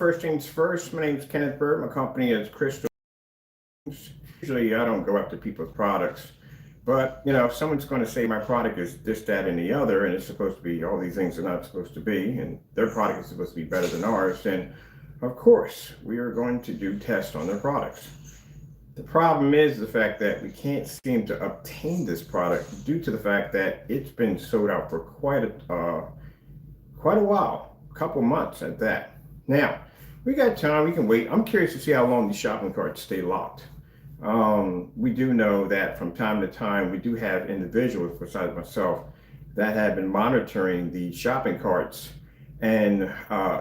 First things first, my name is Kenneth Bird. My company is Crystal. Usually I don't go after people's products, but if someone's going to say my product is this, that, and the other, and it's supposed to be all these things are not supposed to be, and their product is supposed to be better than ours, then of course we are going to do tests on their products. The problem is the fact that we can't seem to obtain this product due to the fact that it's been sold out for quite a while, a couple months at that. Now, we got time, we can wait. I'm curious to see how long these shopping carts stay locked. We do know that from time to time, we do have individuals besides myself that have been monitoring the shopping carts, and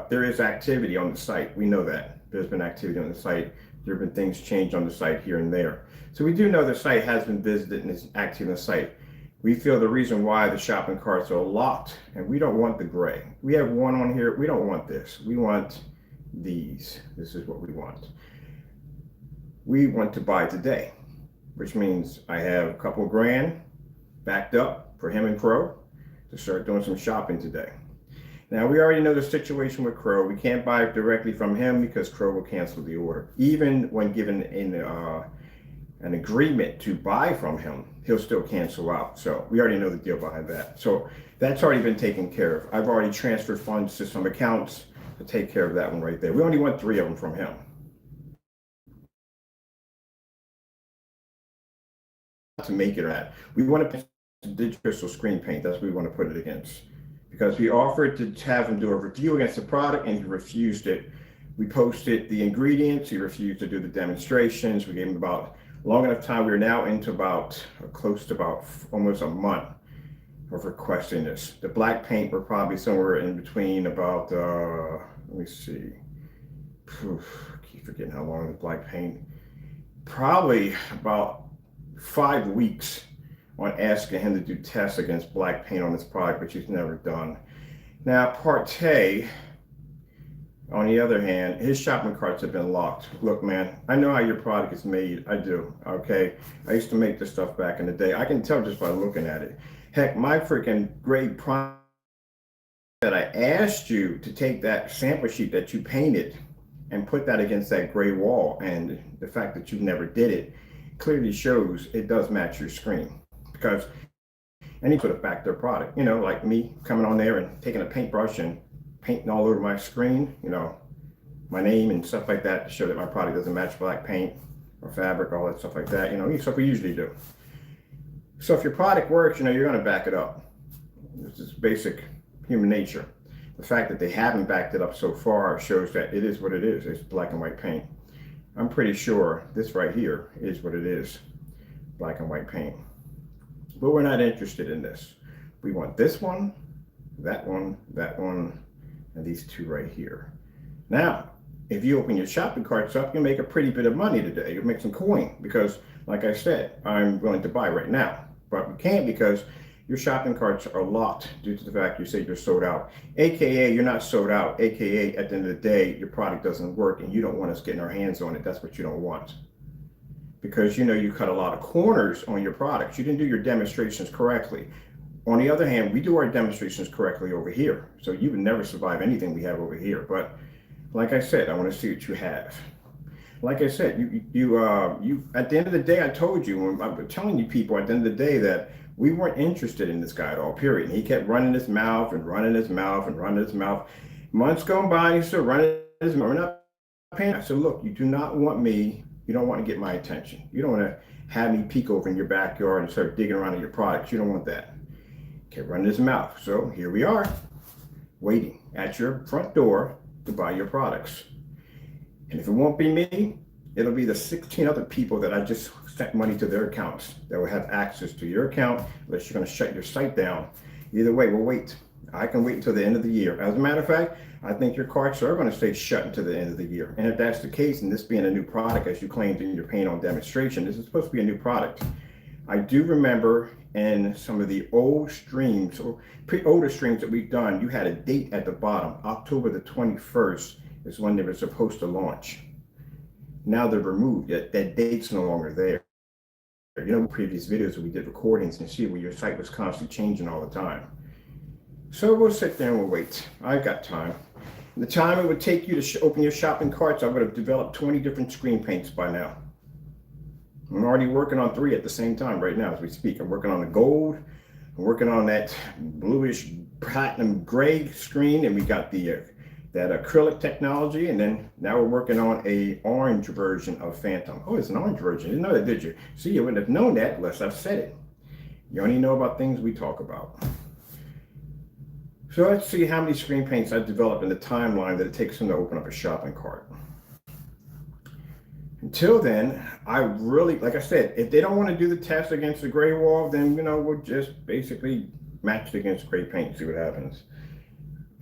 there is activity on the site. We know that there's been activity on the site. There have been things changed on the site here and there. So we do know the site has been visited and is active on the site. We feel the reason why the shopping carts are locked, and we don't want the gray. We have one on here. We don't want this. We want these. This is what we want. We want to buy today, which means I have a couple of grand backed up for him and Crow to start doing some shopping today. Now, we already know the situation with Crow. We can't buy it directly from him because Crow will cancel the order. Even when given an agreement to buy from him, he'll still cancel out. So we already know the deal behind that. So that's already been taken care of. I've already transferred funds to some accounts to take care of that one right there. We only want 3 of them from him. To make it at, we want to digital screen paint. That's what we want to put it against, because we offered to have him do a review against the product and he refused it. We posted the ingredients. He refused to do the demonstrations. We gave him about long enough time. We are now into about close to about almost a month of requesting this. The black paint, we're probably somewhere in between about let me see, I keep forgetting how long the black paint, probably about 5 weeks on asking him to do tests against black paint on this product, which he's never done. Now, PARTAY, on the other hand, his shopping carts have been locked. Look, man, I know how your product is made. I do, okay? I used to make this stuff back in the day. I can tell just by looking at it. Heck, my freaking grade product that I asked you to take that sample sheet that you painted and put that against that gray wall, and the fact that you never did it clearly shows it does match your screen, because any could have backed their product, like me coming on there and taking a paintbrush and painting all over my screen, my name and stuff like that to show that my product doesn't match black paint or fabric, all that stuff like that, stuff we usually do. So if your product works, you're going to back it up. This is basic human nature. The fact that they haven't backed it up so far shows that it is what it is. It's black and white paint. I'm pretty sure this right here is what it is, black and white paint. But we're not interested in this. We want this one, that one, and these 2 right here. Now, if you open your shopping carts up, you'll make a pretty bit of money today. You'll make some coin because, like I said, I'm willing to buy right now. But we can't because your shopping carts are locked due to the fact you say you're sold out. AKA, you're not sold out. AKA, at the end of the day, your product doesn't work and you don't want us getting our hands on it. That's what you don't want. Because you cut a lot of corners on your products. You didn't do your demonstrations correctly. On the other hand, we do our demonstrations correctly over here. So you would never survive anything we have over here. But like I said, I want to see what you have. Like I said, you at the end of the day, I told you, I'm telling you people at the end of the day that we weren't interested in this guy at all, period. And he kept running his mouth and running his mouth and running his mouth. Months going by, he's still running his mouth. We're not paying. I said, look, you do not want me. You don't want to get my attention. You don't want to have me peek over in your backyard and start digging around in your products. You don't want that. Kept running his mouth. So here we are, waiting at your front door to buy your products. And if it won't be me, it'll be the 16 other people that I just sent money to their accounts that will have access to your account unless you're going to shut your site down. Either way, we'll wait. I can wait until the end of the year. As a matter of fact, I think your carts are going to stay shut until the end of the year. And if that's the case, and this being a new product, as you claimed in your paint on demonstration, this is supposed to be a new product. I do remember in some of the old streams or older streams that we've done, you had a date at the bottom. October the 21st is when they were supposed to launch. Now they're removed. That date's no longer there. Previous videos we did recordings and see where your site was constantly changing all the time. So we'll sit there and we'll wait. I've got time. The time it would take you to open your shopping carts, I would have developed 20 different screen paints by now. I'm already working on 3 at the same time right now as we speak. I'm working on the gold, I'm working on that bluish platinum gray screen, and we got the that acrylic technology, and then now we're working on a orange version of Phantom. Oh, it's an orange version. You didn't know that, did you? See, you wouldn't have known that unless I've said it. You only know about things we talk about. So let's see how many screen paints I've developed in the timeline that it takes them to open up a shopping cart. Until then, I really, like I said, if they don't want to do the test against the gray wall, then, we'll just basically match it against gray paint, see what happens.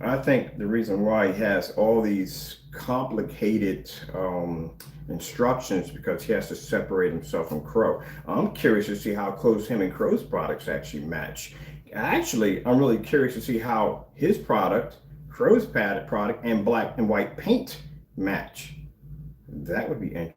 I think the reason why he has all these complicated instructions because he has to separate himself from Crow. I'm curious to see how close him and Crow's products actually match. Actually, I'm really curious to see how his product, Crow's product, and black and white paint match. That would be interesting.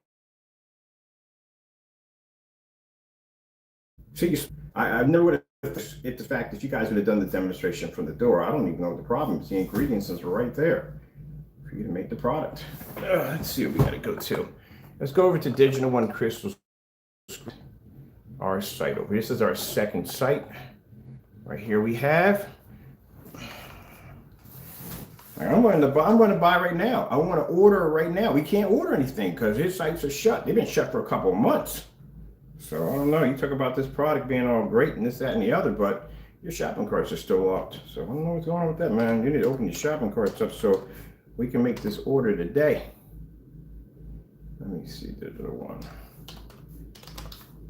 See, I've never would have, if the fact that you guys would have done the demonstration from the door. I don't even know what the problem is. The ingredients are right there for you to make the product. Let's see what we got to go to. Let's go over to Digital One Crystals, our site over. This is our second site. Right here we have. I'm going to buy right now. I want to order right now. We can't order anything because his sites are shut. They've been shut for a couple of months. So I don't know. You talk about this product being all great and this, that, and the other, but your shopping carts are still locked. So I don't know what's going on with that, man. You need to open your shopping carts up so we can make this order today. Let me see, Digital One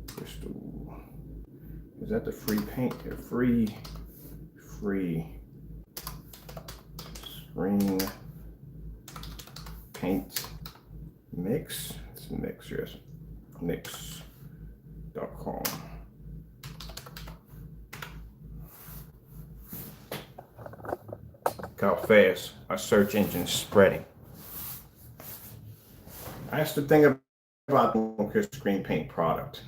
Crystal. Is that the free paint? The free screen paint mix. It's mix, yes. Mix.com. Look how fast our search engine is spreading. That's the thing about the screen paint product.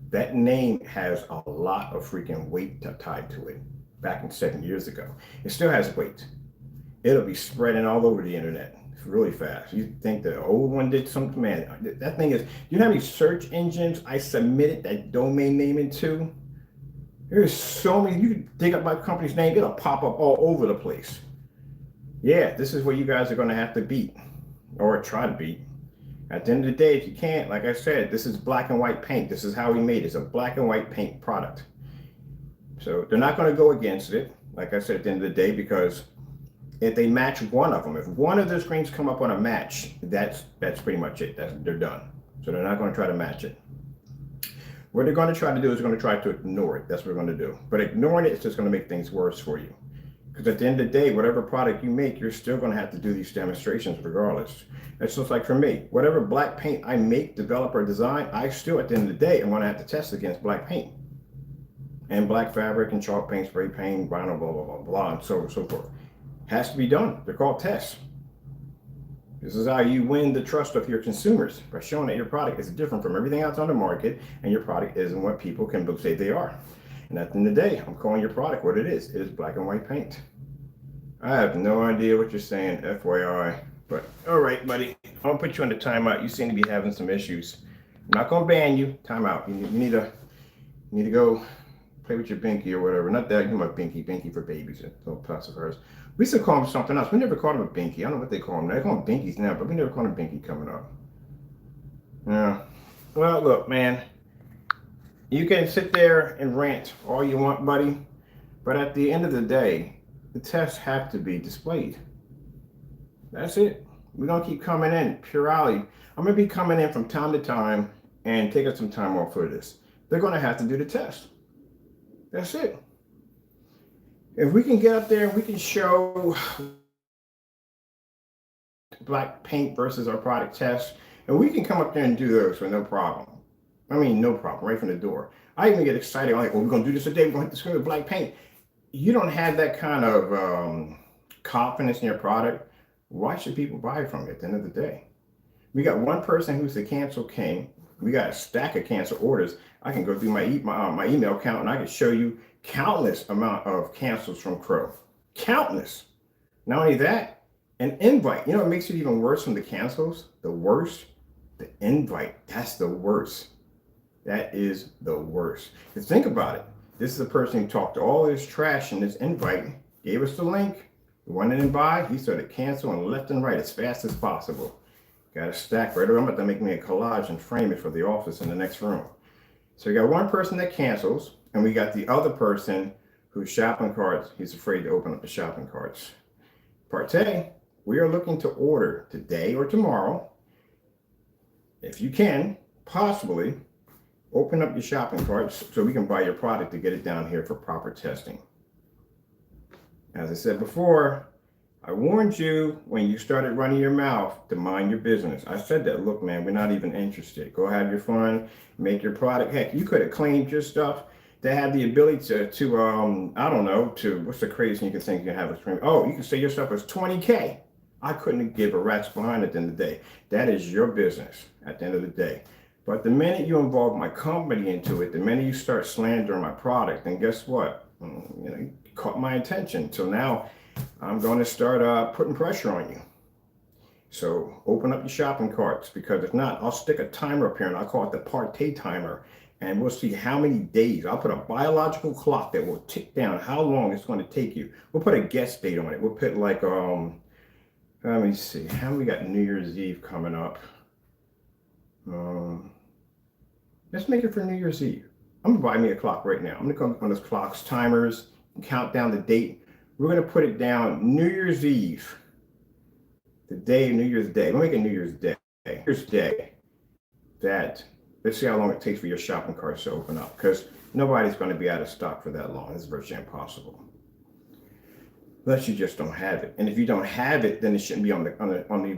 That name has a lot of freaking weight tied to it back in 7 years ago. It still has weight. It'll be spreading all over the internet really fast. You think the old one did something, man. That thing is, you know how many search engines I submitted that domain name into? There's so many. You can dig up my company's name, it'll pop up all over the place. Yeah, this is what you guys are going to have to beat or try to beat. At the end of the day, if you can't, like I said, this is black and white paint. This is how we made it. It's a black and white paint product. So they're not going to go against it, like I said, at the end of the day, because if they match one of them, if one of the screens come up on a match, that's pretty much it. They're done. So they're not going to try to match it. What they're going to try to do is they're going to try to ignore it. That's what we're going to do. But ignoring it is just going to make things worse for you. Because at the end of the day, whatever product you make, you're still going to have to do these demonstrations regardless. That's just like for me. Whatever black paint I make, develop, or design, I still, at the end of the day, am going to have to test against black paint. And black fabric and chalk paint, spray paint, vinyl, blah, blah, blah, blah, and so on and so forth. Has to be done. They're called tests. This is how you win the trust of your consumers, by showing that your product is different from everything else on the market, and your product isn't what people can say they are. And at the end of the day, I'm calling your product what it is. It is black and white paint. I have no idea what you're saying, FYI. But all right, buddy. I'm gonna put you on the timeout. You seem to be having some issues. I'm not gonna ban you. Timeout. You need to go play with your binky or whatever. Not that, you know, my binky for babies and little pets of hers. We used to call him something else. We never called him a binky. I don't know what they call him. They call him binkies now, but we never called him binky coming up. Yeah. Well, look, man. You can sit there and rant all you want, buddy, but at the end of the day, the tests have to be displayed. That's it. We're going to keep coming in purely. I'm going to be coming in from time to time and taking some time off for this. They're going to have to do the test. That's it. If we can get up there and we can show black paint versus our product test, and we can come up there and do those with no problem. I mean, no problem, right from the door. I even get excited, like, well, we're going to do this today. We're going to hit the screen with black paint. You don't have that kind of confidence in your product. Why should people buy from you at the end of the day? We got one person who's the cancel king. We got a stack of cancel orders. I can go through my email account and I can show you countless amount of cancels from Crow. Countless. Not only that, An invite, you know, it makes it even worse from the cancels. The worst, the invite, that's the worst. That is the worst. Because think about it. This is a person who talked all this trash in this invite, gave us the link. The one that didn't buy, he started canceling left and right as fast as possible. Got a stack right over. I'm about to make me a collage and frame it for the office in the next room. So we got one person that cancels, and we got the other person whose shopping carts, he's afraid to open up the shopping carts. PARTAY, we are looking to order today or tomorrow, if you can, possibly, open up your shopping carts so we can buy your product to get it down here for proper testing. As I said before, I warned you when you started running your mouth to mind your business. I said that, look, man, we're not even interested. Go have your fun, make your product. Heck, you could have claimed your stuff. They have the ability to I don't know, what's the craziest you can think you can have a stream? Oh, you can say your stuff was 20K. I couldn't give a rat's behind at the end of the day. That is your business at the end of the day. But the minute you involve my company into it, the minute you start slandering my product, then guess what? You know, you caught my attention. So now I'm going to start putting pressure on you. So open up your shopping carts, because if not, I'll stick a timer up here and I'll call it the PARTAY timer. And we'll see how many days. I'll put a biological clock that will tick down how long it's going to take you. We'll put a guess date on it. We'll put like, let me see, how we got New Year's Eve coming up. Let's make it for New Year's Eve. I'm gonna buy me a clock right now. I'm gonna come on those clocks, timers, count down the date. We're gonna put it down New Year's Eve, the day of New Year's Day. We'll make it New Year's Day. New Year's Day. Let's see how long it takes for your shopping carts to open up, because nobody's going to be out of stock for that long. It's virtually impossible, unless you just don't have it. And if you don't have it, then it shouldn't be on the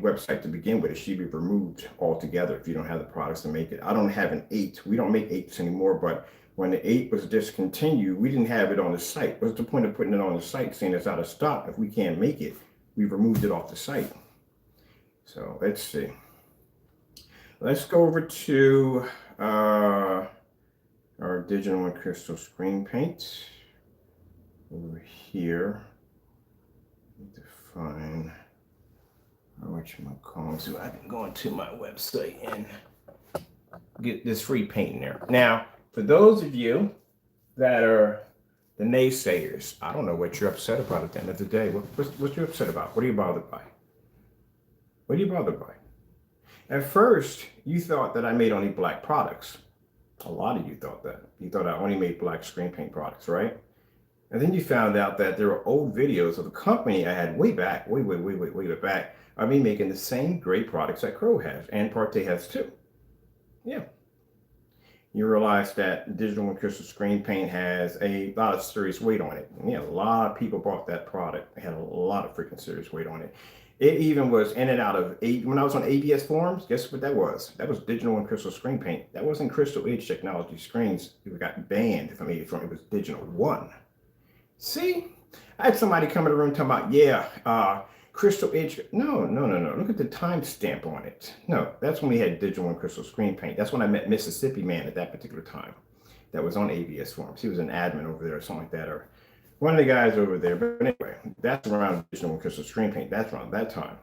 website to begin with. It should be removed altogether if you don't have the products to make it. I don't have an 8. We don't make 8s anymore, but when the 8 was discontinued, we didn't have it on the site. What's the point of putting it on the site saying it's out of stock if we can't make it? We removed it off the site. So let's see. Let's go over to our digital and crystal screen paint over here. Need to find so I can go into my website and get this free paint in there. Now, for those of you that are the naysayers, I don't know what you're upset about at the end of the day. What you upset about? What are you bothered by? What are you bothered by? At first, you thought that I made only black products. A lot of you thought that. You thought I only made black screen paint products, right? And then you found out that there were old videos of a company I had way back, way back, of me making the same great products that Crow has, and PARTAY has too. Yeah. You realize that digital and crystal screen paint has a lot of serious weight on it. And yeah, a lot of people bought that product. It had a lot of freaking serious weight on it. It even was in and out of, when I was on ABS forums, guess what that was? That was digital and crystal screen paint. That wasn't Crystal Edge Technology screens. It got banned from it was Digital One. See? I had somebody come in the room talking about, yeah, Crystal Edge. No. Look at the timestamp on it. No, that's when we had digital and crystal screen paint. That's when I met Mississippi Man at that particular time. That was on ABS forums. He was an admin over there or something like that, or one of the guys over there. But anyway, that's around digital and crystal screen paint. That's around that time.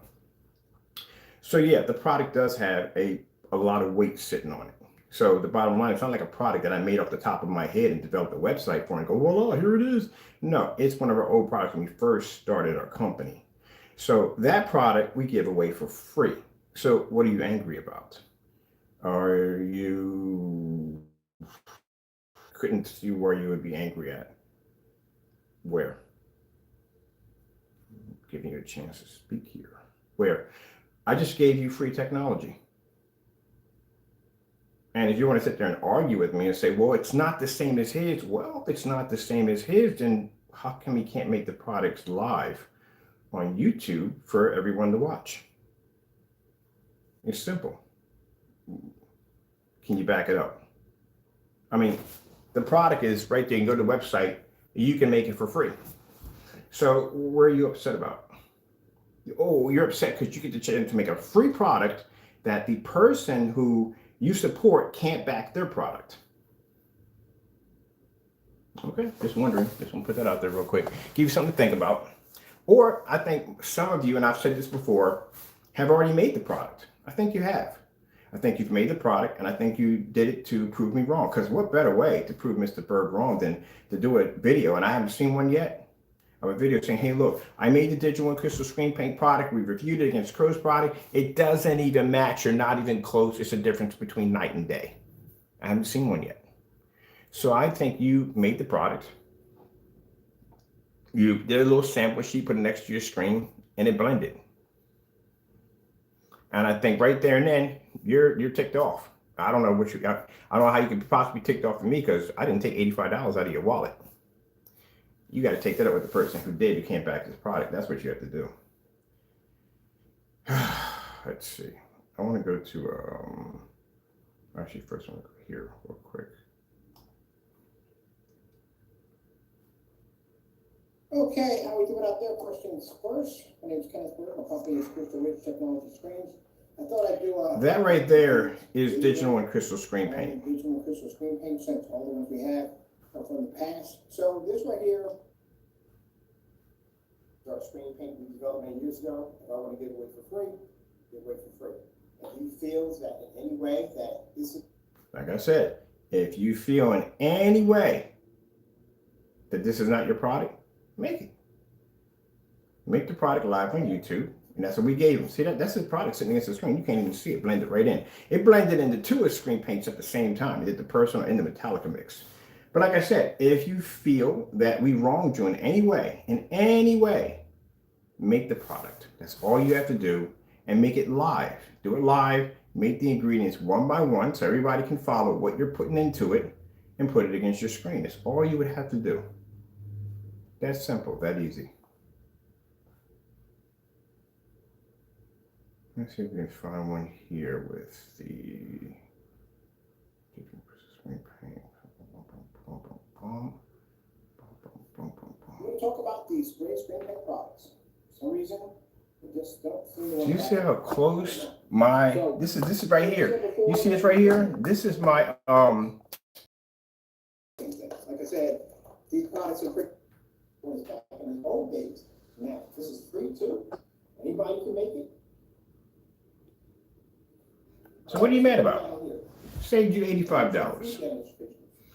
So yeah, the product does have a lot of weight sitting on it. So the bottom line, it's not like a product that I made off the top of my head and developed a website for and go, voila, here it is. No, it's one of our old products when we first started our company. So that product we give away for free. So what are you angry about? Are you, couldn't see where you would be angry at? Where? I'm giving you a chance to speak here. Where? I just gave you free technology. And if you want to sit there and argue with me and say, well, it's not the same as his. Well, if it's not the same as his, then how come we can't make the products live on YouTube for everyone to watch? It's simple. Can you back it up? I mean, the product is right there. You can go to the website. You can make it for free. So where are you upset about? Oh, you're upset because you get the chance to make a free product that the person who you support can't back their product. Okay, just wondering. Just want to put that out there real quick. Give you something to think about. Or I think some of you, and I've said this before, have already made the product. I think you have. I think you've made the product, and I think you did it to prove me wrong. Because what better way to prove Mr. Berg wrong than to do a video, and I haven't seen one yet, of a video saying, hey, look, I made the digital and crystal screen paint product. We reviewed it against Crow's product. It doesn't even match or not even close. It's a difference between night and day. I haven't seen one yet. So I think you made the product. You did a little sample sheet, put it next to your screen, and it blended. And I think right there and then you're ticked off. I don't know what you got. I don't know how you could possibly be ticked off for me because I didn't take $85 out of your wallet. You got to take that up with the person who did. You can't back this product. That's what you have to do. Let's see. I want to go to actually first I want to go here real quick. Okay, how are we doing out there? First things first. My name is Kenneth Burke. My company is Crystal Ridge Technology Screens. I thought I'd do that right there is digital and crystal screen paint. Digital and crystal screen paint, since all the ones we have are from the past. So this right here is our screen paint we developed many years ago. If I want to give it away for free, give it away for free. If he feels that in any way that this is, like I said, if you feel in any way that this is not your product, make it. Make the product live on YouTube. And that's what we gave him. See, that's his product sitting against the screen. You can't even see it blended right in. It blended into two of his screen paints at the same time. It did the personal and the Metallica mix. But like I said, if you feel that we wronged you in any way, make the product. That's all you have to do. And make it live. Do it live. Make the ingredients one by one so everybody can follow what you're putting into it and put it against your screen. That's all you would have to do. That's simple, that easy. Let's see if we can find one here with the screen paint. we'll talk about these great screen paint products. For some reason, we just don't seem to. Do you see how close my this is right here? You see this right here? This is my Like I said, these products are pretty back in the old days. Now this is free too. Anybody can make it. So what are you mad about? Saved you $85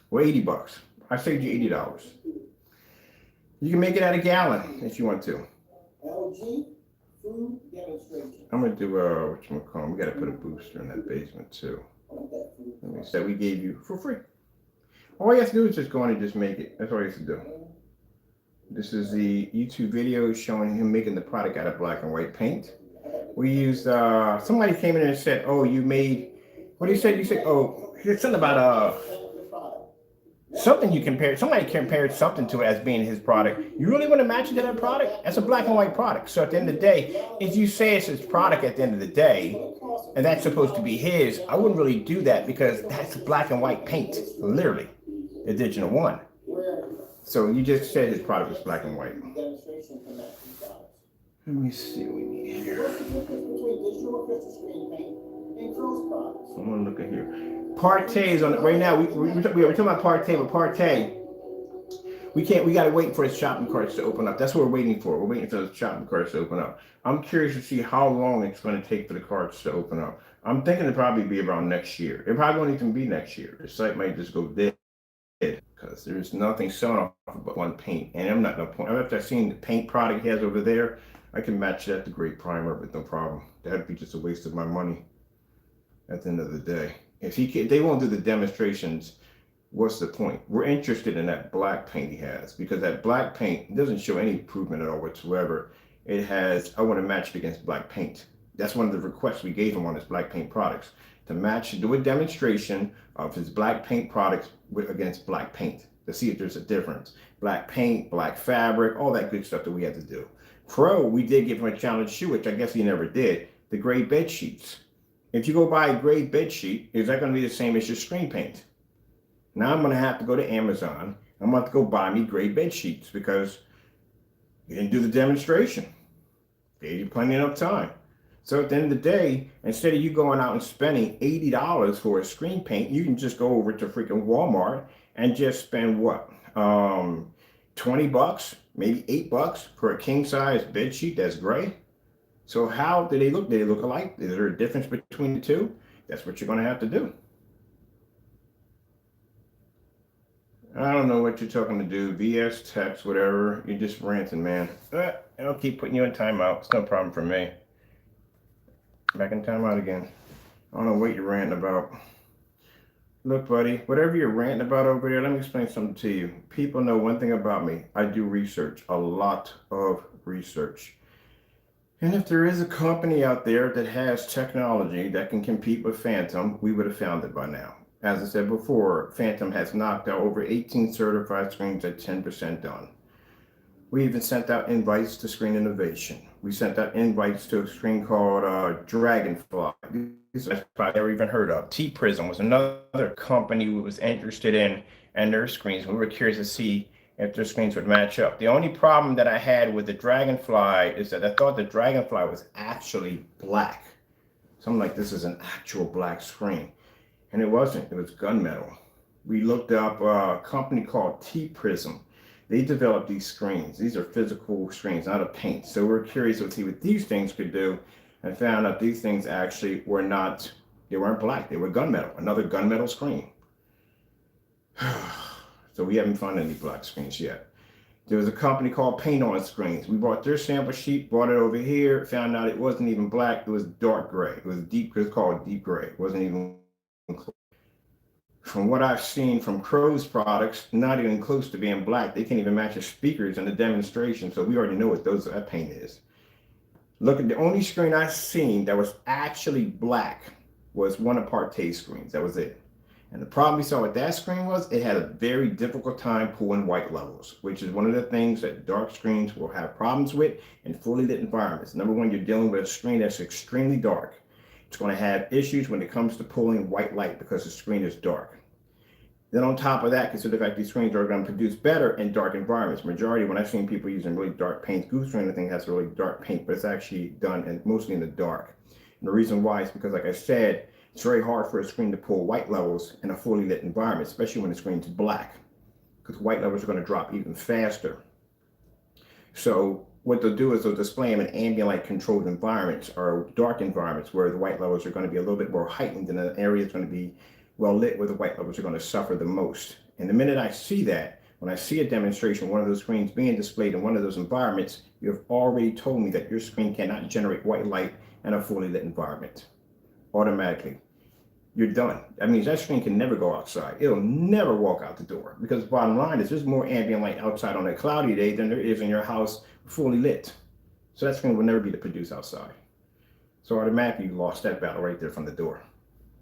or $80. I saved you $80. You can make it at a gallon if you want to. LG food demonstration. I'm gonna do we gotta put a booster in that basement too. That we gave you for free. All you have to do is just go in and just make it. That's all you have to do. This is the YouTube video showing him making the product out of black and white paint. We used somebody came in and said, oh, you made, what do you say? You said, oh, it's something about something you compared, somebody compared something to it as being his product. You really want to match it to that product? That's a black and white product. So at the end of the day, if you say it's his product at the end of the day, and that's supposed to be his, I wouldn't really do that because that's black and white paint, literally, the digital one. So you just said his product was black and white. Let me see what we need here. I'm gonna look at here. PARTAY is on it right now. We're talking about PARTAY, but PARTAY, we gotta wait for his shopping carts to open up. That's what we're waiting for. We're waiting for the shopping carts to open up. I'm curious to see how long it's gonna take for the carts to open up. I'm thinking it'll probably be around next year. It probably won't even be next year. The site might just go dead because there's nothing selling off but one paint. And I'm not no point. After I've seen the paint product he has over there, I can match that to Great Primer with no problem. That'd be just a waste of my money at the end of the day. If they won't do the demonstrations, what's the point? We're interested in that black paint he has because that black paint doesn't show any improvement at all whatsoever. It has, I want to match it against black paint. That's one of the requests we gave him on his black paint products to match, do a demonstration of his black paint products against black paint to see if there's a difference. Black paint, black fabric, all that good stuff that we had to do. Pro, we did give him a challenge shoe, which I guess he never did, the gray bed sheets. If you go buy a gray bed sheet, is that going to be the same as your screen paint? Now I'm going to have to go to Amazon. I'm going to have to go buy me gray bed sheets because you didn't do the demonstration. Gave you plenty enough time. So at the end of the day, instead of you going out and spending $80 for a screen paint, you can just go over to freaking Walmart and just spend what? 20 bucks, maybe $8 for a king size bed sheet that's gray. So how do they look? Do they look alike? Is there a difference between the two? That's what you're going to have to do. I don't know what you're talking to do. VS text, whatever. You're just ranting, man. I'll keep putting you in timeout. It's no problem for me. Back in timeout again. I don't know what you're ranting about. Look, buddy, whatever you're ranting about over there, let me explain something to you. People know one thing about me. I do research, a lot of research. And if there is a company out there that has technology that can compete with Phantom, we would have found it by now. As I said before, Phantom has knocked out over 18 certified screens at 10% done. We even sent out invites to Screen Innovation. We sent out invites to a screen called Dragonfly. These are I've never even heard of. T-Prism was another company we was interested in and their screens. We were curious to see if their screens would match up. The only problem that I had with the Dragonfly is that I thought the Dragonfly was actually black. So I'm like, this is an actual black screen. And it wasn't. It was gunmetal. We looked up a company called T-Prism. They developed these screens. These are physical screens, not a paint. So we're curious to see what these things could do, and found out these things actually were not, they weren't black. They were gunmetal, another gunmetal screen. So we haven't found any black screens yet. There was a company called Paint On Screens. We bought their sample sheet, brought it over here, found out it wasn't even black. It was dark gray. It was deep, it was called deep gray. It wasn't even close. From what I've seen from Crow's products, not even close to being black. They can't even match the speakers in the demonstration, so we already know what that paint is. Look, at the only screen I've seen that was actually black was one of PARTAY screens. That was it. And the problem we saw with that screen was it had a very difficult time pulling white levels, which is one of the things that dark screens will have problems with in fully lit environments. Number one, you're dealing with a screen that's extremely dark. It's going to have issues when it comes to pulling white light because the screen is dark. Then on top of that, consider the fact these screens are going to produce better in dark environments. Majority, when I've seen people using really dark paint, Goose Screen, I think has really dark paint, but it's actually done mostly in the dark. And the reason why is because, like I said, it's very hard for a screen to pull white levels in a fully lit environment, especially when the screen's black, because white levels are going to drop even faster. So what they'll do is they'll display them in ambient light controlled environments or dark environments where the white levels are going to be a little bit more heightened and the area is going to be well lit where the white levels are going to suffer the most. And the minute I see that, when I see a demonstration, one of those screens being displayed in one of those environments, you have already told me that your screen cannot generate white light in a fully lit environment. Automatically, you're done. That means that screen can never go outside. It'll never walk out the door because bottom line is there's more ambient light outside on a cloudy day than there is in your house fully lit. So that screen will never be to produce outside. So automatically you lost that battle right there from the door.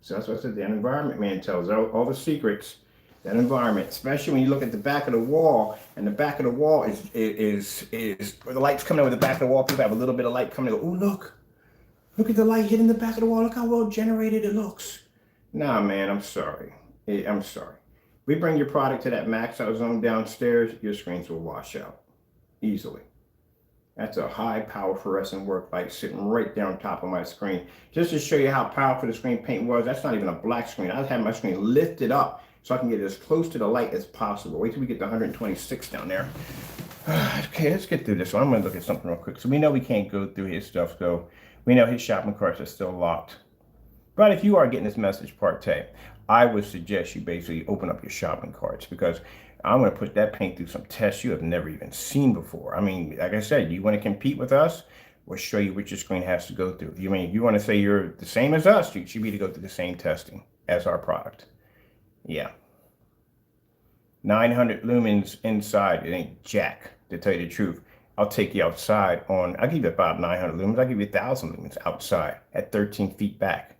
So that's what I said, that environment man tells all the secrets. That environment, especially when you look at the back of the wall, and the back of the wall is where the light's coming over the back of the wall. People have a little bit of light coming. They go, oh look at the light hitting the back of the wall. Look how well generated it looks. Nah, man, I'm sorry. I'm sorry. We bring your product to that max out zone downstairs, your screens will wash out easily. That's a high power fluorescent work light sitting right there on top of my screen. Just to show you how powerful the screen paint was, that's not even a black screen. I was having my screen lifted up so I can get as close to the light as possible. Wait till we get to 126 down there. Okay, let's get through this one. I'm going to look at something real quick. So we know we can't go through his stuff, so we know his shopping carts are still locked. But if you are getting this message, Partay, I would suggest you basically open up your shopping carts because I'm going to put that paint through some tests you have never even seen before. I mean, like I said, you want to compete with us? We'll show you what your screen has to go through. You mean, if you want to say you're the same as us, you should be to go through the same testing as our product. Yeah. 900 lumens inside. It ain't jack, to tell you the truth. I'll take you outside I'll give you about 900 lumens. I'll give you 1,000 lumens outside at 13 feet back.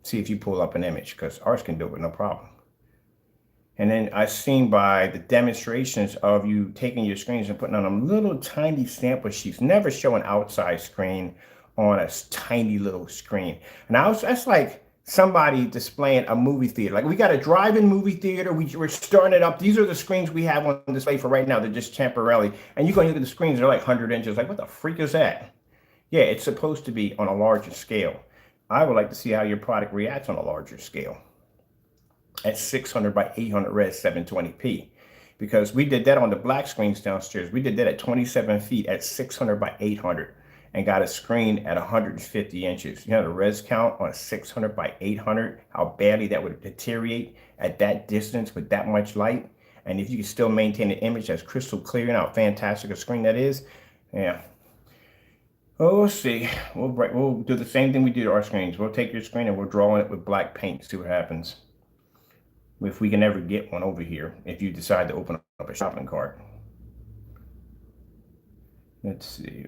See if you pull up an image because ours can do it with no problem. And then I've seen by the demonstrations of you taking your screens and putting on them little tiny sample sheets, never show an outside screen on a tiny little screen. And that's like somebody displaying a movie theater. Like we got a drive-in movie theater. We're starting it up. These are the screens we have on display for right now. They're just temporarily. And you go and look at the screens, they're like 100 inches. Like what the freak is that? Yeah, it's supposed to be on a larger scale. I would like to see how your product reacts on a larger scale. At 600 by 800 res 720p. because we did that on the black screens downstairs. We did that at 27 feet at 600 by 800 and got a screen at 150 inches. You know the res count on 600 by 800, how badly that would deteriorate at that distance with that much light. And if you can still maintain an image that's crystal clear and how fantastic a screen that is, yeah. Oh, we'll see. We'll do the same thing we do to our screens. We'll take your screen and we'll draw on it with black paint, see what happens. If we can ever get one over here, if you decide to open up a shopping cart. Let's see.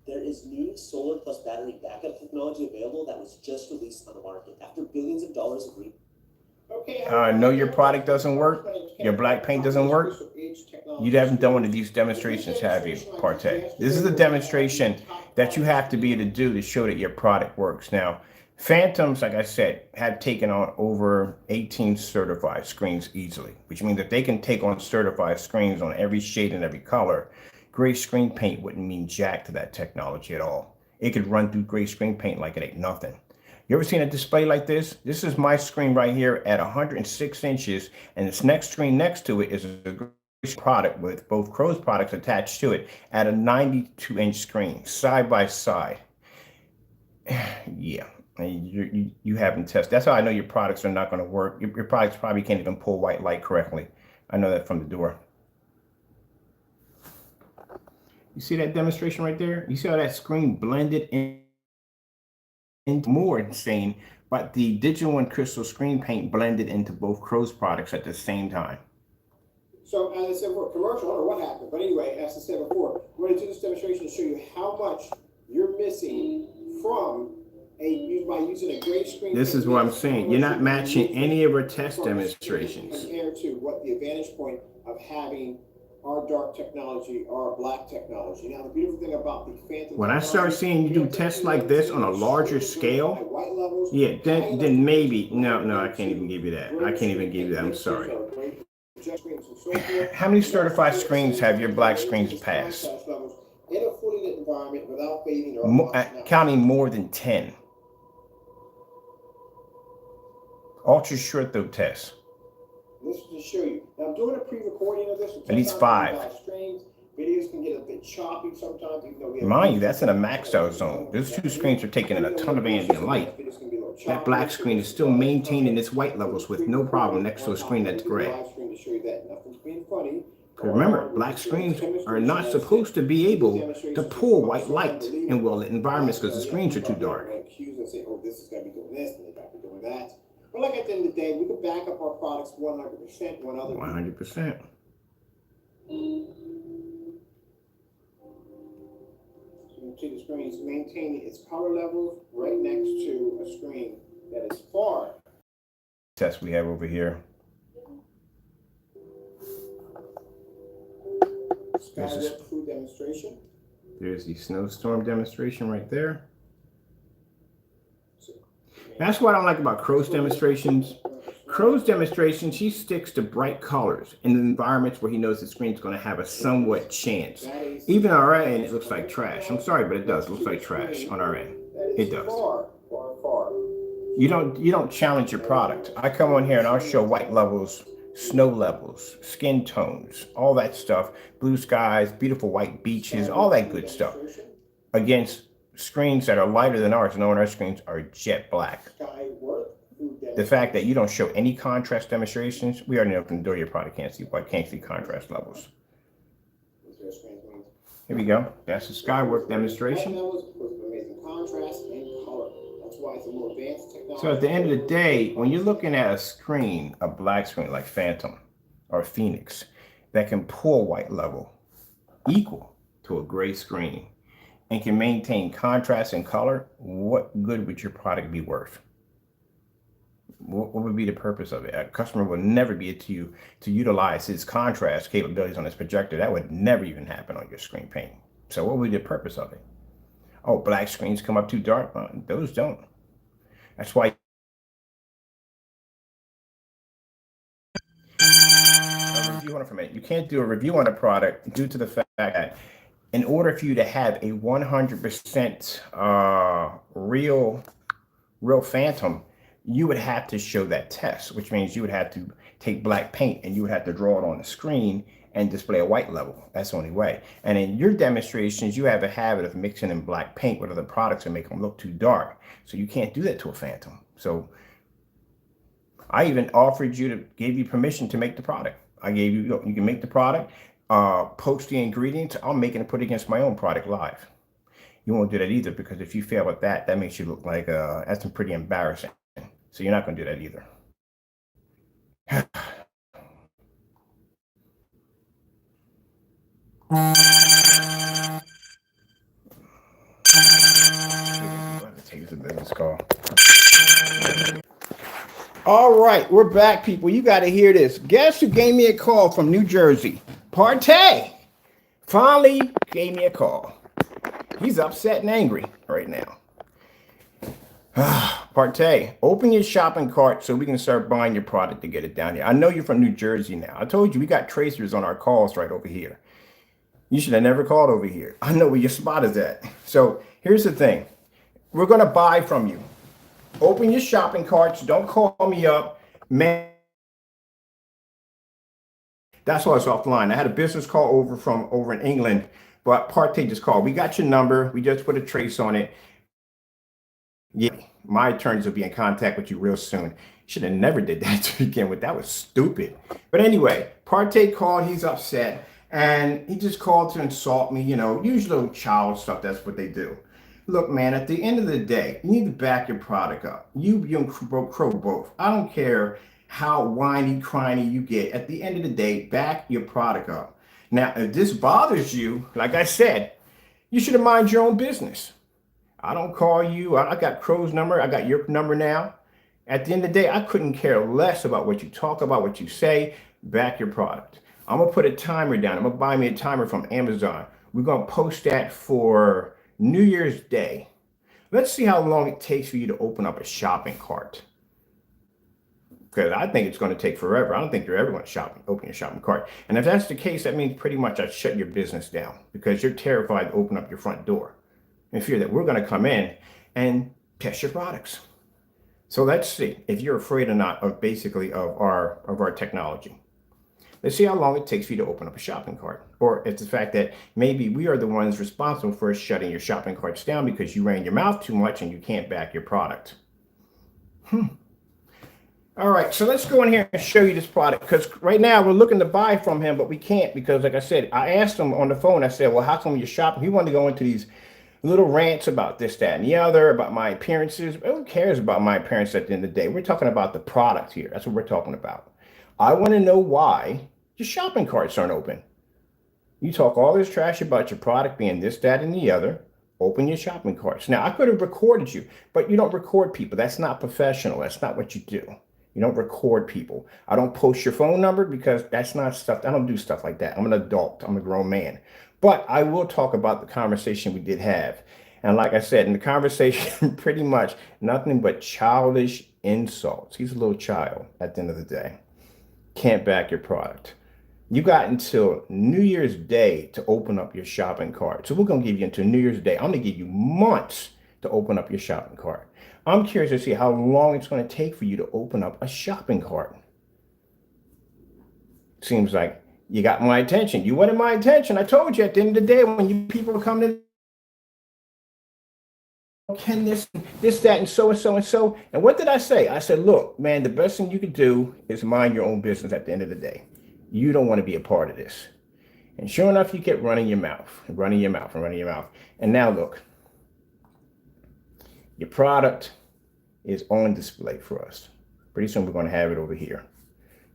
There is new solar plus battery backup technology available that was just released on the market after billions of dollars of know your product doesn't work, your black paint doesn't work. You haven't done one of these demonstrations, have you, Partay? This is a demonstration that you have to be able to do to show that your product works. Now, Phantoms, like I said, have taken on over 18 certified screens easily, which means that they can take on certified screens on every shade and every color. Gray screen paint wouldn't mean jack to that technology at all. It could run through gray screen paint like it ain't nothing. You ever seen a display like this? This is my screen right here at 106 inches, and this next screen next to it is a product with both Crow's products attached to it at a 92-inch screen, side by side. Yeah, you haven't tested. That's how I know your products are not going to work. Your products probably can't even pull white light correctly. I know that from the door. You see that demonstration right there? You see how that screen blended in? More insane, but the digital and crystal screen paint blended into both Crow's products at the same time. So as I said before, commercial, I don't know what happened, but anyway, as I said before, we're going to do this demonstration to show you how much you're missing from by using a gray screen. This is what I'm saying. You're not matching any of our test demonstrations. Compared to what the advantage point of having our dark technology, our black technology. Now, the beautiful thing about the Phantom, when I start seeing you do tests like this on a larger scale, yeah, then maybe, no, I can't even give you that. I can't even give you that. I'm sorry. How many certified screens have your black screens passed? Counting more than 10. Ultra short throw tests. This is to show you. Now, I'm doing a pre-recording of this. At least 5. Videos can get a bit choppy sometimes. Mind you, that's in a maxed out zone. Those two screens are taking in a ton of ambient light. That black screen is still maintaining its white levels with no problem next to a screen that's gray. Remember, black screens are not supposed to be able to pull white light in well-lit environments because the screens are too dark. But like at the end of the day, we can back up our products 100%. 100%. You can see the screen is maintaining its color levels right next to a screen that is far. Test we have over here. Skywork food demonstration. There's the snowstorm demonstration right there. That's what I don't like about Crow's demonstrations. Crow's demonstrations, he sticks to bright colors in the environments where he knows the screen's going to have a somewhat chance. Even on our end, it looks like trash. I'm sorry, but it does. It looks like trash on our end. It does. You don't challenge your product. I come on here and I'll show white levels, snow levels, skin tones, all that stuff, blue skies, beautiful white beaches, all that good stuff against screens that are lighter than ours, and on our screens are jet black. The fact that you don't show any contrast demonstrations, we already know from the door your product can't see contrast levels. Here we go. That's the Skywork demonstration. So at the end of the day, when you're looking at a screen, a black screen like Phantom or Phoenix, that can pull white level equal to a gray screen and can maintain contrast and color, what good would your product be worth? What would be the purpose of it? A customer would never be able to utilize his contrast capabilities on his projector. That would never even happen on your screen paint. So what would be the purpose of it? Oh, black screens come up too dark? Those don't. That's why a review on it from it. You can't do a review on a product due to the fact that in order for you to have a 100% real phantom, you would have to show that test, which means you would have to take black paint and you would have to draw it on the screen and display a white level. That's the only way. And in your demonstrations, you have a habit of mixing in black paint with other products and make them look too dark. So you can't do that to a phantom. So I even offered you to give you permission to make the product. I gave you, you can make the product, post the ingredients. I'll make it and put it against my own product live. You won't do that either, because if you fail at that, that makes you look like that's pretty embarrassing. So you're not going to do that either. Take the business call. All right, we're back, people. You got to hear this. Guess who gave me a call from New Jersey? PARTAY finally gave me a call. He's upset and angry right now. PARTAY, open your shopping cart so we can start buying your product to get it down here. I know you're from New Jersey now. I told you we got tracers on our calls right over here. You should have never called over here. I know where your spot is at. So here's the thing. We're going to buy from you. Open your shopping carts. Don't call me up. Man, that's why it's offline. I had a business call over in England, but PARTAY just called. We got your number. We just put a trace on it. Yeah, my attorneys will be in contact with you real soon. Should have never did that to begin with. That was stupid. But anyway, PARTAY called. He's upset. And he just called to insult me, you know, usually child stuff. That's what they do. Look, man, at the end of the day, you need to back your product up. You and Crow both. I don't care how whiny, crying you get. At the end of the day, back your product up. Now, if this bothers you, like I said, you should have mind your own business. I don't call you. I got Crow's number. I got your number now. At the end of the day, I couldn't care less about what you talk about, what you say. Back your product. I'm going to put a timer down. I'm going to buy me a timer from Amazon. We're going to post that for New Year's Day. Let's see how long it takes for you to open up a shopping cart. Because I think it's going to take forever. I don't think you're ever going to open your shopping cart. And if that's the case, that means pretty much I shut your business down because you're terrified to open up your front door in fear that we're going to come in and test your products. So let's see if you're afraid or not of basically of our technology. Let's see how long it takes for you to open up a shopping cart. Or it's the fact that maybe we are the ones responsible for shutting your shopping carts down because you ran your mouth too much and you can't back your product. All right, so let's go in here and show you this product, because right now we're looking to buy from him, but we can't because, like I said, I asked him on the phone, I said, well, how come you're shopping? He wanted to go into these little rants about this, that, and the other, about my appearances. Who cares about my appearance at the end of the day? We're talking about the product here. That's what we're talking about. I want to know why your shopping carts aren't open. You talk all this trash about your product being this, that, and the other. Open your shopping carts. Now, I could have recorded you, but you don't record people. That's not professional. That's not what you do. You don't record people. I don't post your phone number because that's not stuff. I don't do stuff like that. I'm an adult. I'm a grown man. But I will talk about the conversation we did have. And like I said, in the conversation, pretty much nothing but childish insults. He's a little child at the end of the day. Can't back your product. You got until New Year's Day to open up your shopping cart. So we're going to give you until New Year's Day. I'm going to give you months to open up your shopping cart. I'm curious to see how long it's going to take for you to open up a shopping cart. Seems like you got my attention. You wanted my attention. I told you at the end of the day when you people come to can this, that, and so and so and so. And what did I say? I said, look, man, the best thing you could do is mind your own business at the end of the day. You don't want to be a part of this. And sure enough, you kept running your mouth, and running your mouth, and running your mouth. And now look, your product is on display for us. Pretty soon we're going to have it over here.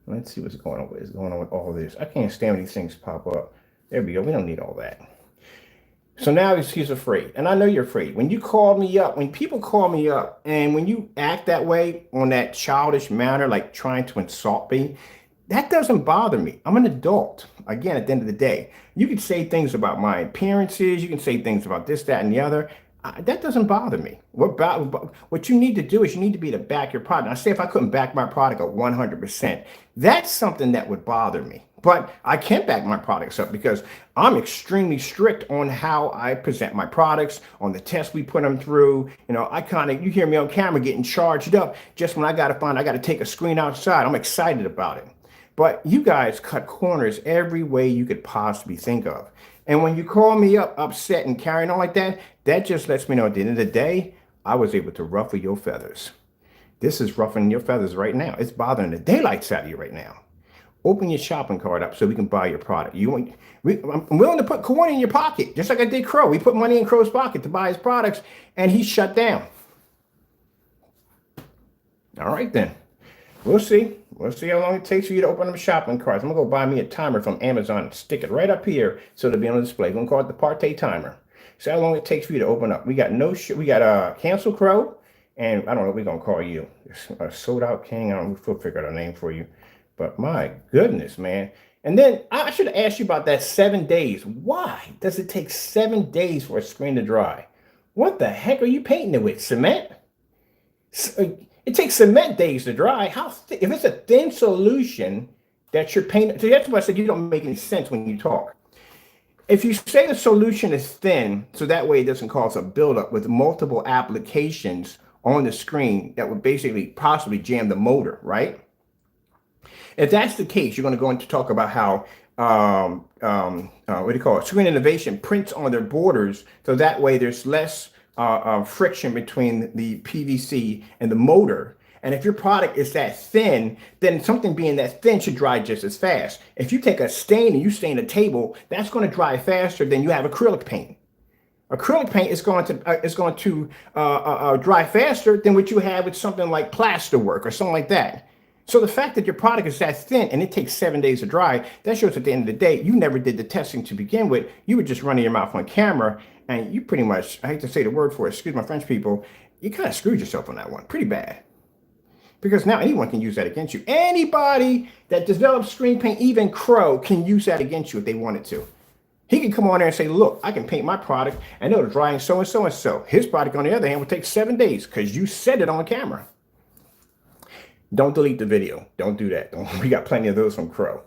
Let's see what's going on. What is going on with all this? I can't stand when these things pop up. There we go. We don't need all that. So now he's afraid. And I know you're afraid. When you call me up, when people call me up, and when you act that way on that childish manner, like trying to insult me, that doesn't bother me. I'm an adult. Again, at the end of the day, you can say things about my appearances. You can say things about this, that, and the other. That doesn't bother me. What you need to do is you need to be to back your product. Now, say if I couldn't back my product at 100%, that's something that would bother me. But I can't back my products up because I'm extremely strict on how I present my products, on the tests we put them through. You hear me on camera getting charged up just when I got to take a screen outside. I'm excited about it. But you guys cut corners every way you could possibly think of. And when you call me up upset and carrying on like that, that just lets me know at the end of the day, I was able to ruffle your feathers. This is ruffling your feathers right now. It's bothering the daylights out of you right now. Open your shopping cart up so we can buy your product. I'm willing to put coin in your pocket, just like I did Crow. We put money in Crow's pocket to buy his products, and he shut down. All right, then. We'll see. We'll see how long it takes for you to open them shopping carts. I'm going to go buy me a timer from Amazon and stick it right up here so it'll be on the display. We're going to call it the PARTAY timer. See how long it takes for you to open up. We got Cancel Crow, and I don't know what we're going to call you. Sold Out King. I don't know. We'll figure out a name for you. But my goodness, man. And then I should have asked you about that 7 days. Why does it take 7 days for a screen to dry? What the heck are you painting it with? Cement? It takes cement days to dry. If it's a thin solution that you're painting, so that's why I said you don't make any sense when you talk. If you say the solution is thin, so that way it doesn't cause a buildup with multiple applications on the screen that would basically possibly jam the motor, right? If that's the case, you're going to go into talk about how what do you call it? Screen Innovation prints on their borders, so that way there's less friction between the PVC and the motor. And if your product is that thin, then something being that thin should dry just as fast. If you take a stain and you stain a table, that's going to dry faster than you have acrylic paint. Acrylic paint is going to dry faster than what you have with something like plaster work or something like that. So the fact that your product is that thin and it takes 7 days to dry, that shows at the end of the day, you never did the testing to begin with. You were just running your mouth on camera, and you pretty much, I hate to say the word for it, excuse my French people, you kind of screwed yourself on that one pretty bad. Because now anyone can use that against you. Anybody that develops screen paint, even Crow, can use that against you if they wanted to. He can come on there and say, look, I can paint my product and it'll dry in so and so and so. His product, on the other hand, will take 7 days because you said it on camera. Don't delete the video. Don't do that. We got plenty of those from Crow.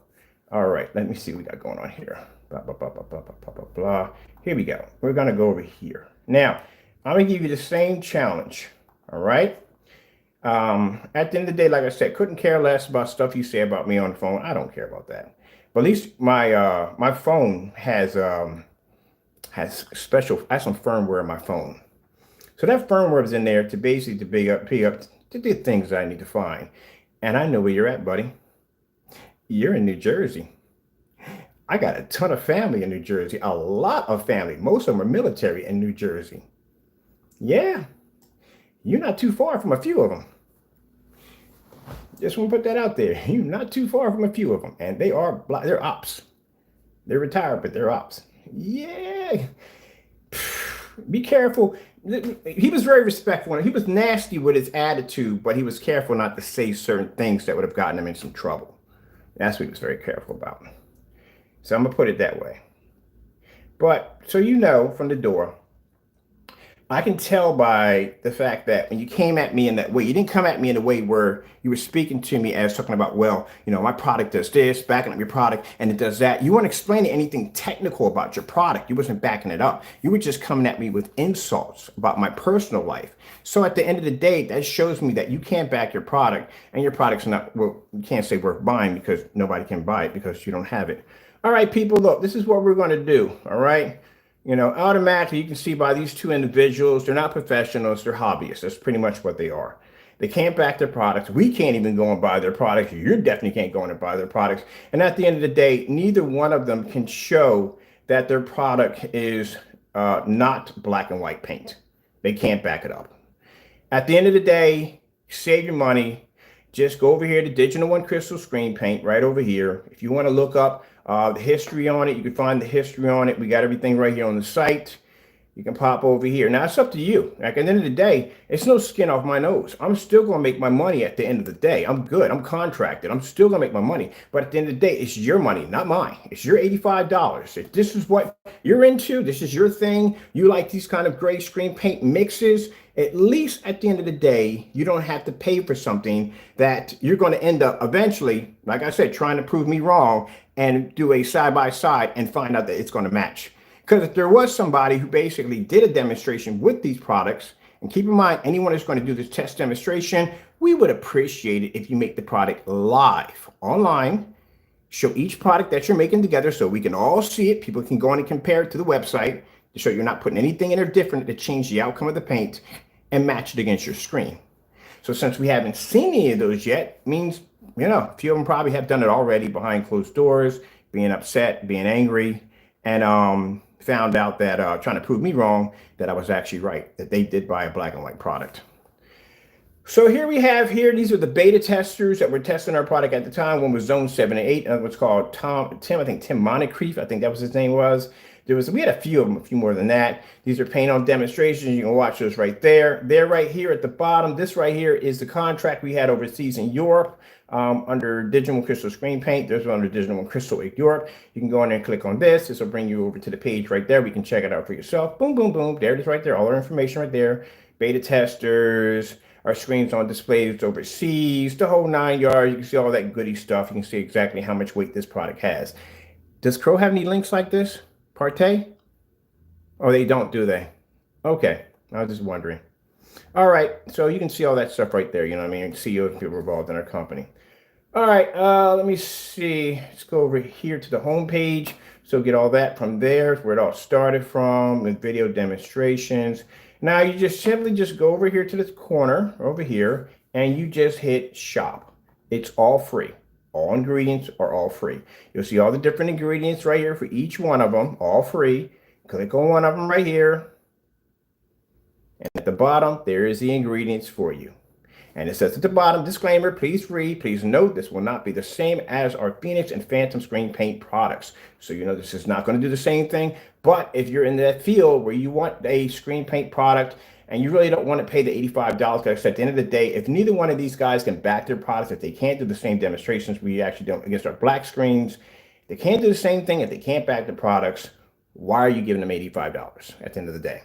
All right, let me see what we got going on here. Blah, blah, blah, blah, blah, blah, blah, blah. Here we go. We're going to go over here. Now, I'm going to give you the same challenge. All right? At the end of the day, like I said, couldn't care less about stuff you say about me on the phone. I don't care about that. But at least my phone has some firmware in my phone. So that firmware is in there to basically be up to do things that I need to find. And I know where you're at, buddy. You're in New Jersey. I got a ton of family in New Jersey, a lot of family. Most of them are military in New Jersey. Yeah, you're not too far from a few of them. Just want to put that out there. You're not too far from a few of them. And they're ops. They're retired, but they're ops. Yeah. Be careful. He was very respectful. He was nasty with his attitude, but he was careful not to say certain things that would have gotten him in some trouble. That's what he was very careful about. So I'm going to put it that way. But so you know from the door, I can tell by the fact that when you came at me in that way, you didn't come at me in a way where you were speaking to me as talking about, well, my product does this, backing up your product, and it does that. You weren't explaining anything technical about your product. You wasn't backing it up. You were just coming at me with insults about my personal life. So at the end of the day, that shows me that you can't back your product, and your product's not, well, you can't say worth buying because nobody can buy it because you don't have it. All right, people, look, this is what we're going to do, all right? Automatically, you can see by these two individuals, they're not professionals, they're hobbyists. That's pretty much what they are. They can't back their products. We can't even go and buy their products. You definitely can't go in and buy their products. And at the end of the day, neither one of them can show that their product is not black and white paint. They can't back it up. At the end of the day, save your money. Just go over here to Digital One Crystal Screen Paint right over here. If you want to look up the history on it, you can find the history on it. We got everything right here on the site. You can pop over here. Now it's up to you. Like at the end of the day, it's no skin off my nose. I'm still gonna make my money at the end of the day. I'm good. I'm contracted. I'm still gonna make my money. But at the end of the day, it's your money, not mine. It's your $85. If this is what you're into, this is your thing. You like these kind of gray screen paint mixes. At least at the end of the day, you don't have to pay for something that you're going to end up eventually, like I said, trying to prove me wrong and do a side by side and find out that it's going to match. Because if there was somebody who basically did a demonstration with these products, and keep in mind, anyone who's going to do this test demonstration, we would appreciate it if you make the product live online, show each product that you're making together so we can all see it. People can go on and compare it to the website to show you're not putting anything in there different to change the outcome of the paint, and match it against your screen. So since we haven't seen any of those yet, means, a few of them probably have done it already behind closed doors, being upset, being angry, and found out that trying to prove me wrong, that I was actually right, that they did buy a black and white product. So here we have these are the beta testers that were testing our product at the time. One was Zone 7 and 8, and what's called Tim Moncrief, I think that was his name was. We had a few of them, a few more than that. These are paint on demonstrations. You can watch those right there. They're right here at the bottom. This right here is the contract we had overseas in Europe under Digital Crystal Screen Paint. There's one under Digital Crystal Europe. You can go in there and click on this. This will bring you over to the page right there. We can check it out for yourself. Boom, boom, boom. There it is right there. All our information right there. Beta testers, our screens on displays overseas, the whole 9 yards. You can see all that goody stuff. You can see exactly how much weight this product has. Does Crow have any links like this? PARTAY? Oh, they don't, do they? Okay, I was just wondering. All right, so you can see all that stuff right there. You know what I mean? CEOs, people involved in our company. All right, let me see. Let's go over here to the home page. So get all that from there, where it all started from, with video demonstrations. Now you just simply go over here to this corner over here, and you just hit shop. It's all free. All ingredients are all free. You'll see all the different ingredients right here for each one of them, all free. Click on one of them right here. And at the bottom, there is the ingredients for you. And it says at the bottom, disclaimer, please read, please note, this will not be the same as our Phoenix and Phantom screen paint products. So this is not going to do the same thing. But if you're in that field where you want a screen paint product and you really don't want to pay the $85, because at the end of the day, if neither one of these guys can back their products, if they can't do the same demonstrations we actually do against our black screens, they can't do the same thing, if they can't back the products, why are you giving them $85 at the end of the day?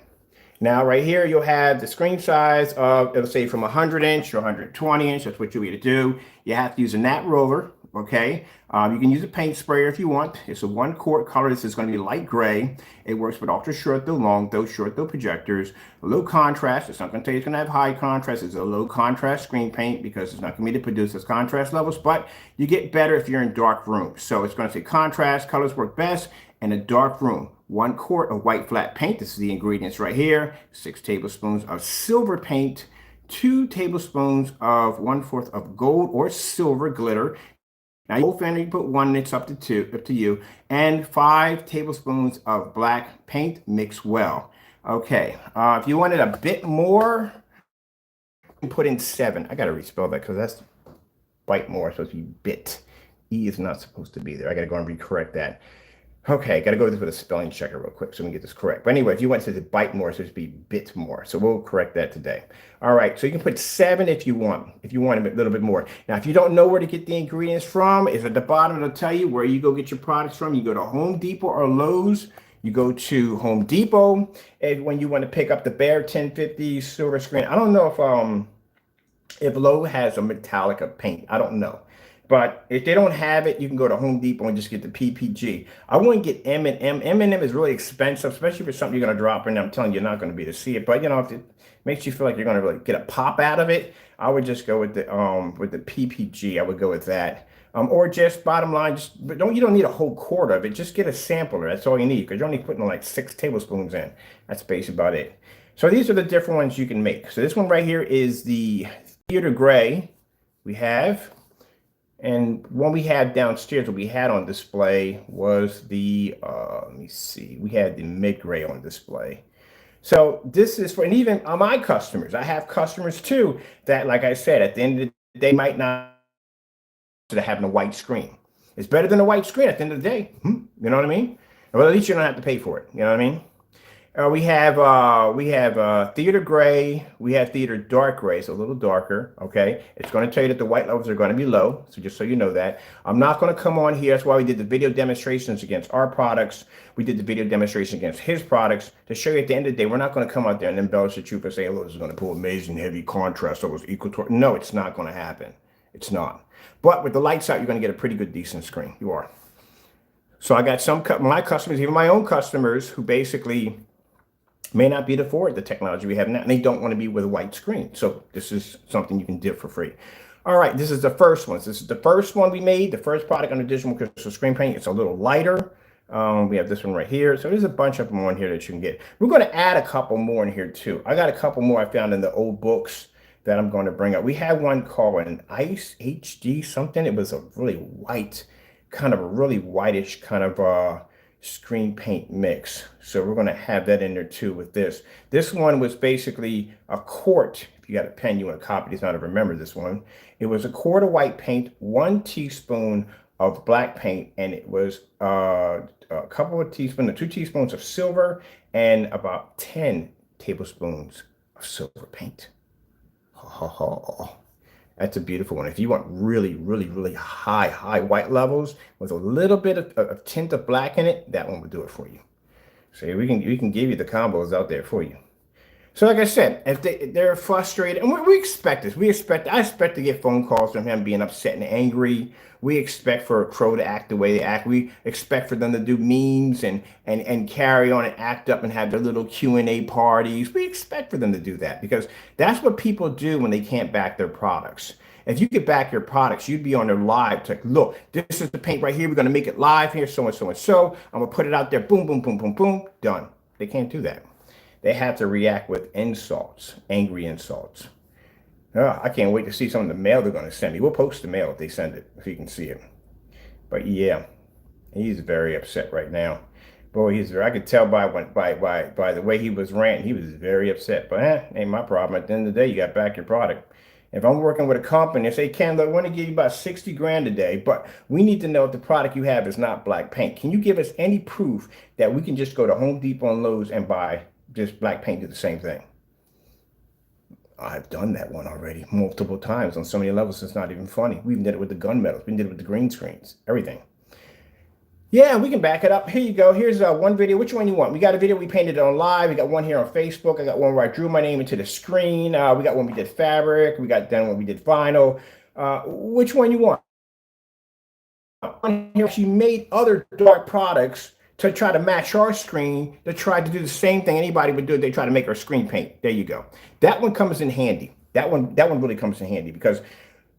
Now, right here, you'll have the screen size of, it'll say from 100 inch to 120 inch. That's what you need to do. You have to use a nat roller, okay? You can use a paint sprayer if you want. It's a 1 quart color. This is going to be light gray. It works with ultra short though long, those short though projectors. Low contrast. It's not going to tell you it's going to have high contrast. It's a low contrast screen paint because it's not going to be to produce those contrast levels, but you get better if you're in dark rooms. So it's going to say contrast, colors work best in a dark room. 1 quart of white flat paint. This is the ingredients right here. 6 tablespoons of silver paint. 2 tablespoons of 1/4 of gold or silver glitter. Now, you can put 1, it's up to you. And 5 tablespoons of black paint, mix well. Okay, if you wanted a bit more, you can put in 7. I got to respell that because that's bite more, so it's supposed to be bit. E is not supposed to be there. I got to go and recorrect that. Okay, got to go with this with a spelling checker real quick so we can get this correct. But anyway, if you want to bite more, it's supposed to be bit more. So we'll correct that today. All right, so you can put 7 if you want a little bit more. Now, if you don't know where to get the ingredients from, it's at the bottom. It'll tell you where you go get your products from. You go to Home Depot or Lowe's. You go to Home Depot, and when you want to pick up the Bear 1050 silver screen. I don't know if Lowe's has a metallic paint. I don't know. But if they don't have it, you can go to Home Depot and just get the PPG. I wouldn't get M&M. M&M is really expensive, especially for something you're going to drop in. I'm telling you, you're not going to be able to see it. But, if it makes you feel like you're going to really get a pop out of it, I would just go with the PPG. I would go with that. Or just bottom line, you don't need a whole quart of it. Just get a sampler. That's all you need because you're only putting like 6 tablespoons in. That's basically about it. So these are the different ones you can make. So this one right here is the Theater Gray we have. And one we had downstairs, what we had on display was the, let me see, we had the mid-gray on display. So this is for, and even my customers, I have customers too, that, like I said, at the end of the day, might not to having a white screen. It's better than a white screen at the end of the day. You know what I mean? Well, at least you don't have to pay for it. You know what I mean? We have theater gray. We have theater dark gray, so a little darker. Okay, it's going to tell you that the white levels are going to be low. So just so you know that, I'm not going to come on here. That's why we did the video demonstrations against our products. We did the video demonstration against his products to show you at the end of the day, we're not going to come out there and embellish the truth and say, "Oh, this is going to pull amazing heavy contrast. So it was equal to." No, it's not going to happen. It's not. But with the lights out, you're going to get a pretty good, decent screen. You are. So I got some my customers, even my own customers, who basically may not be able to afford the technology we have now, and they don't want to be with a white screen. So this is something you can dip for free. All right, this is the first one. This is the first one we made, the first product on the digital crystal screen paint. It's a little lighter. We have this one right here. So there's a bunch of them on here that you can get. We're going to add a couple more in here too. I got a couple more I found in the old books that I'm going to bring up. We had one called an Ice HD something. It was a really white, kind of a really whitish kind of screen paint mix. So we're going to have that in there too with this. This one was basically a quart. If you got a pen, you want to copy this now to remember this one. It was a quart of white paint, 1 teaspoon of black paint, and it was a couple of teaspoons, 2 teaspoons of silver, and about 10 tablespoons of silver paint. Oh, that's a beautiful one. If you want really, really, really high white levels with a little bit of tint of black in it, that one will do it for you. So we can give you the combos out there for you. So like I said, if they're frustrated, and we expect this. I expect to get phone calls from him being upset and angry. We expect for a Crow to act the way they act. We expect for them to do memes and carry on and act up and have their little Q&A parties. We expect for them to do that because that's what people do when they can't back their products. If you could back your products, you'd be on their live. It's like, look, this is the paint right here. We're going to make it live here, so and so and so. I'm going to put it out there. Boom, boom, boom, boom, boom. Done. They can't do that. They have to react with insults, angry insults. Oh, I can't wait to see some of the mail they're going to send me. We'll post the mail if they send it, if you can see it. But yeah, he's very upset right now. Boy, I could tell by the way he was ranting, he was very upset. But ain't my problem. At the end of the day, you got back your product. If I'm working with a company and say, Ken, look, I want to give you about 60 grand a day, but we need to know if the product you have is not black paint. Can you give us any proof that we can just go to Home Depot and Lowe's and buy just black paint, do the same thing? I've done that one already multiple times on so many levels. It's not even funny. We even did it with the gunmetals. We did it with the green screens, everything. Yeah, we can back it up. Here you go. Here's one video. Which one you want? We got a video we painted on live. We got one here on Facebook. I got one where I drew my name into the screen. We got one we did fabric. We got done when we did vinyl. Which one you want? On here, she made other dark products to try to match our screen, to try to do the same thing anybody would do. They try to make our screen paint. There you go. That one comes in handy. That one really comes in handy because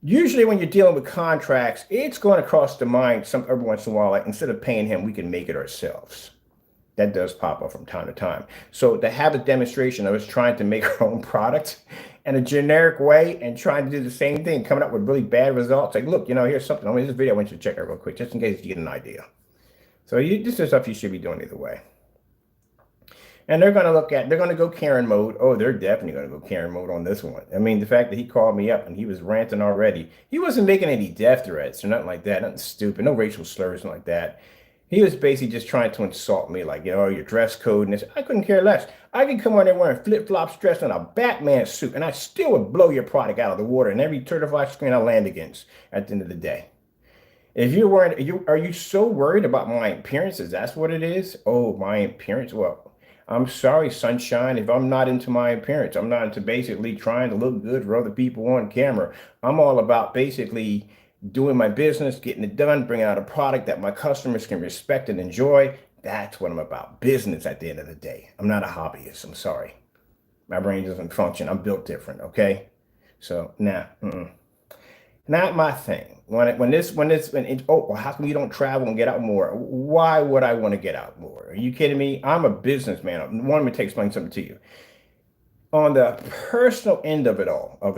usually when you're dealing with contracts, it's going to cross the mind every once in a while, like instead of paying him, we can make it ourselves. That does pop up from time to time. So to have a demonstration of us trying to make our own product in a generic way and trying to do the same thing, coming up with really bad results. Like, look, here's something. This video, I want you to check out real quick, just in case you get an idea. So this is stuff you should be doing either way. And they're going to go Karen mode. Oh, they're definitely going to go Karen mode on this one. I mean, the fact that he called me up and he was ranting already. He wasn't making any death threats or nothing like that. Nothing stupid. No racial slurs like that. He was basically just trying to insult me, like, your dress code and this. I couldn't care less. I could come on there wearing flip-flops, dressed in a Batman suit, and I still would blow your product out of the water in every certified screen I land against at the end of the day. If you're worried, are you so worried about my appearance? Is that what it is? Oh, my appearance? Well, I'm sorry, sunshine. If I'm not into my appearance, I'm not into basically trying to look good for other people on camera. I'm all about basically doing my business, getting it done, bringing out a product that my customers can respect and enjoy. That's what I'm about. Business at the end of the day. I'm not a hobbyist. I'm sorry. My brain doesn't function. I'm built different. Okay. So nah, not my thing. Oh, well, how come you don't travel and get out more? Why would I want to get out more? Are you kidding me? I'm a businessman. Let me explain something to you. On the personal end of it all, of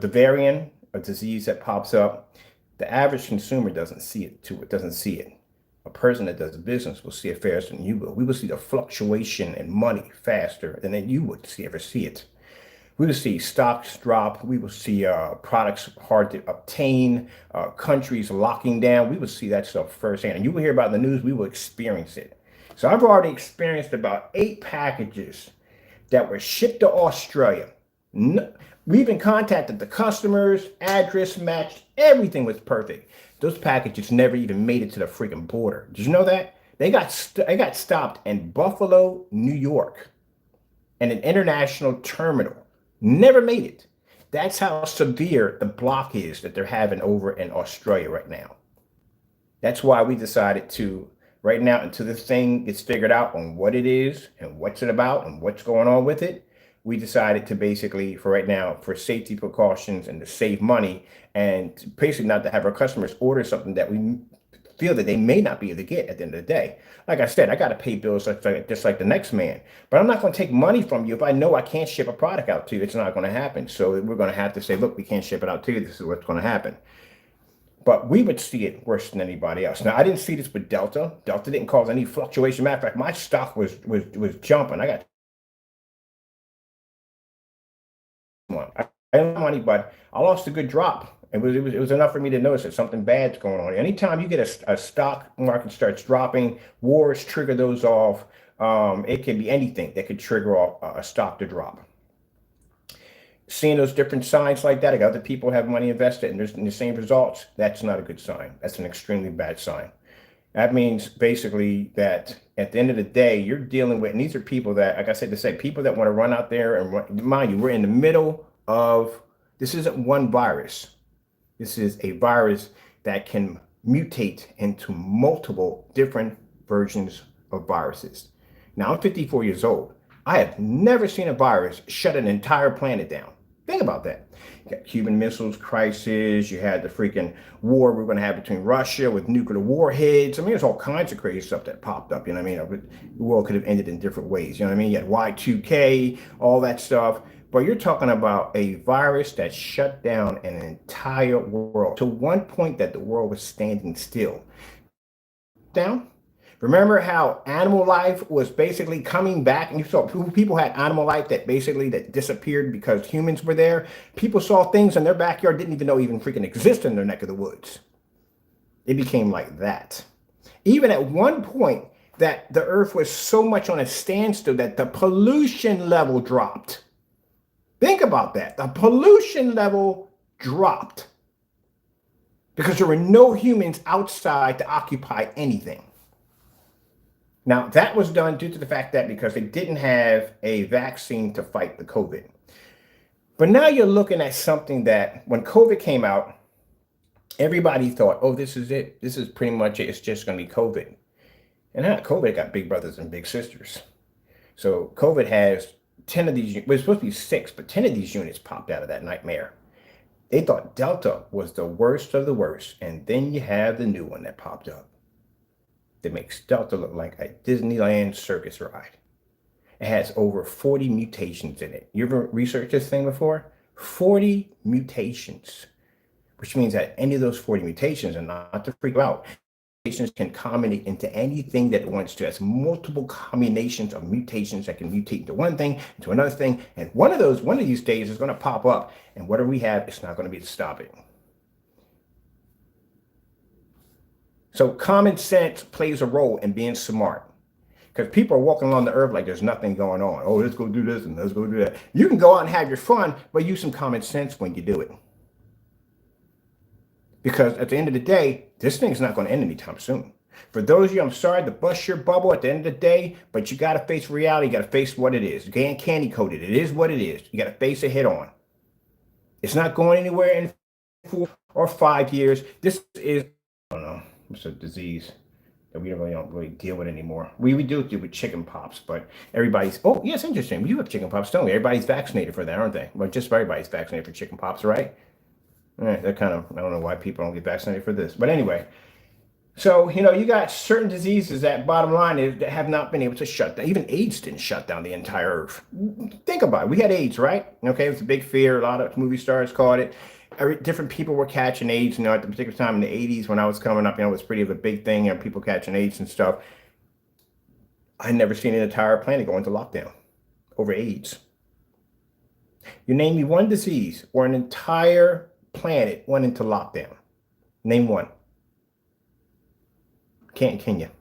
the variant, a disease that pops up, the average consumer doesn't see it. A person that does business will see it faster than you will. We will see the fluctuation in money faster than you would ever see it. We will see stocks drop. We will see products hard to obtain, countries locking down. We will see that stuff firsthand. And you will hear about it in the news. We will experience it. So I've already experienced about 8 packages that were shipped to Australia. We even contacted the customers, address matched, everything was perfect. Those packages never even made it to the freaking border. Did you know that? They got stopped in Buffalo, New York, and an international terminal. Never made it. That's how severe the block is that they're having over in Australia right now. That's why we decided to, right now, until this thing gets figured out on what it is and what's it about and what's going on with it, we decided to basically, for right now, for safety precautions and to save money and basically not to have our customers order something that we feel that they may not be able to get at the end of the day. Like I said, I got to pay bills just like the next man, but I'm not going to take money from you if I know I can't ship a product out to you. It's not going to happen. So we're going to have to say, look, we can't ship it out to you. This is what's going to happen. But we would see it worse than anybody else. Now, I didn't see this with Delta. Delta didn't cause any fluctuation. Matter of fact, my stock was jumping. I got one. I didn't have money, but I lost a good drop. It was enough for me to notice that something bad's going on. Anytime you get a stock market starts dropping, wars trigger those off. It can be anything that could trigger off a stock to drop. Seeing those different signs like that, like other people have money invested and there's the same results, that's not a good sign. That's an extremely bad sign. That means basically that at the end of the day, you're dealing with, and these are people that, like I said, people that want to run out there and run, mind you, we're in the middle of, this isn't one virus. This is a virus that can mutate into multiple different versions of viruses. Now, I'm 54 years old. I have never seen a virus shut an entire planet down. Think about that. You got Cuban Missiles crisis. You had the freaking war we're going to have between Russia with nuclear warheads. I mean, there's all kinds of crazy stuff that popped up. You know what I mean? The world could have ended in different ways. You know what I mean? You had Y2K, all that stuff. But you're talking about a virus that shut down an entire world to one point that the world was standing still. Down. Remember how animal life was basically coming back, and you saw people had animal life that basically that disappeared because humans were there. People saw things in their backyard didn't even know even freaking exist in their neck of the woods. It became like that. Even at one point that the earth was so much on a standstill that the pollution level dropped. Think about that. The pollution level dropped because there were no humans outside to occupy anything. Now, that was done due to the fact that because they didn't have a vaccine to fight the COVID. But now you're looking at something that when COVID came out, everybody thought, oh, this is it. This is pretty much it. It's just going to be COVID. And now COVID got big brothers and big sisters. So COVID has 10 of these, it was supposed to be 6, but 10 of these units popped out of that nightmare. They thought Delta was the worst of the worst. And then you have the new one that popped up that makes Delta look like a Disneyland circus ride. It has over 40 mutations in it. You ever researched this thing before? 40 mutations, which means that any of those 40 mutations, and not to freak out, mutations can combine into anything that it wants to. It's multiple combinations of mutations that can mutate into one thing, into another thing. And one of these days is going to pop up. And whatever we have, it's not going to be to stop it. So common sense plays a role in being smart, because people are walking along the earth like there's nothing going on. Oh, let's go do this and let's go do that. You can go out and have your fun, but use some common sense when you do it. Because at the end of the day, this thing's not going to end anytime soon. For those of you, I'm sorry to bust your bubble at the end of the day, but you got to face reality. You got to face what it is. You can't candy coat it. It is what it is. You got to face it head on. It's not going anywhere in 4 or 5 years. This is, I don't know. It's a disease that we don't really deal with anymore. We do deal with chicken pox, but everybody's, oh, yeah, it's interesting. We do have chicken pox, don't we? Everybody's vaccinated for that, aren't they? Well, just everybody's vaccinated for chicken pox, right? That kind of, I don't know why people don't get vaccinated for this. But anyway, so, you got certain diseases that bottom line is that have not been able to shut down. Even AIDS didn't shut down the entire earth. Think about it. We had AIDS, right? Okay, it was a big fear. A lot of movie stars called it. Different people were catching AIDS, at the particular time in the 80s when I was coming up, it was pretty of a big thing, people catching AIDS and stuff. I never seen an entire planet go into lockdown over AIDS. You name me one disease or an entire planet went into lockdown. Name one. Can you?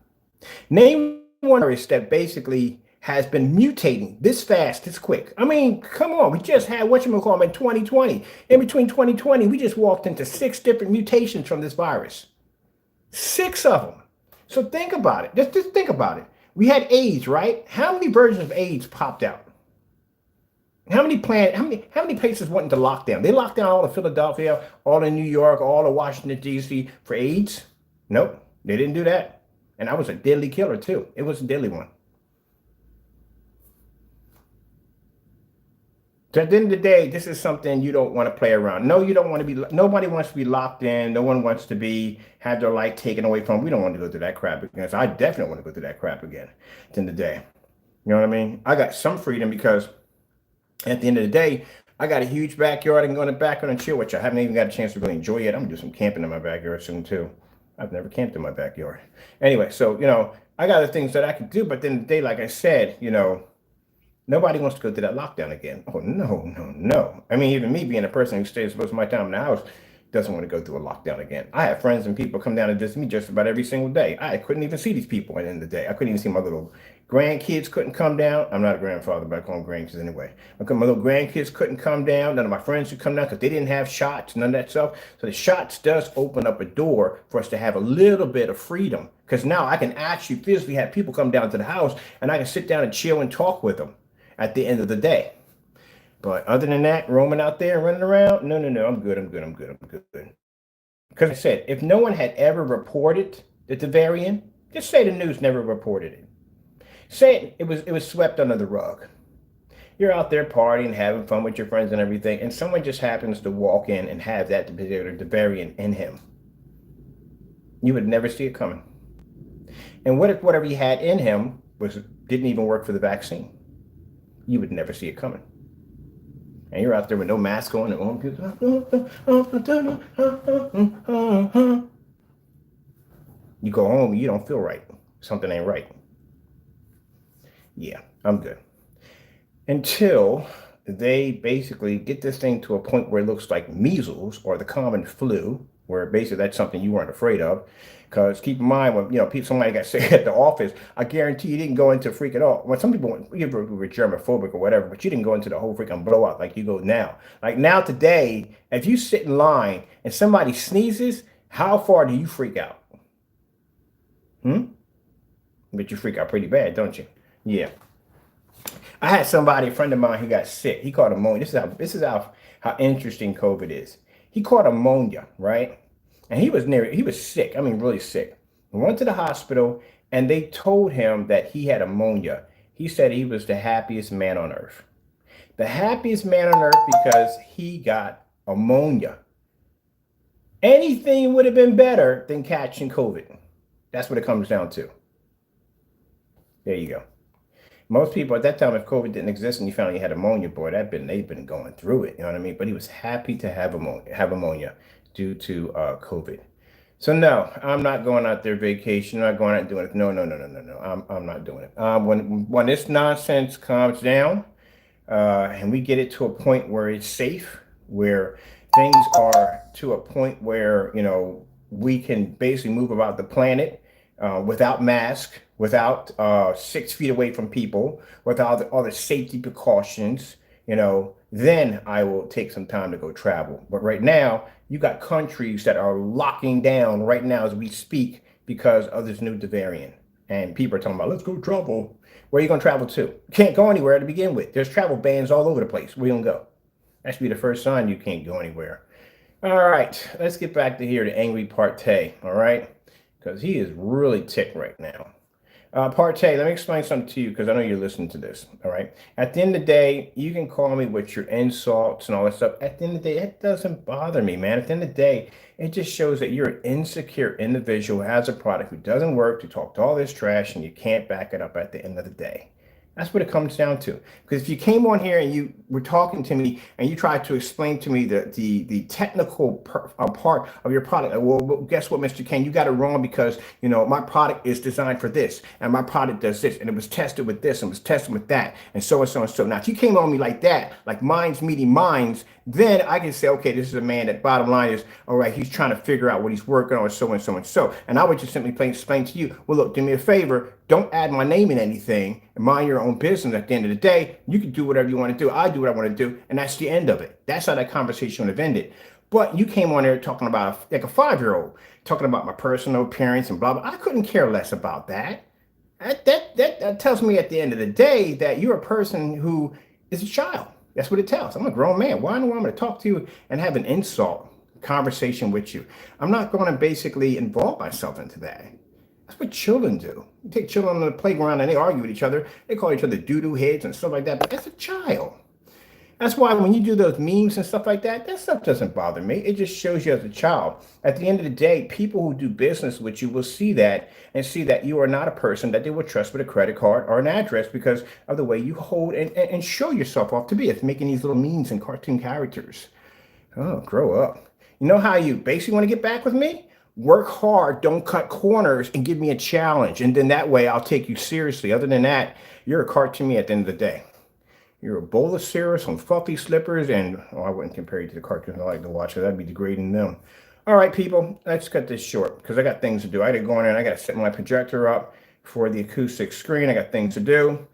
Name virus that basically has been mutating this fast, this quick. I mean, come on. We just had whatchamacallit in 2020. In between 2020, we just walked into 6 different mutations from this virus. 6 of them. So think about it. Just think about it. We had AIDS, right? How many versions of AIDS popped out? How many places went into lockdown? They locked down all of Philadelphia, all of New York, all of Washington, D.C. for AIDS? Nope, they didn't do that. And that was a deadly killer too. It was a deadly one. So at the end of the day, this is something you don't want to play around. No, you don't want to be, nobody wants to be locked in. No one wants to have their life taken away from them. We don't want to go through that crap again. So I definitely want to go through that crap again at the end of the day. You know what I mean? I got some freedom because at the end of the day, I got a huge backyard. I can go in the backyard and chill, which I haven't even got a chance to really enjoy yet. I'm gonna do some camping in my backyard soon too. I've never camped in my backyard. Anyway, so, I got the things that I can do, but then the day, like I said, nobody wants to go through that lockdown again. Oh, no, no, no. I mean, even me being a person who stays most of my time in the house doesn't want to go through a lockdown again. I have friends and people come down and visit me just about every single day. I couldn't even see these people at the end of the day. I couldn't even see my little grandkids couldn't come down. I'm not a grandfather, but I call them grandkids anyway. My little grandkids couldn't come down. None of my friends could come down because they didn't have shots, none of that stuff. So the shots does open up a door for us to have a little bit of freedom. Because now I can actually physically have people come down to the house and I can sit down and chill and talk with them at the end of the day. But other than that, roaming out there and running around, no, I'm good. Because I said, if no one had ever reported that the variant, just say the news never reported it. Say it was swept under the rug. You're out there partying, having fun with your friends and everything, and someone just happens to walk in and have the variant in him. You would never see it coming. And what if whatever he had in him didn't even work for the vaccine? You would never see it coming. And you're out there with no mask on and you go home, you don't feel right. Something ain't right. Yeah, I'm good. Until they basically get this thing to a point where it looks like measles or the common flu, where basically that's something you weren't afraid of. Because keep in mind, when somebody got sick at the office, I guarantee you didn't go into freak at all. When some people were germophobic or whatever, but you didn't go into the whole freaking blowout like you go now. Like now today, if you sit in line and somebody sneezes, how far do you freak out? But you freak out pretty bad, don't you? Yeah. I had a friend of mine who got sick. He caught pneumonia. This is how interesting COVID is. He caught pneumonia, right? And he was sick. I mean, really sick. He went to the hospital and they told him that he had pneumonia. He said he was the happiest man on earth. The happiest man on earth because he got pneumonia. Anything would have been better than catching COVID. That's what it comes down to. There you go. Most people at that time, if COVID didn't exist and you found you had pneumonia, boy, they've been going through it. You know what I mean? But he was happy to have pneumonia due to COVID. So no, I'm not going out there vacation. I'm not going out and doing it. No. I'm not doing it. When this nonsense calms down and we get it to a point where it's safe, where things are to a point where we can basically move about the planet without mask, without 6 feet away from people, without all the safety precautions, then I will take some time to go travel. But right now, you got countries that are locking down right now as we speak because of this new variant. And people are talking about, let's go travel. Where are you going to travel to? You can't go anywhere to begin with. There's travel bans all over the place. Where you going to go? That should be the first sign you can't go anywhere. All right, let's get back to the angry PARTAY, all right? Because he is really ticked right now. PARTAY, let me explain something to you because I know you're listening to this, all right? At the end of the day, you can call me with your insults and all that stuff. At the end of the day, it doesn't bother me, man. At the end of the day, it just shows that you're an insecure individual who has a product who doesn't work, to talk to all this trash, and you can't back it up at the end of the day. That's what it comes down to. Because if you came on here and you were talking to me and you tried to explain to me the technical part of your product, well, guess what, Mr. Ken, you got it wrong because my product is designed for this and my product does this and it was tested with this and was tested with that and so and so and so. Now, if you came on me like that, like minds meeting minds, then I can say, okay, this is a man that bottom line is, all right, he's trying to figure out what he's working on, so and so and so. And I would just simply explain to you, well, look, do me a favor, don't add my name in anything and mind your own business. At the end of the day, you can do whatever you want to do. I do what I want to do. And that's the end of it. That's how that conversation would have ended. But you came on there talking about like a 5-year-old, talking about my personal appearance and blah, blah. I couldn't care less about that. That tells me at the end of the day that you're a person who is a child. That's what it tells. I'm a grown man. Why do I want to talk to you and have an insult conversation with you? I'm not going to basically involve myself into that. That's what children do. You take children on the playground and they argue with each other. They call each other doo-doo heads and stuff like that. But that's a child. That's why when you do those memes and stuff like that, that stuff doesn't bother me. It just shows you as a child. At the end of the day, people who do business with you will see that and see that you are not a person that they will trust with a credit card or an address because of the way you hold and show yourself off to be. It's making these little memes and cartoon characters. Oh, grow up. You know how you basically want to get back with me? Work hard, don't cut corners, and give me a challenge. And then that way I'll take you seriously. Other than that, you're a cart to me at the end of the day. You're a bowl of cereal, some fluffy slippers, and I wouldn't compare you to the cartoons I like to watch because that'd be degrading them. All right, people, let's cut this short because I got things to do. I got to go in there and I got to set my projector up for the acoustic screen. I got things to do.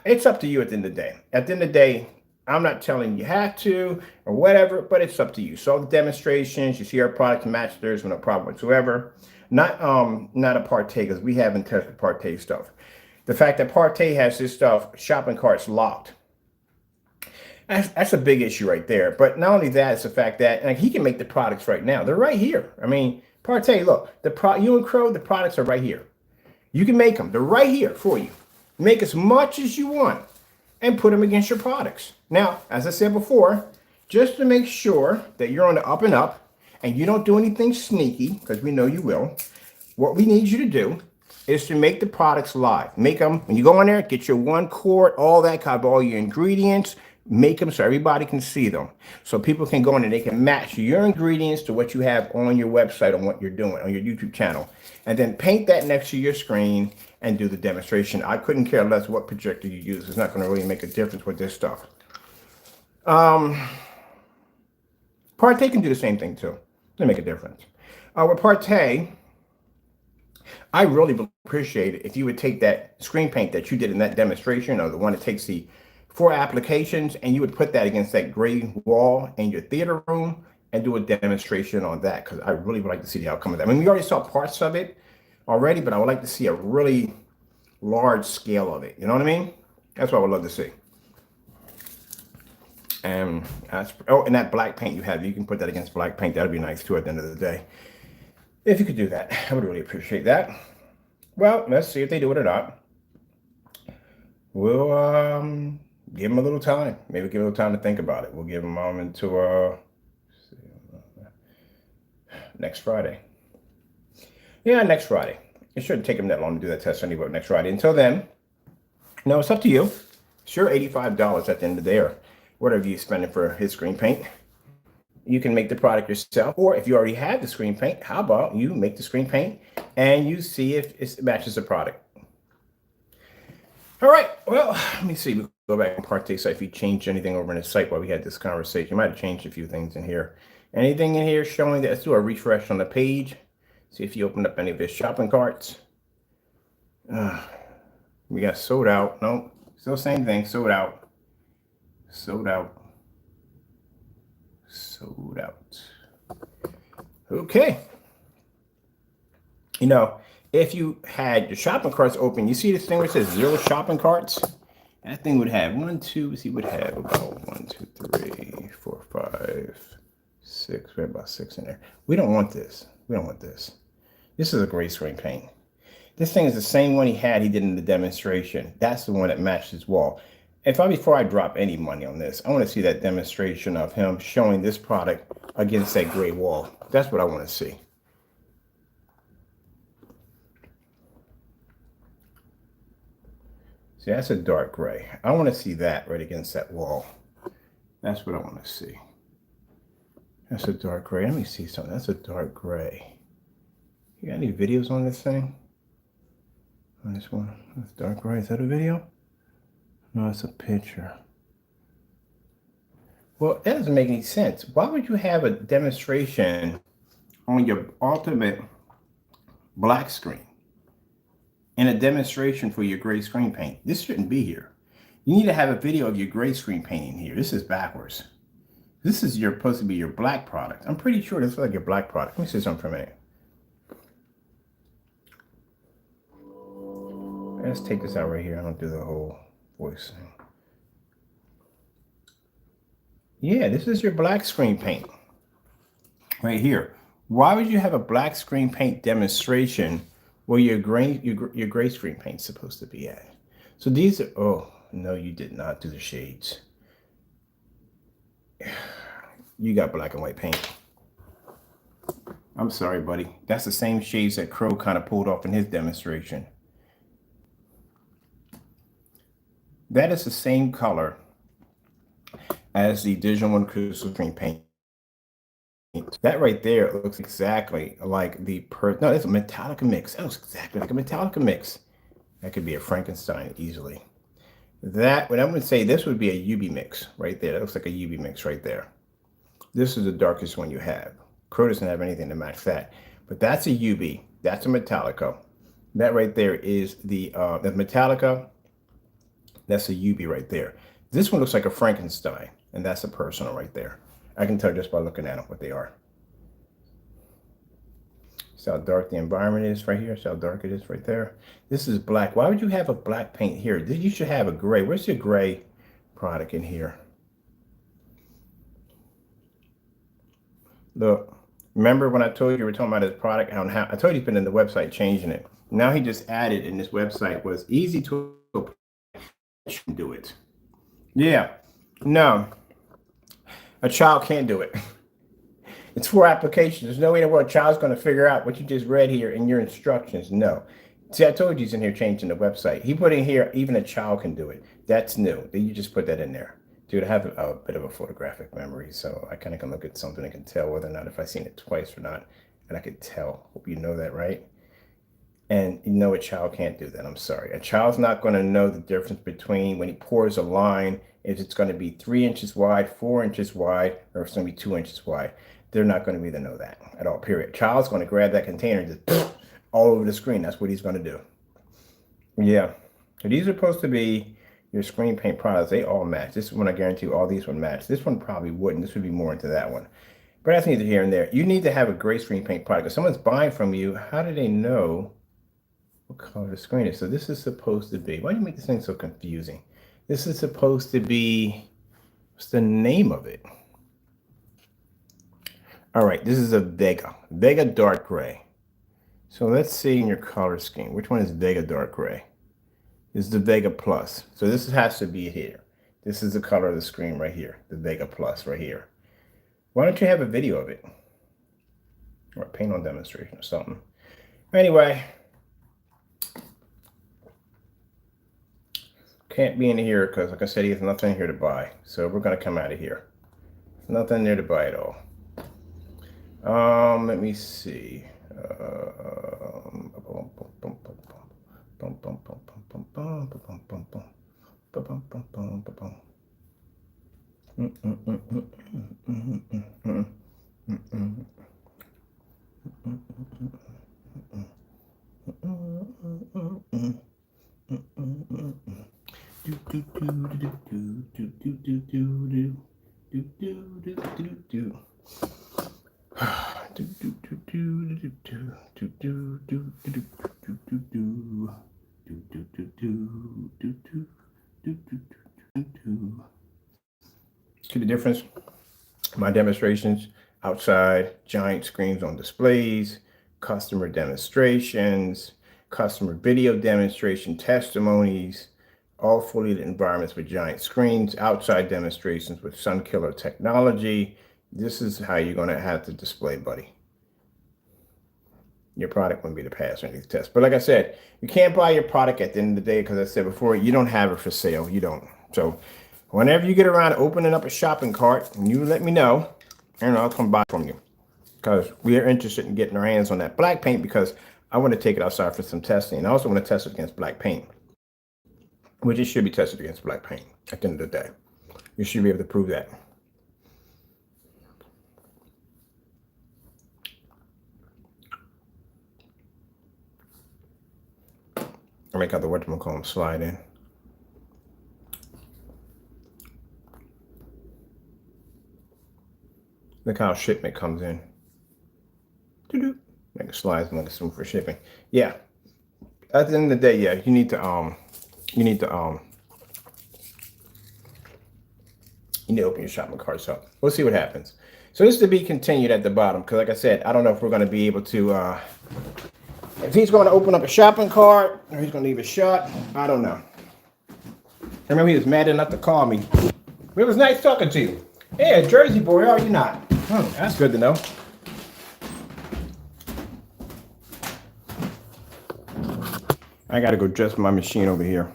It's up to you at the end of the day. At the end of the day, I'm not telling you have to or whatever, but it's up to you. So the demonstrations, you see our product match theirs with no problem whatsoever. Not a PARTAY because we haven't tested PARTAY stuff. The fact that PARTAY has this stuff, shopping carts locked. That's a big issue right there. But not only that, it's the fact that like, he can make the products right now. They're right here. I mean, PARTAY, look, you and Crow, the products are right here. You can make them. They're right here for you. Make as much as you want and put them against your products. Now, as I said before, just to make sure that you're on the up and up and you don't do anything sneaky, because we know you will, what we need you to do is to make the products live. Make them, when you go in there, get your 1 quart, all that, have all your ingredients, make them so everybody can see them. So people can go in and they can match your ingredients to what you have on your website, on what you're doing, on your YouTube channel. And then paint that next to your screen and do the demonstration. I couldn't care less what projector you use. It's not going to really make a difference with this stuff. PARTAY can do the same thing too. They make a difference. With PARTAY, I really appreciate it if you would take that screen paint that you did in that demonstration, or the one that takes the 4 applications, and you would put that against that gray wall in your theater room and do a demonstration on that, because I really would like to see the outcome of that. I mean, we already saw parts of it already, but I would like to see a really large scale of it. You know what I mean? That's what I would love to see. And and that black paint you have, you can put that against black paint. That'd be nice too at the end of the day. If you could do that, I would really appreciate that. Well, let's see if they do it or not. We'll give them a little time. Maybe give them a little time to think about it. We'll give them into next Friday. Yeah, next Friday. It shouldn't take them that long to do that test anyway. Next Friday. Until then, no, it's up to you. Sure, $85 at the end of the day, or whatever you're spending for his screen paint. You can make the product yourself, or if you already have the screen paint, how about you make the screen paint and you see if it matches the product. All right, well, let me see. We'll go back and PARTAY site if you changed anything over in the site while we had this conversation. You might have changed a few things in here. Anything in here showing that? Let's do a refresh on the page. See if you opened up any of his shopping carts. We got sold out. No, still same thing. Sold out. Sold out. Sold out. Okay. You know, if you had your shopping carts open, you see this thing where it says 0 shopping carts? That thing would have 1, 2, see, would have about 1, 2, 3, 4, 5, 6. We have about 6 in there. We don't want this. We don't want this. This is a gray screen paint. This thing is the same one he did in the demonstration. That's the one that matched his wall. Before I drop any money on this, I want to see that demonstration of him showing this product against that gray wall. That's what I want to see. See, that's a dark gray. I want to see that right against that wall. That's what I want to see. That's a dark gray. Let me see something. That's a dark gray. You got any videos on this thing? On this one? That's dark gray. Is that a video? No, it's a picture. Well, that doesn't make any sense. Why would you have a demonstration on your ultimate black screen and a demonstration for your gray screen paint? This shouldn't be here. You need to have a video of your gray screen painting here. This is backwards. This is supposed to be your black product. I'm pretty sure this is like your black product. Let me see something for a minute. Let's take this out right here. I don't do the whole voice thing. Yeah, this is your black screen paint right here. Why would you have a black screen paint demonstration where your gray screen paint is supposed to be at? So these are, oh, no, you did not do the shades. You got black and white paint. I'm sorry, buddy. That's the same shades that Crow kind of pulled off in his demonstration. That is the same color as the Digital One Crystal Screen paint. That right there looks exactly like no, it's a Metallica mix. That looks exactly like a Metallica mix. That could be a Frankenstein easily. That, what I would say, this would be a UB mix right there. That looks like a UB mix right there. This is the darkest one you have. Crow doesn't have anything to match that. But that's a UB. That's a Metallica. That right there is the Metallica. That's a UB right there. This one looks like a Frankenstein, and that's a personal right there. I can tell just by looking at them what they are. See how dark the environment is right here. See how dark it is right there. This is black. Why would you have a black paint here? You should have a gray. Where's your gray product in here? Look, remember when I told you we were talking about his product? I told you he's been in the website changing it. Now he just added in this website was easy to do it. Yeah, no, a child can't do it. It's for applications. There's no way in the world a child's going to figure out what you just read here in your instructions. No. See, I told you he's in here changing the website. He put in here, even a child can do it. That's new. Then you just put that in there. Dude, I have a bit of a photographic memory, so I kind of can look at something and can tell whether or not if I've seen it twice or not. And I could tell. Hope you know that, right? And you know a child can't do that. I'm sorry. A child's not going to know the difference between when he pours a line, if it's going to be 3 inches wide, 4 inches wide, or if it's going to be 2 inches wide. They're not going to be able to know that at all, period. Child's going to grab that container and just all over the screen. That's what he's going to do. Yeah. So these are supposed to be your screen paint products. They all match. This one, I guarantee you, all these would match. This one probably wouldn't. This would be more into that one. But that's neither here and there. You need to have a gray screen paint product. If someone's buying from you, how do they know what color the screen is? So this is supposed to be, why do you make this thing so confusing? This is supposed to be, what's the name of it? All right, this is a Vega dark gray. So let's see in your color scheme, which one is Vega dark gray? This is the Vega Plus. So this has to be here. This is the color of the screen right here, the Vega Plus right here. Why don't you have a video of it? Or a paint on demonstration or something. Anyway, can't be in here because, like I said, there's nothing here to buy. So we're going to come out of here. Nothing there to buy at all. Let me see. See the difference? My demonstrations outside, giant screens on displays, customer demonstrations, customer video demonstration testimonies, all fully lit environments with giant screens, outside demonstrations with sun killer technology. This is how you're going to have to display, buddy. your product wouldn't be to pass any of these tests. But like I said, you can't buy your product at the end of the day because I said before, you don't have it for sale. You don't. So whenever you get around to opening up a shopping cart, you let me know, and I'll come buy from you. Because we are interested in getting our hands on that black paint because I want to take it outside for some testing. And I also want to test it against black paint, which it should be tested against black paint at the end of the day. You should be able to prove that. I'll make out the whatchamacallit slide in. Look how shipment comes in. Doo-doo. Make it slides and assume for shipping. Yeah. At the end of the day, yeah, you need to open your shopping carts up. We'll see what happens. So this is to be continued at the bottom because, like I said, I don't know if we're going to be able to. If he's going to open up a shopping cart or he's going to leave it shut, I don't know. I remember he was mad enough to call me. It was nice talking to you. Hey, Jersey boy, are you not? That's good to know. I got to go adjust my machine over here.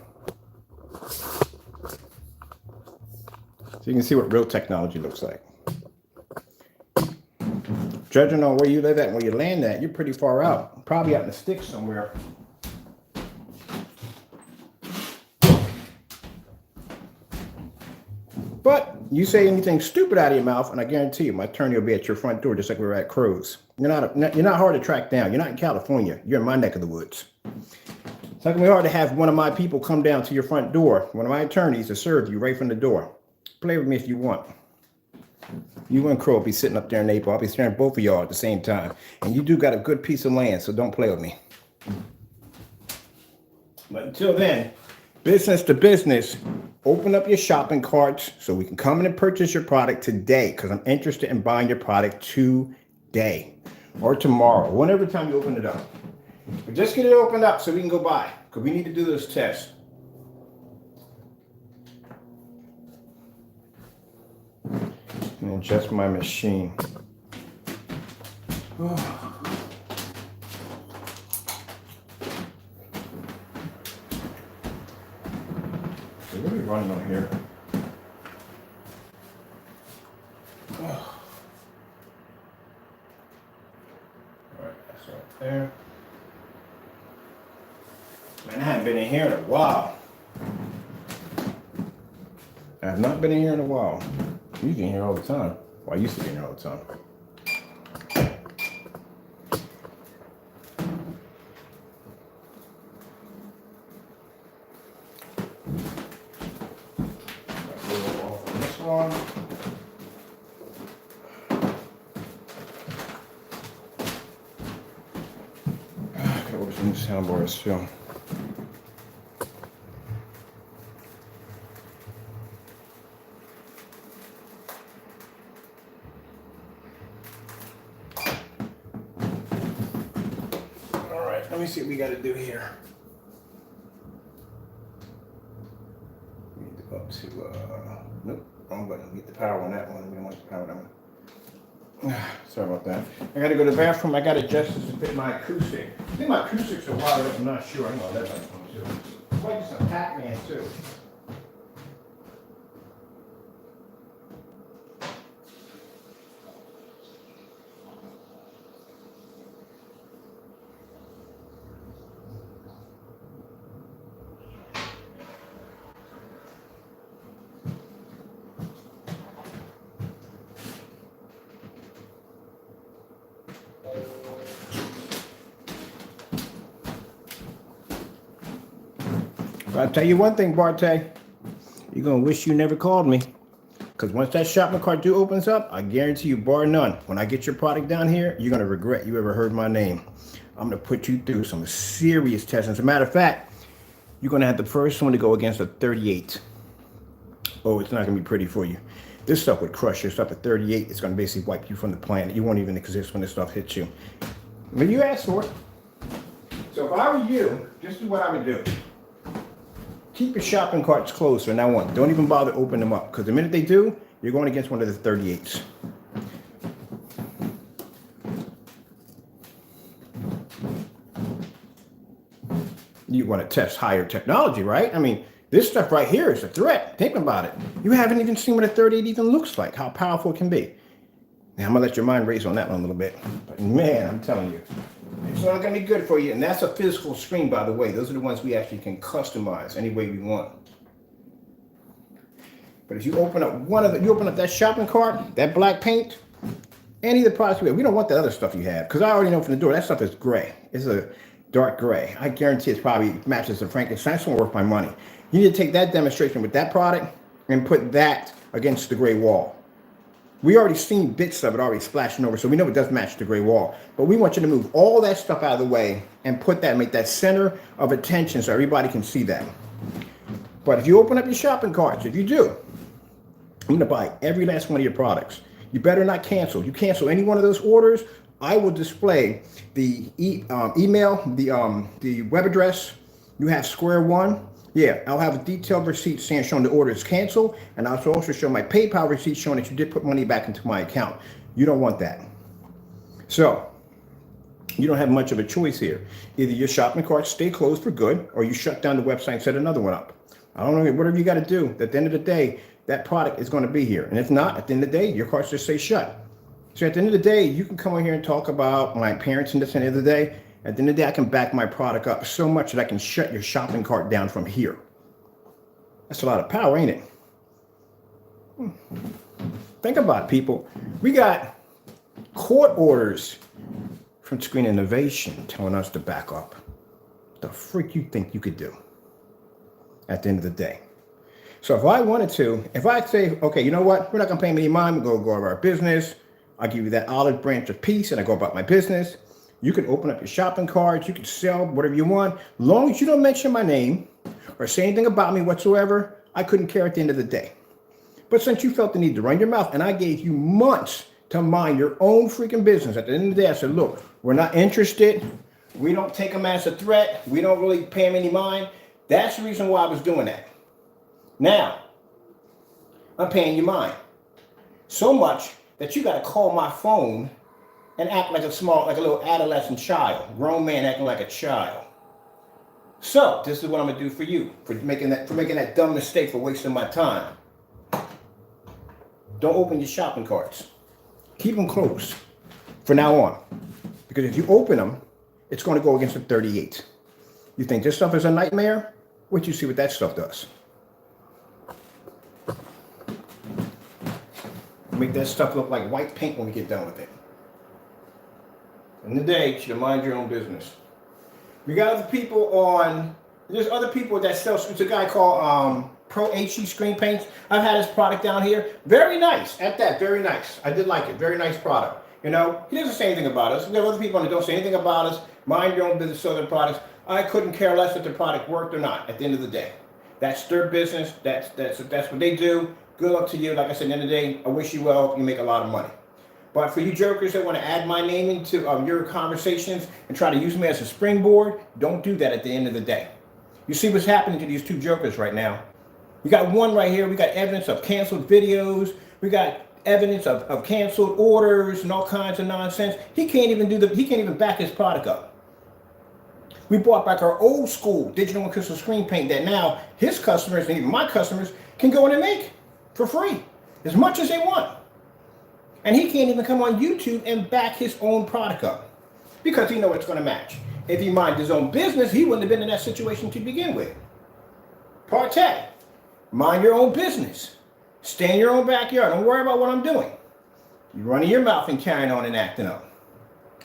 So you can see what real technology looks like. Judging on where you live at and where you land at, you're pretty far out. Probably out in the sticks somewhere. But you say anything stupid out of your mouth, and I guarantee you, my attorney will be at your front door just like we were at Crow's. You're not hard to track down. You're not in California. You're in my neck of the woods. It's not going to be hard to have one of my people come down to your front door, one of my attorneys, to serve you right from the door. Play with me if you want. You and Crow will be sitting up there in April. I'll be staring at both of y'all at the same time. And you do got a good piece of land, so don't play with me. But until then, business to business, open up your shopping carts so we can come in and purchase your product today because I'm interested in buying your product today or tomorrow, whenever time you open it up. But just get it opened up so we can go buy because we need to do this test. And adjust my machine. What are we running on here? All right, that's right there. Man, I haven't been in here in a while. I have not been in here in a while. You've been here all the time. Well, I used to be in here all the time. This one. I could order some new soundboards too. Let me see what we got to do here. We need to go up to, nope, wrong button. Get the power on that one. We don't want the power on that one. Sorry about that. I got to go to the bathroom. I got to adjust this to fit my acoustic. I think my acoustics are wired up. I'm not sure. I know that one too. Might be some Pac-Man too. I'll tell you one thing, PARTAY. You're going to wish you never called me. Because once that shopping cart door opens up, I guarantee you, bar none, when I get your product down here, you're going to regret you ever heard my name. I'm going to put you through some serious tests. As a matter of fact, you're going to have the first one to go against a 38. Oh, it's not going to be pretty for you. This stuff would crush your stuff at 38. It's going to basically wipe you from the planet. You won't even exist when this stuff hits you. But you asked for it. So if I were you, just do what I would do. Keep your shopping carts closed from now on. Don't even bother opening them up because the minute they do, you're going against one of the 38s. You want to test higher technology, right? I mean, this stuff right here is a threat. Think about it. You haven't even seen what a 38 even looks like, how powerful it can be. Now, I'm going to let your mind race on that one a little bit. But man, I'm telling you, it's not going to be good for you. And that's a physical screen, by the way. Those are the ones we actually can customize any way we want. But if you open up you open up that shopping cart, that black paint, any of the products we don't want that other stuff you have. Because I already know from the door, that stuff is gray. It's a dark gray. I guarantee it's probably matches the Frankenstein. It's not worth my money. You need to take that demonstration with that product and put that against the gray wall. We already seen bits of it already splashing over, so we know it does match the gray wall. But we want you to move all that stuff out of the way and make that center of attention so everybody can see that. But if you open up your shopping carts, if you do, I'm going to buy every last one of your products. You better not cancel. You cancel any one of those orders, I will display the email, the web address. You have Square One. Yeah, I'll have a detailed receipt showing the order is canceled, and I'll also show my PayPal receipt showing that you did put money back into my account. You don't want that. So you don't have much of a choice here. Either your shopping carts stay closed for good, or you shut down the website and set another one up. I don't know, whatever you got to do. At the end of the day, that product is going to be here. And if not, at the end of the day, your carts just stay shut. So at the end of the day, you can come in here and talk about my appearance and this and the other day. At the end of the day, I can back my product up so much that I can shut your shopping cart down from here. That's a lot of power, ain't it? Think about it, people. We got court orders from Screen Innovation telling us to back up. The freak you think you could do at the end of the day? So if I wanted to, if I say, okay, you know what? We're not going to pay me any money. We're going to go over our business. I'll give you that olive branch of peace and I go about my business. You can open up your shopping carts. You can sell whatever you want. As long as you don't mention my name or say anything about me whatsoever, I couldn't care at the end of the day. But since you felt the need to run your mouth and I gave you months to mind your own freaking business, at the end of the day, I said, look, we're not interested. We don't take them as a threat. We don't really pay them any mind. That's the reason why I was doing that. Now, I'm paying you mine. So much that you got to call my phone and act like a little adolescent child, grown man acting like a child. So this is what I'm gonna do for you, for making that dumb mistake, for wasting my time. Don't open your shopping carts. Keep them closed from now on, because if you open them, it's going to go against the 38. You think this stuff is a nightmare? Wait till you see what that stuff does. Make that stuff look like white paint when we get done with it. In the day, you should mind your own business. We got other people there's other people that sell, it's a guy called Pro HC Screen Paints. I've had his product down here. Very nice, at that, very nice. I did like it, very nice product. You know, he doesn't say anything about us. We have other people that don't say anything about us. Mind your own business, sell their products. I couldn't care less if the product worked or not at the end of the day. That's their business, that's what they do. Good luck to you. Like I said, at the end of the day, I wish you well. You make a lot of money. But for you jokers that want to add my name into your conversations and try to use me as a springboard, don't do that at the end of the day. You see what's happening to these two jokers right now. We got one right here. We got evidence of canceled videos. We got evidence of canceled orders and all kinds of nonsense. He can't even back his product up. We brought back our old school digital and crystal screen paint that now his customers and even my customers can go in and make for free, as much as they want. And he can't even come on YouTube and back his own product up because he knows it's going to match. If he minded his own business, he wouldn't have been in that situation to begin with. PARTAY. Mind your own business. Stay in your own backyard. Don't worry about what I'm doing. You're running your mouth and carrying on and acting up.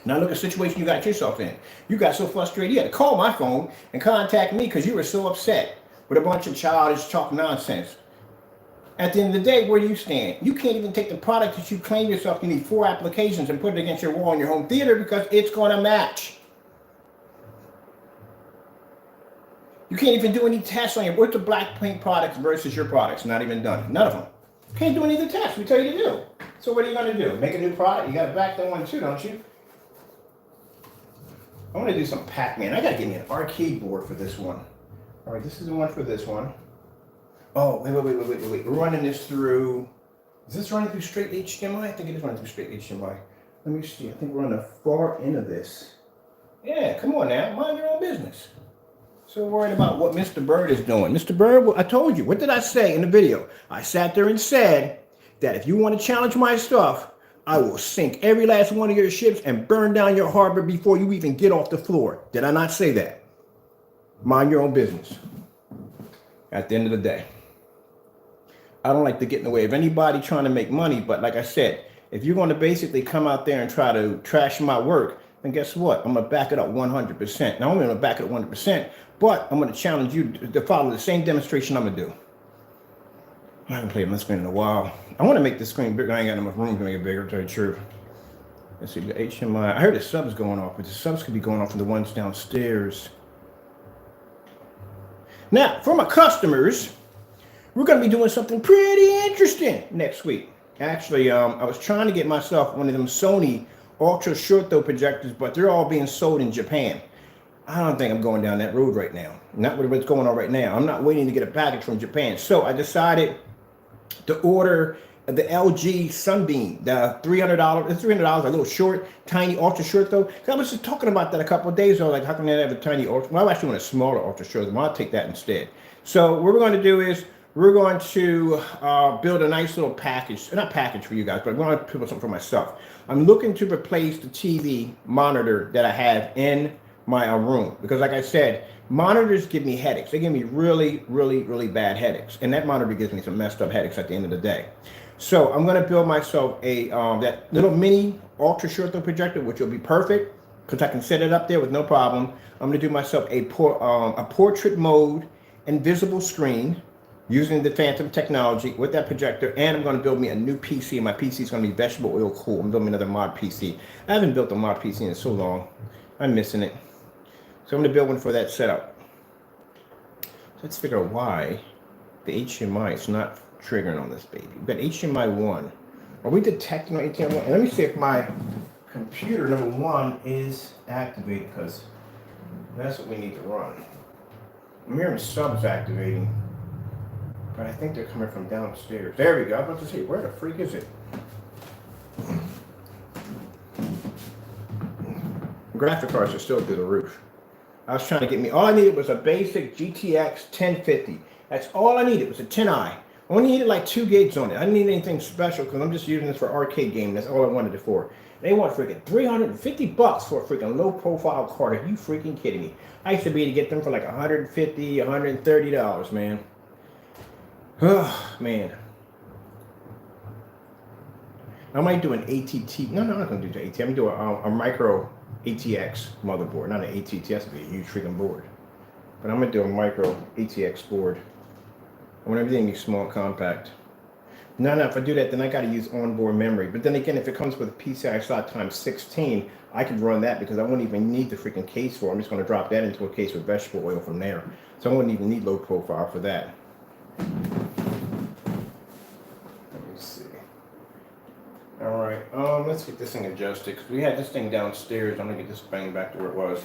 Now look at the situation you got yourself in. You got so frustrated, you had to call my phone and contact me because you were so upset with a bunch of childish talk nonsense. At the end of the day, where do you stand? You can't even take the product that you claim yourself you need 4 applications and put it against your wall in your home theater because it's going to match. You can't even do any tests on what's the black paint products versus your products. Not even done. None of them. Can't do any of the tests we tell you to do. So what are you going to do? Make a new product? You got to back that one too, don't you? I'm going to do some Pac-Man. I got to get me an arcade board for this one. All right, this is the one for this one. Oh, wait. We're running this through. Is this running through straight HDMI? I think it is running through straight HDMI. Let me see. I think we're on the far end of this. Yeah, come on now. Mind your own business. So worried about what Mr. Bird is doing. Mr. Bird, I told you. What did I say in the video? I sat there and said that if you want to challenge my stuff, I will sink every last one of your ships and burn down your harbor before you even get off the floor. Did I not say that? Mind your own business. At the end of the day, I don't like to get in the way of anybody trying to make money. But like I said, if you're going to basically come out there and try to trash my work, then guess what? I'm going to back it up 100%. Now I'm going to back it up 100%, but I'm going to challenge you to follow the same demonstration I'm going to do. I haven't played on this screen in a while. I want to make this screen bigger. I ain't got enough room to make it bigger, to tell you the truth. Let's see, the HMI. I heard the subs going off, but the subs could be going off from the ones downstairs. Now, for my customers, we're going to be doing something pretty interesting next week. Actually, I was trying to get myself one of them Sony ultra short throw projectors, but they're all being sold in Japan. I don't think I'm going down that road right now. Not with what's going on right now. I'm not waiting to get a package from Japan. So I decided to order the LG Sunbeam, the $300. It's $300, a little short, tiny ultra short throw. I was just talking about that a couple of days ago. Like, how can they have a tiny ultra? Well, I actually want a smaller ultra short. Well, I'll take that instead. So what we're going to do is we're going to build a nice little package. Not package for you guys, but I'm going to build something for myself. I'm looking to replace the TV monitor that I have in my room. Because like I said, monitors give me headaches. They give me really, really, really bad headaches. And that monitor gives me some messed up headaches at the end of the day. So I'm going to build myself a that little mini ultra short throw projector, which will be perfect because I can set it up there with no problem. I'm going to do myself a portrait mode invisible screen using the Phantom technology with that projector, and I'm going to build me a new PC. My PC is going to be vegetable oil cool. I'm building another mod PC. I haven't built a mod PC in so long. I'm missing it. So I'm going to build one for that setup. Let's figure out why the HDMI is not triggering on this baby. We've got HDMI 1. Are we detecting on HDMI 1? And let me see if my computer number 1 is activated, because that's what we need to run. I'm hearing subs activating, but I think they're coming from downstairs. There we go. I was about to say, where the freak is it? Graphic cards are still through the roof. I was trying to get me, all I needed was a basic GTX 1050. That's all I needed was a 10i. I only needed like 2 gigs on it. I didn't need anything special because I'm just using this for arcade game. That's all I wanted it for. They want freaking $350 for a freaking low profile card. Are you freaking kidding me? I used to be able to get them for like $150, $130, man. Oh, man. I might do an ATT. No, I'm not going to do the ATT. I'm going to do a micro ATX motherboard. Not an ATT. That's going to be a huge freaking board. But I'm going to do a micro ATX board. I want everything to be small, compact. No, if I do that, then I got to use onboard memory. But then again, if it comes with a PCI slot times 16, I can run that because I won't even need the freaking case for it. I'm just going to drop that into a case with vegetable oil from there. So I wouldn't even need low profile for that. Let me see. All right, let's get this thing adjusted because we had this thing downstairs. I'm going to get this thing back to where it was.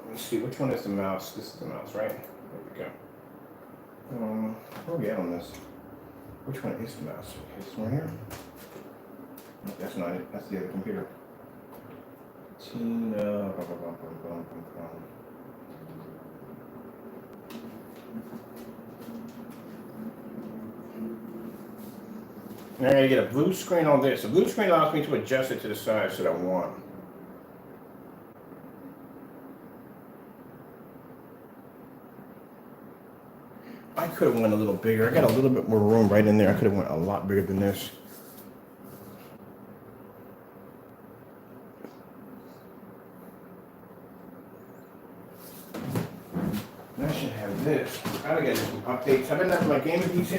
Let's see, which one is the mouse? This is the mouse, right? There we go. Where are we at on this? Which one is the mouse? Okay, this one here? No, that's not it. That's the other computer. Now I gotta get a blue screen on this. The blue screen allows me to adjust it to the size that I want. I could have went a little bigger. I got a little bit more room right in there. I could have went a lot bigger than this. I should have this. I gotta get some updates. I've been having my gaming PC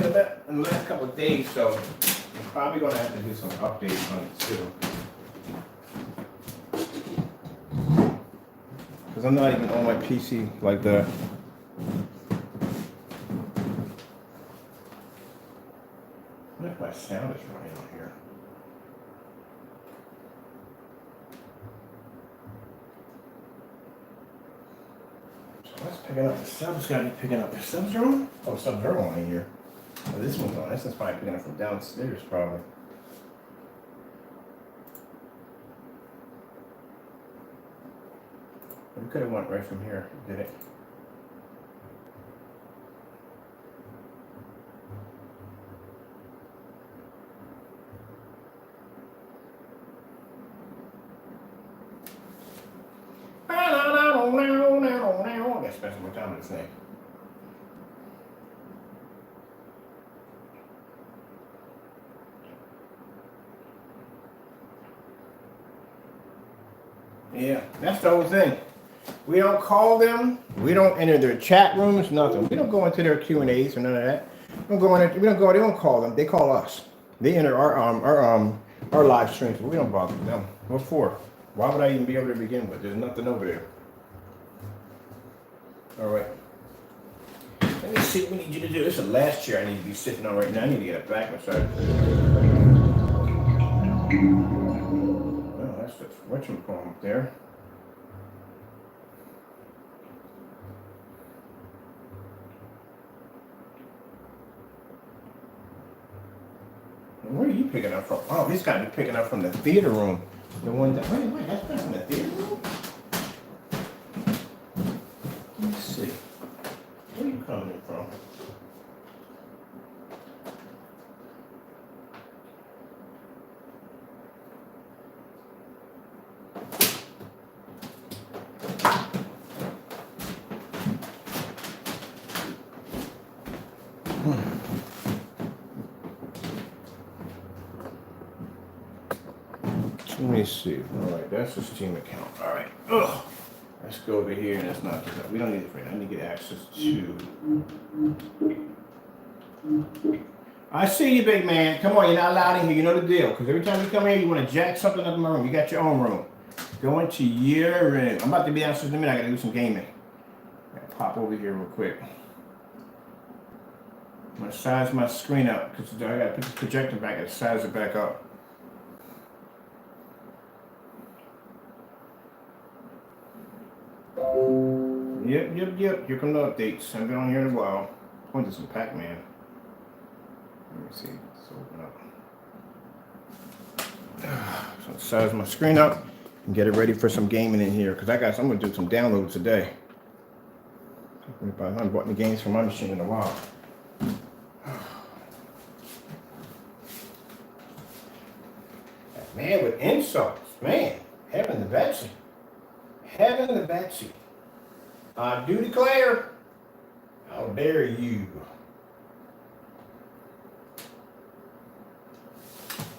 in the last couple of days, so I'm probably gonna have to do some updates on it too. Because I'm not even on my PC like that. What if my sound is running on here? So let's pick up. The subs gotta be picking up. The subs are on? Oh, subs are on in here. Oh, this one's on. This is probably picking up from downstairs, probably. We could have went right from here, did it? time of the thing. Yeah, that's the whole thing. We don't call them. We don't enter their chat rooms. Nothing. We don't go into their Q&As or none of that. We don't go in. We don't go. They don't call them. They call us. They enter our live streams. But we don't bother them. What for? Why would I even be able to begin with? There's nothing over there. All right. Let me see what we need you to do. This is the last chair I need to be sitting on right now. I need to get a back massage. Oh, that's the whatchamacallit up there. Where are you picking up from? Oh, he's got to be picking up from the theater room. The one that, wait, that's not from the theater room? Let's see. Where are you coming from? Let me see. All right, that's the Steam account. All right. Ugh. Let's go over here and let's not do that. We don't need it for that. I need to get access to. I see you, big man. Come on, you're not allowed in here. You know the deal. Because every time you come in, you want to jack something up in my room. You got your own room. Go into your room. I'm about to be downstairs in a minute. I got to do some gaming. I gotta pop over here real quick. I'm going to size my screen up because I got to put the projector back and size it back up. Yep. Here come the updates. I haven't been on here in a while. I'm going to some Pac-Man. Let me see. Let's open up. So size my screen up and get it ready for some gaming in here because I'm going to do some downloads today. I haven't bought any games from my machine in a while. Man with insults. Man, heaven the Betsy. Heaven the Betsy. I do declare, how dare you.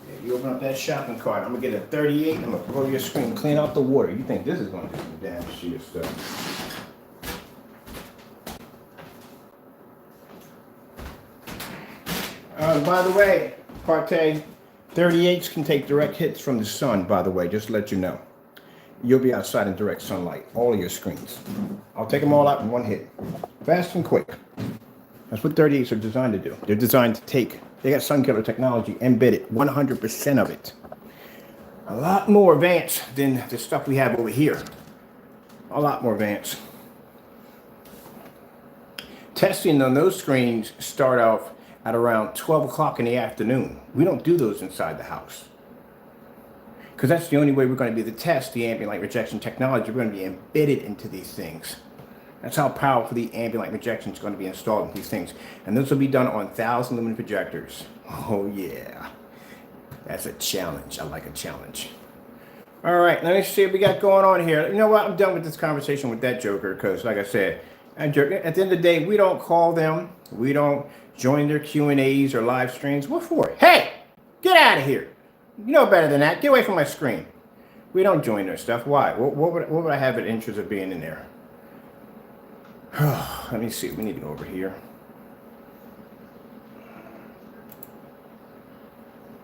Yeah, you open up that shopping cart, I'm gonna get a 38, I'm gonna blow your screen, clean out the water. You think this is gonna do some damn shit stuff. By the way, PARTAY, 38s can take direct hits from the sun, by the way, just to let you know. You'll be outside in direct sunlight, all of your screens. I'll take them all out in one hit. Fast and quick. That's what 38s are designed to do. They're designed to take, they got sun killer technology embedded, 100% of it. A lot more advanced than the stuff we have over here. A lot more advanced. Testing on those screens start off at around 12 o'clock in the afternoon. We don't do those inside the house. Because that's the only way we're going to be able to test the ambient light rejection technology. We're going to be embedded into these things. That's how powerful the ambient light rejection is going to be installed in these things. And this will be done on 1,000 lumen projectors. Oh yeah. That's a challenge. I like a challenge. All right, let me see what we got going on here. You know what? I'm done with this conversation with that joker because, like I said, at the end of the day, we don't call them. We don't join their Q&As or live streams. What for? Hey, get out of here. You know better than that. Get away from my screen. We don't join their stuff. Why? What would I have an interest of being in there? Let me see. We need to go over here.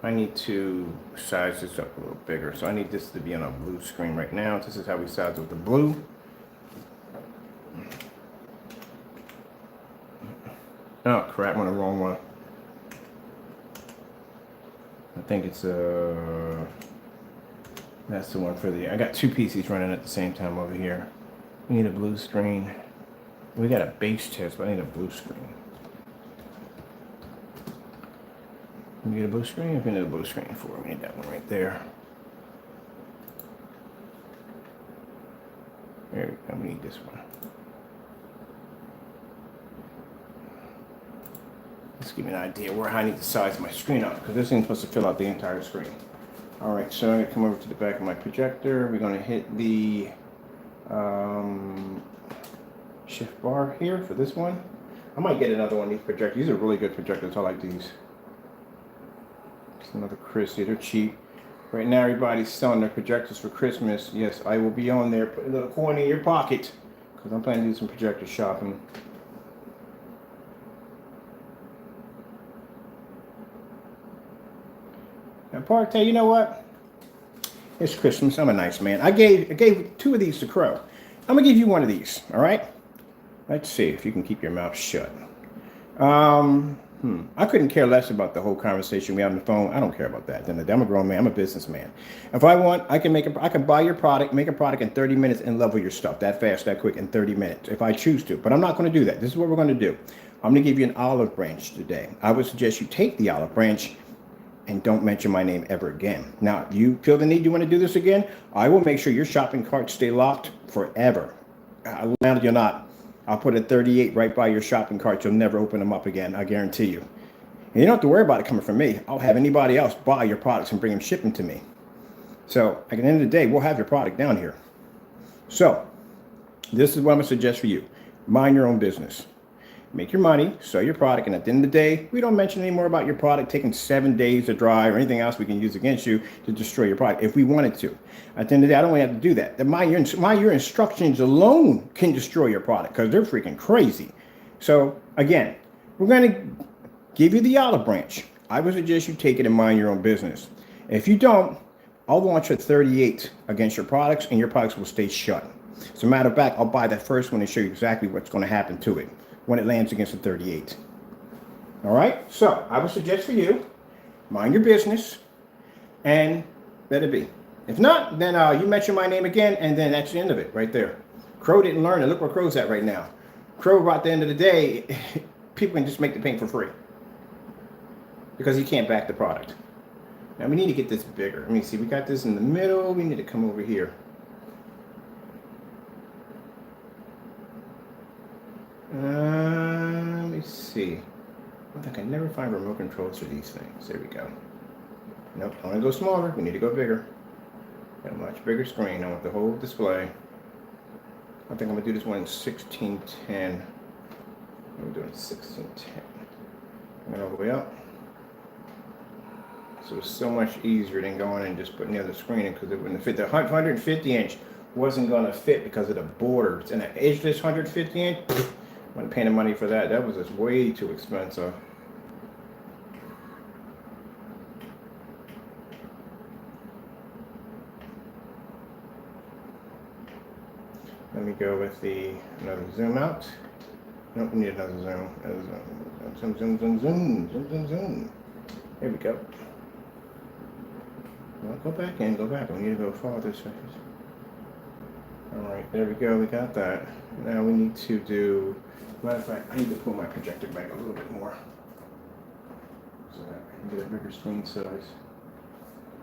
I need to size this up a little bigger. So I need this to be on a blue screen right now. This is how we size with the blue. Oh crap, I'm on the wrong one. I think it's that's the one for the, I got two PCs running at the same time over here. We need a blue screen. We got a base test, but I need a blue screen. We need a blue screen? If we need a blue screen for it, we need that one right there. There we go, we need this one. Let's give me an idea where I need to size my screen up because this thing's supposed to fill out the entire screen. All right, so I'm gonna come over to the back of my projector. We're gonna hit the shift bar here for this one. I might get another one of these projectors. These are really good projectors. I like these. It's another Christie. They're cheap. Right now, everybody's selling their projectors for Christmas. Yes, I will be on there. Put a little coin in your pocket because I'm planning to do some projector shopping. And Partay, you know what? It's Christmas. I'm a nice man. I gave 2 of these to Crow. I'm gonna give you 1 of these. All right. Let's see if you can keep your mouth shut. I couldn't care less about the whole conversation we had on the phone. I don't care about that. Then I'm a grown man. I'm a businessman. If I want, I can buy your product, make a product in 30 minutes, and level your stuff that fast, that quick in 30 minutes if I choose to. But I'm not going to do that. This is what we're going to do. I'm going to give you an olive branch today. I would suggest you take the olive branch and don't mention my name ever again. Now, you feel the need, you want to do this again? I will make sure your shopping carts stay locked forever. Now you're not. I'll put a 38 right by your shopping cart. You'll never open them up again. I guarantee you. And you don't have to worry about it coming from me. I'll have anybody else buy your products and bring them shipping to me. So at the end of the day, we'll have your product down here. So this is what I'm going to suggest for you. Mind your own business. Make your money, sell your product, and at the end of the day, we don't mention any more about your product taking 7 days to dry or anything else we can use against you to destroy your product if we wanted to. At the end of the day, I don't want to have to do that. Your instructions alone can destroy your product because they're freaking crazy. So again, we're going to give you the olive branch. I would suggest you take it and mind your own business. If you don't, I'll launch a 38 against your products and your products will stay shut. As a matter of fact, I'll buy that first one and show you exactly what's going to happen to it when it lands against the 38. All right? So I would suggest for you, mind your business and let it be. If not, then you mention my name again and then that's the end of it right there. Crow didn't learn it. Look where Crow's at right now. Crow, at the end of the day, people can just make the paint for free because he can't back the product. Now we need to get this bigger. Let me see. We got this in the middle. We need to come over here. Let me see. I think I never find remote controls for these things. There we go. Nope, I want to go smaller. We need to go bigger. Got a much bigger screen. I want the whole display. I think I'm going to do this one in 1610. I'm doing 1610. And all the way up. So it's so much easier than going and just putting the other screen in because it wouldn't fit. The 150 inch wasn't going to fit because of the borders. And the edgeless 150 inch, I wasn't paying the money for that. That was just way too expensive. Let me go with another zoom out. Nope, we need another zoom. Zoom, zoom, zoom, zoom, zoom, zoom, zoom. There we go. Well, go back in, go back. We need to go farther. All right, there we go. We got that. Now we need to do. Matter of fact, I need to pull my projector back a little bit more so that I can get a bigger screen size.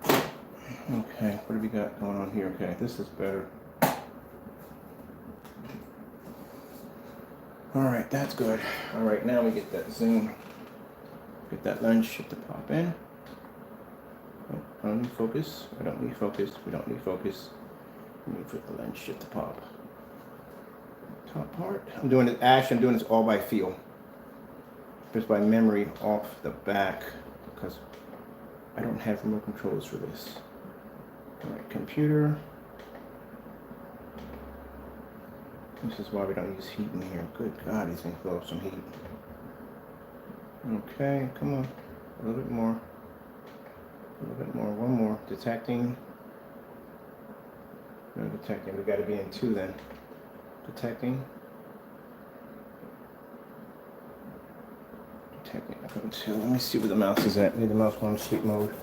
Okay, what do we got going on here? Okay, this is better. All right, that's good. All right, now we get that zoom. Get that lens shift to pop in. Oh, I don't need focus. I don't need focus. We don't need focus. We need for the lens shift to pop. Top part. I'm doing it. Actually, I'm doing this all by feel. Just by memory off the back because I don't have remote controls for this. All right, computer. This is why we don't use heat in here. Good God, he's gonna blow up some heat. Okay, come on. A little bit more. A little bit more. One more. Detecting. No detecting. We gotta be in 2 then. Detecting. Detecting. Go to 2. Let me see where the mouse is at. Maybe the mouse going to sleep mode.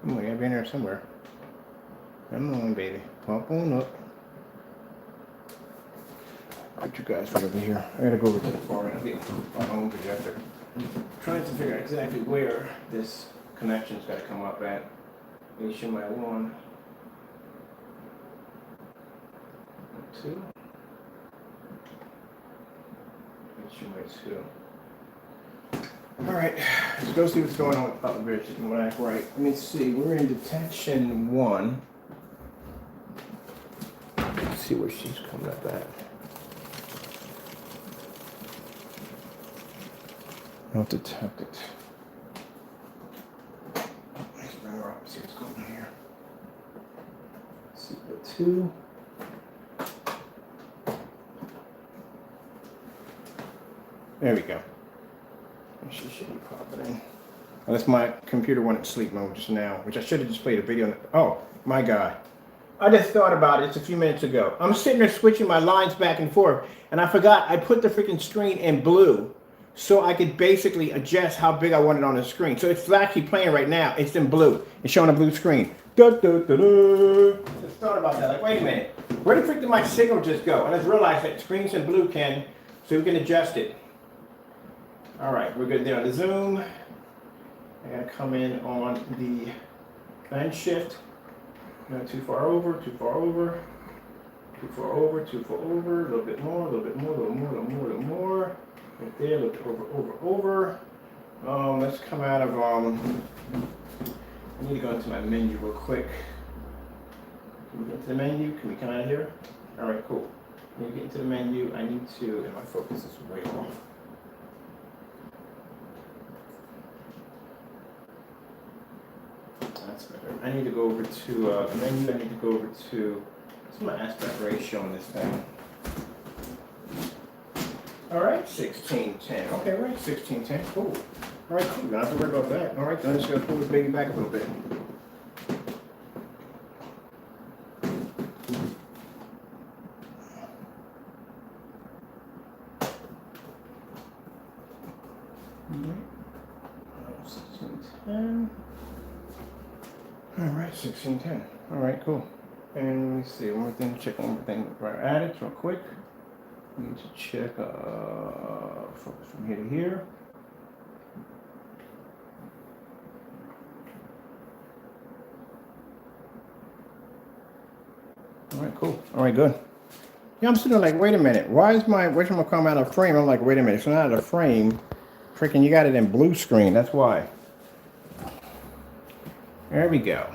Come on, you gotta be in there somewhere. Come on, baby. Pop on up. put you guys right over here. I gotta go over to the far end of my home projector. Trying to figure out exactly where this connection's got to come up at. HDMI 1, 2, HDMI 2. All right, let's go see what's going on with Papa Bridge. It won't act right. Let me see. We're in detention 1. Let's see where she's coming up at. Not detected. Let's bring her up. See what's going on here. Secret 2. There we go. She should be popping in. Unless my computer went in sleep mode just now, which I should have just played a video. Oh my God. I just thought about it just a few minutes ago. I'm sitting there switching my lines back and forth, and I forgot I put the freaking screen in blue so I could basically adjust how big I want it on the screen. So it's actually playing right now. It's in blue. It's showing a blue screen. Da, da, da, da. Just thought about that. Like, wait a minute. Where the frick did my signal just go? I just realized that the screen's in blue, Ken, so we can adjust it. All right, we're good there on the zoom. I gotta come in on the command shift. Not too far over, too far over, too far over, too far over, a little bit more, a little bit more, a little more, a little more, a little more. Right there, a little bit over. Let's come out of, I need to go into my menu real quick. Can we get into the menu? Can we come out of here? All right, cool. When we get into the menu, I need to, and my focus is way off. That's better. I need to go over to menu. I need to go over to, what's my aspect ratio on this thing? All right, 1610. Okay, we're at 1610. Cool. All right, cool. Don't have to worry about that. All right, then I'm just gonna pull this baby back a little bit. All right, 1610. All right, cool. And let me see, one more thing, check one more thing before I add it real quick. We need to check focus from here to here. All right, cool. All right, good. Yeah, I'm sitting there like, wait a minute. Where's my come out of frame? I'm like, wait a minute, it's not out of frame. Freaking, you got it in blue screen. That's why. There we go.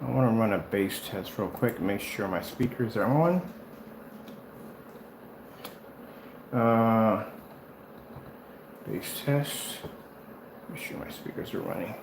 I want to run a bass test real quick, make sure my speakers are on. Bass test. Make sure my speakers are running.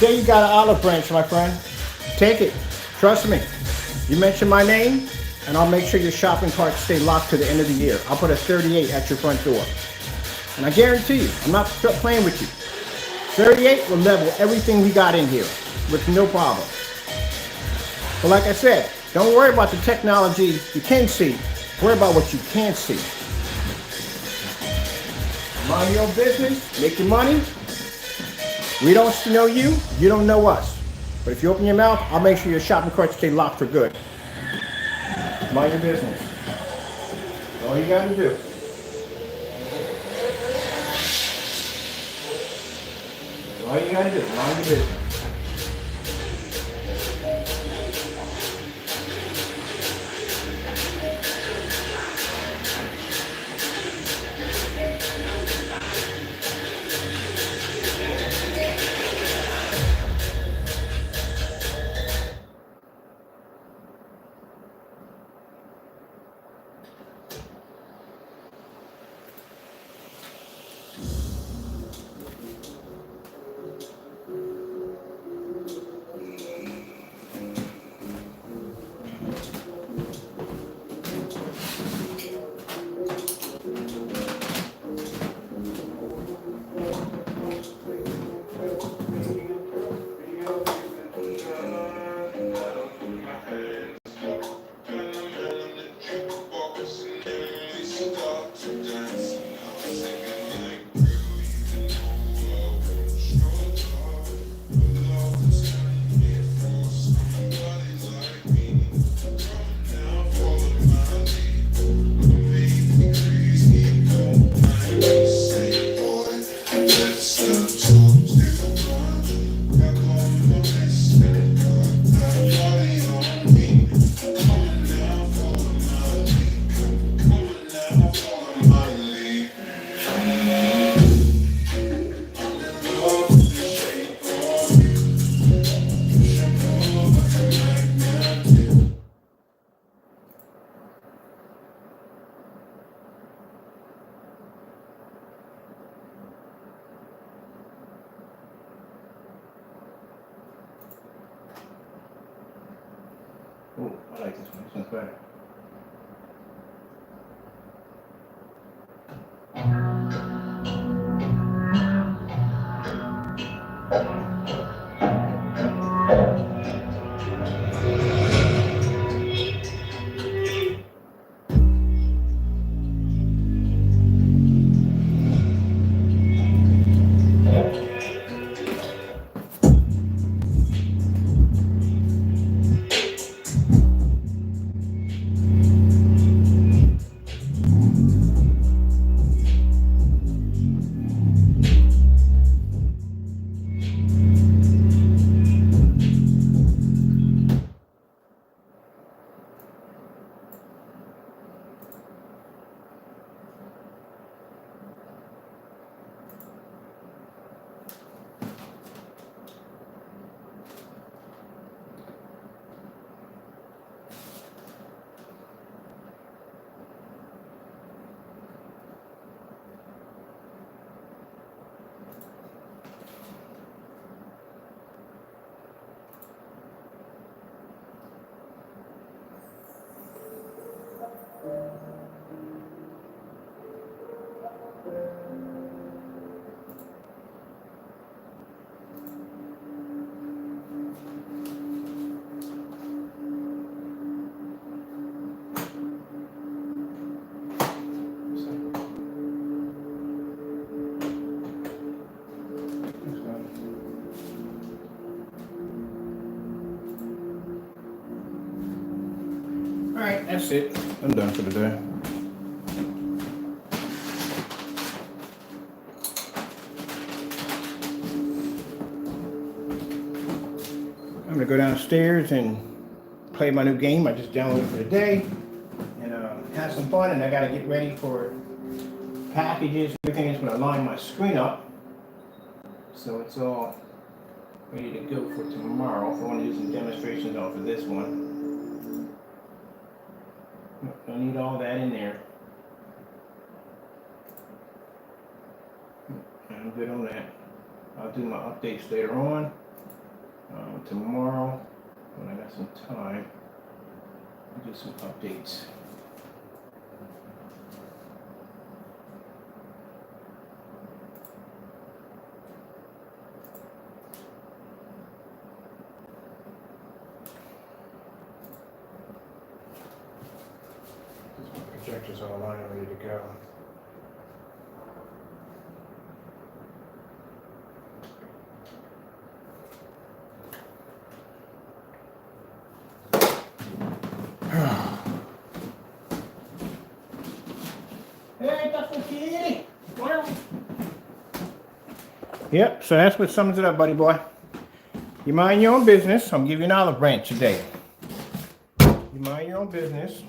Today you got an olive branch, my friend. Take it. Trust me. You mention my name, and I'll make sure your shopping carts stay locked to the end of the year. I'll put a 38 at your front door. And I guarantee you, I'm not playing with you. 38 will level everything we got in here with no problem. But like I said, don't worry about the technology you can see. Worry about what you can't see. Mind your own business, make your money. We don't know you, you don't know us. But if you open your mouth, I'll make sure your shopping carts stay locked for good. Mind your business. That's all you gotta do. That's all you gotta do. Mind your business. Oh, I like this one. This one's better. All right, that's it. I'm done for the day. I'm gonna go downstairs and play my new game I just downloaded for the day, and have some fun. And I gotta get ready for packages. Everything is gonna line my screen up, so it's all ready to go for tomorrow. If I want to do some demonstrations off of this one. Don't need all that in there. I'm good on that. I'll do my updates later on. Tomorrow, when I got some time, I'll do some updates. Projector's all on and ready to go. Hey, Dr. Kitty. Yep, so that's what sums it up, buddy boy. You mind your own business. I'm giving you an olive branch today. You mind your own business.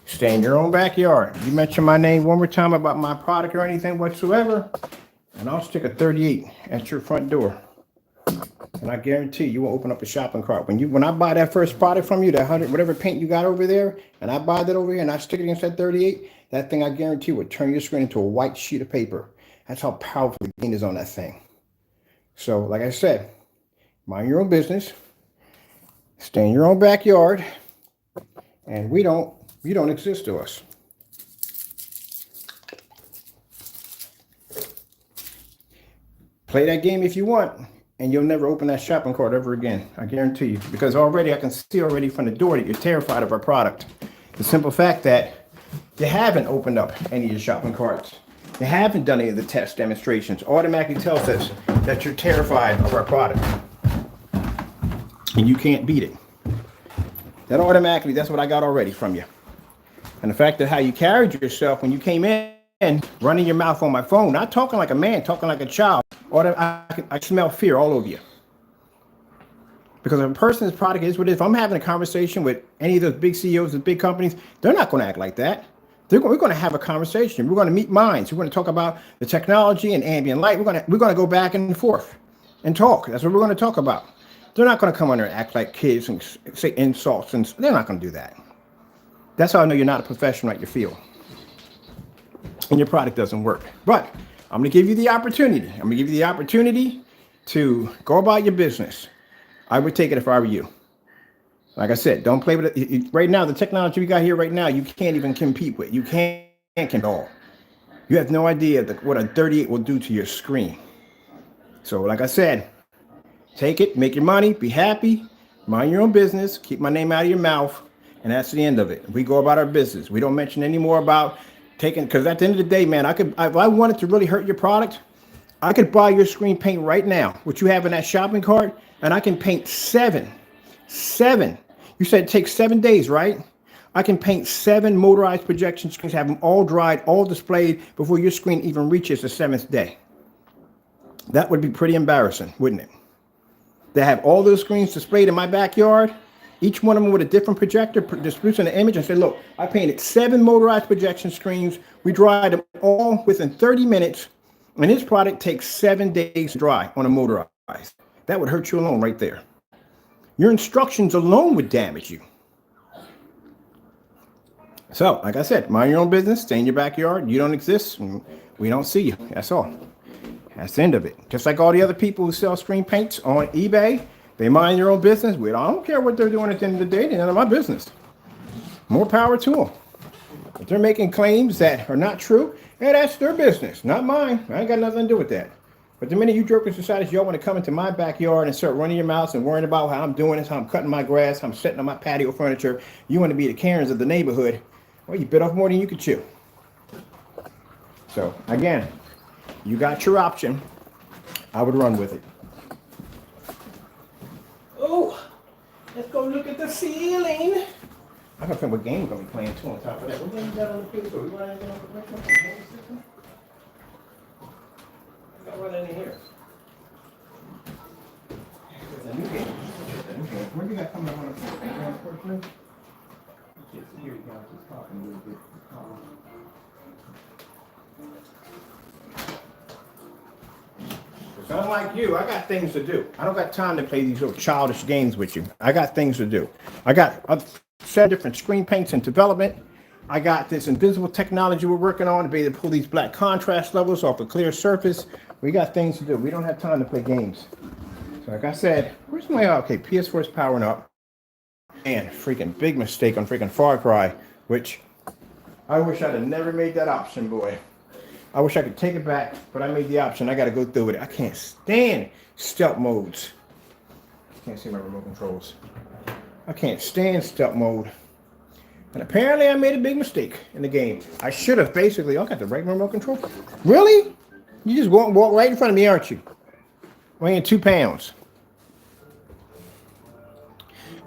Stay in your own backyard. You mention my name one more time about my product or anything whatsoever, and I'll stick a 38 at your front door. And I guarantee you won't open up a shopping cart. When I buy that first product from you, that 100, whatever paint you got over there, and I buy that over here and I stick it against that 38, that thing I guarantee would turn your screen into a white sheet of paper. That's how powerful the paint is on that thing. So, like I said, mind your own business, stay in your own backyard, and you don't exist to us. Play that game if you want, and you'll never open that shopping cart ever again. I guarantee you, because already I can see already from the door that you're terrified of our product. The simple fact that you haven't opened up any of your shopping carts. You haven't done any of the test demonstrations. Automatically tells us that you're terrified of our product. And you can't beat it. That automatically, that's what I got already from you. And the fact that how you carried yourself when you came in, running your mouth on my phone, not talking like a man, talking like a child, I smell fear all over you. Because if a person's product is what it is, if I'm having a conversation with any of those big CEOs of big companies, they're not going to act like that. We're going to have a conversation. We're going to meet minds. We're going to talk about the technology and ambient light. We're going to go back and forth and talk. That's what we're going to talk about. They're not going to come on there and act like kids and say insults, and they're not going to do that. That's how I know you're not a professional at your field and your product doesn't work. But I'm going to give you the opportunity. I'm going to give you the opportunity to go about your business. I would take it if I were you. Like I said, don't play with it. Right now, the technology we got here right now, you can't even compete with. You can't compete at all. You have no idea what a 38 will do to your screen. So like I said, take it, make your money, be happy, mind your own business, keep my name out of your mouth, and that's the end of it. We go about our business. We don't mention any more about taking, because at the end of the day, man, if I wanted to really hurt your product, I could buy your screen paint right now, what you have in that shopping cart, and I can paint seven. You said it takes 7 days, right? I can paint 7 motorized projection screens, have them all dried, all displayed before your screen even reaches the 7th day. That would be pretty embarrassing, wouldn't it? To have all those screens displayed in my backyard, each one of them with a different projector producing an image, and say, look, I painted 7 motorized projection screens. We dried them all within 30 minutes, and this product takes 7 days to dry on a motorized. That would hurt you alone right there. Your instructions alone would damage you. So, like I said, mind your own business, stay in your backyard. You don't exist, and we don't see you. That's all. That's the end of it. Just like all the other people who sell screen paints on eBay, they mind their own business. I don't care what they're doing at the end of the day. They're none of my business. More power to them. If they're making claims that are not true, yeah, that's their business, not mine. I ain't got nothing to do with that. But the minute you jokers decided y'all want to come into my backyard and start running your mouths and worrying about how I'm doing this, how I'm cutting my grass, how I'm setting up my patio furniture, you want to be the Karens of the neighborhood, well, you bit off more than you could chew. So, again, you got your option. I would run with it. Oh, let's go look at the ceiling. I gotta think what game we're going to be playing, too, on top of that. What game you got on the field? We got anything on the system? Got one in here. It's a new game. Where you got coming on the field? Here you go. Just talking a little bit. So unlike you, I got things to do. I don't got time to play these little childish games with you. I got things to do. I got 7 different screen paints in development. I got this invisible technology we're working on to be able to pull these black contrast levels off a clear surface. We got things to do. We don't have time to play games. So like I said, where's my, okay, PS4 is powering up. And freaking big mistake on freaking Far Cry, which I wish I'd have never made that option, boy. I wish I could take it back, but I made the option. I got to go through with it. I can't stand stealth modes. Can't see my remote controls. I can't stand stealth mode. And apparently I made a big mistake in the game. I should have basically, I got the right remote control. Really? You just walk right in front of me, aren't you? Weighing 2 pounds.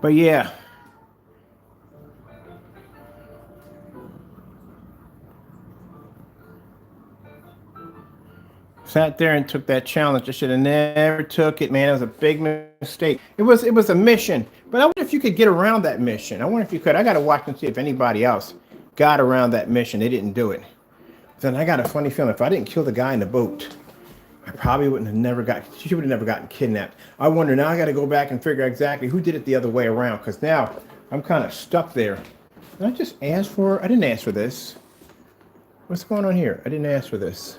But yeah. Sat there and took that challenge. I should have never took it, man. It was a big mistake. It was a mission. But I wonder if you could get around that mission. I wonder if you could. I got to watch and see if anybody else got around that mission. They didn't do it. Then I got a funny feeling if I didn't kill the guy in the boat, I probably wouldn't have she would have never gotten kidnapped. I wonder now. I got to go back and figure out exactly who did it the other way around, because now I'm kind of stuck there. Did I just ask for? I didn't ask for this. What's going on here? I didn't ask for this.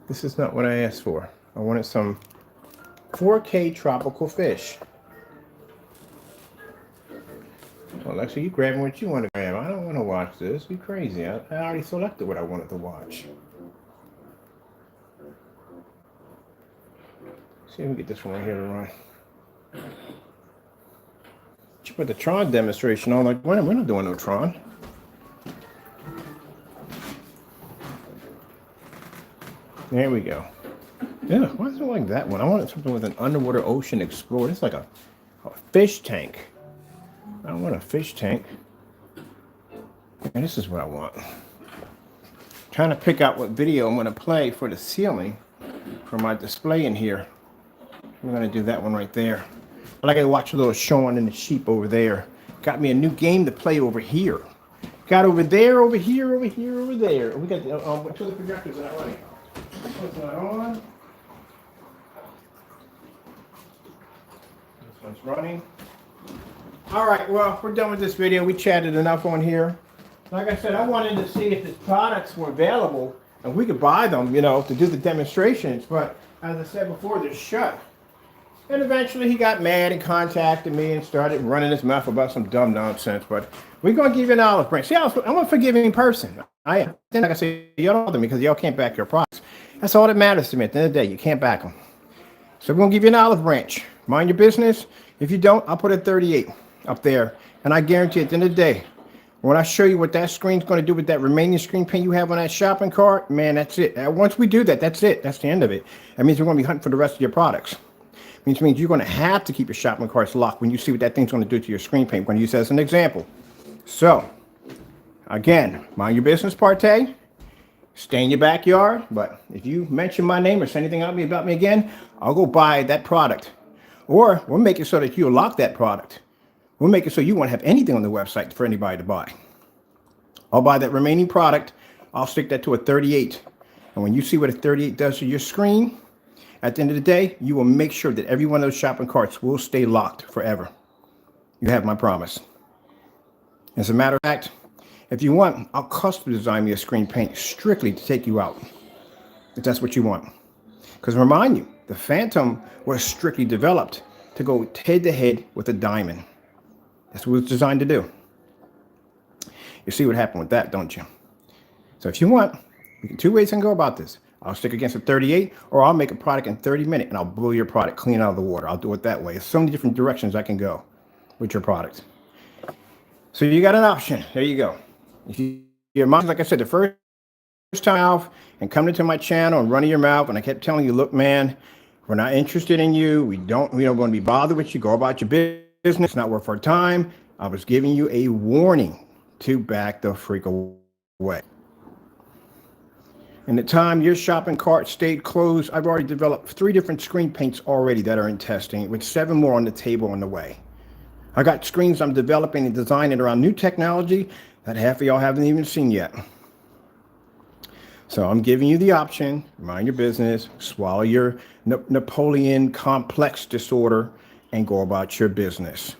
This is not what I asked for. I wanted some 4K tropical fish. Well, Alexa, you grabbing what you want to grab. I don't want to watch this. You crazy. I already selected what I wanted to watch. See if we can get this one right here to run. You put the Tron demonstration on. Like, we're not doing no Tron. There we go. Yeah, why is it like that one? I wanted something with an underwater ocean explorer. It's like a fish tank. I don't want a fish tank. And this is what I want. Trying to pick out what video I'm going to play for the ceiling for my display in here. I'm going to do that one right there. I like to watch a little Shaun and the sheep over there. Got me a new game to play over here. Got over there, over here, over here, over there. We got two of the projectors that are running. This one's not on. This one's running. All right, well, we're done with this video. We chatted enough on here. Like I said, I wanted to see if the products were available and we could buy them, you know, to do the demonstrations. But as I said before, they're shut. And eventually he got mad and contacted me and started running his mouth about some dumb nonsense. But we're going to give you an olive branch. See, I'm a forgiving person. I am. Then, like I say, y'all don't bother me because y'all can't back your products. That's all that matters to me. At the end of the day, you can't back them. So we're going to give you an olive branch. Mind your business. If you don't, I'll put a 38 up there. And I guarantee at the end of the day, when I show you what that screen's going to do with that remaining screen paint you have on that shopping cart, man, that's it. Once we do that, that's it. That's the end of it. That means we're going to be hunting for the rest of your products. Which means you're going to have to keep your shopping carts locked when you see what that thing's going to do to your screen paint. We're going to use that as an example. So, again, mind your business, Partay. Stay in your backyard. But if you mention my name or say anything about me again, I'll go buy that product. Or we'll make it so that you'll lock that product. We'll make it so you won't have anything on the website for anybody to buy. I'll buy that remaining product. I'll stick that to a 38. And when you see what a 38 does to your screen, at the end of the day, you will make sure that every one of those shopping carts will stay locked forever. You have my promise. As a matter of fact, if you want, I'll custom design me a screen paint strictly to take you out, if that's what you want. Because remind you, the Phantom was strictly developed to go head to head with a diamond. That's what it was designed to do. You see what happened with that, don't you? So if you want, we can two ways I can go about this. I'll stick against a 38, or I'll make a product in 30 minutes and I'll blow your product clean out of the water. I'll do it that way. There's so many different directions I can go with your product. So you got an option. There you go. If your mind, like I said, the first time out and coming into my channel and running your mouth, and I kept telling you, look, man, we're not interested in you. We don't going to be bothered with you. Go about your business. It's not worth our time. I was giving you a warning to back the freak away. In the time your shopping cart stayed closed, I've already developed 3 different screen paints already that are in testing, with 7 more on the table on the way. I got screens I'm developing and designing around new technology that half of y'all haven't even seen yet. So I'm giving you the option, mind your business, swallow your Napoleon complex disorder, and go about your business.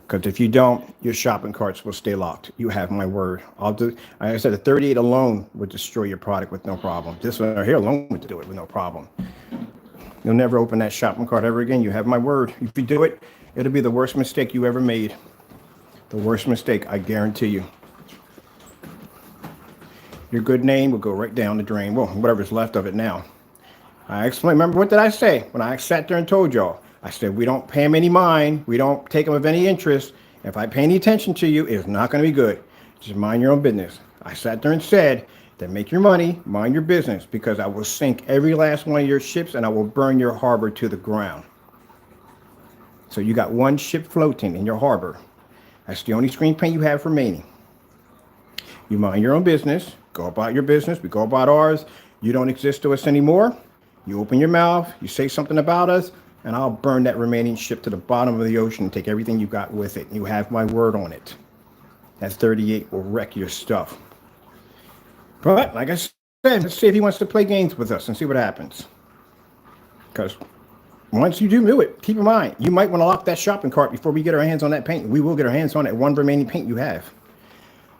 Because if you don't, your shopping carts will stay locked. You have my word. I'll do. Like I said, a 38 alone would destroy your product with no problem. This one right here alone would do it with no problem. You'll never open that shopping cart ever again. You have my word. If you do it, it'll be the worst mistake you ever made. The worst mistake, I guarantee you. Your good name will go right down the drain. Well, whatever's left of it now. I explained. Remember, what did I say when I sat there and told y'all? I said, we don't pay them any mind. We don't take them of any interest. If I pay any attention to you, it's not going to be good. Just mind your own business. I sat there and said that make your money, mind your business, because I will sink every last one of your ships and I will burn your harbor to the ground. So you got one ship floating in your harbor. That's the only screen paint you have remaining. You mind your own business. Go about your business. We go about ours. You don't exist to us anymore. You open your mouth. You say something about us, and I'll burn that remaining ship to the bottom of the ocean and take everything you got with it. You have my word on it. That 38 will wreck your stuff. But like I said, let's see if he wants to play games with us and see what happens. Because once you do it, keep in mind, you might want to lock that shopping cart before we get our hands on that paint. We will get our hands on that one remaining paint you have.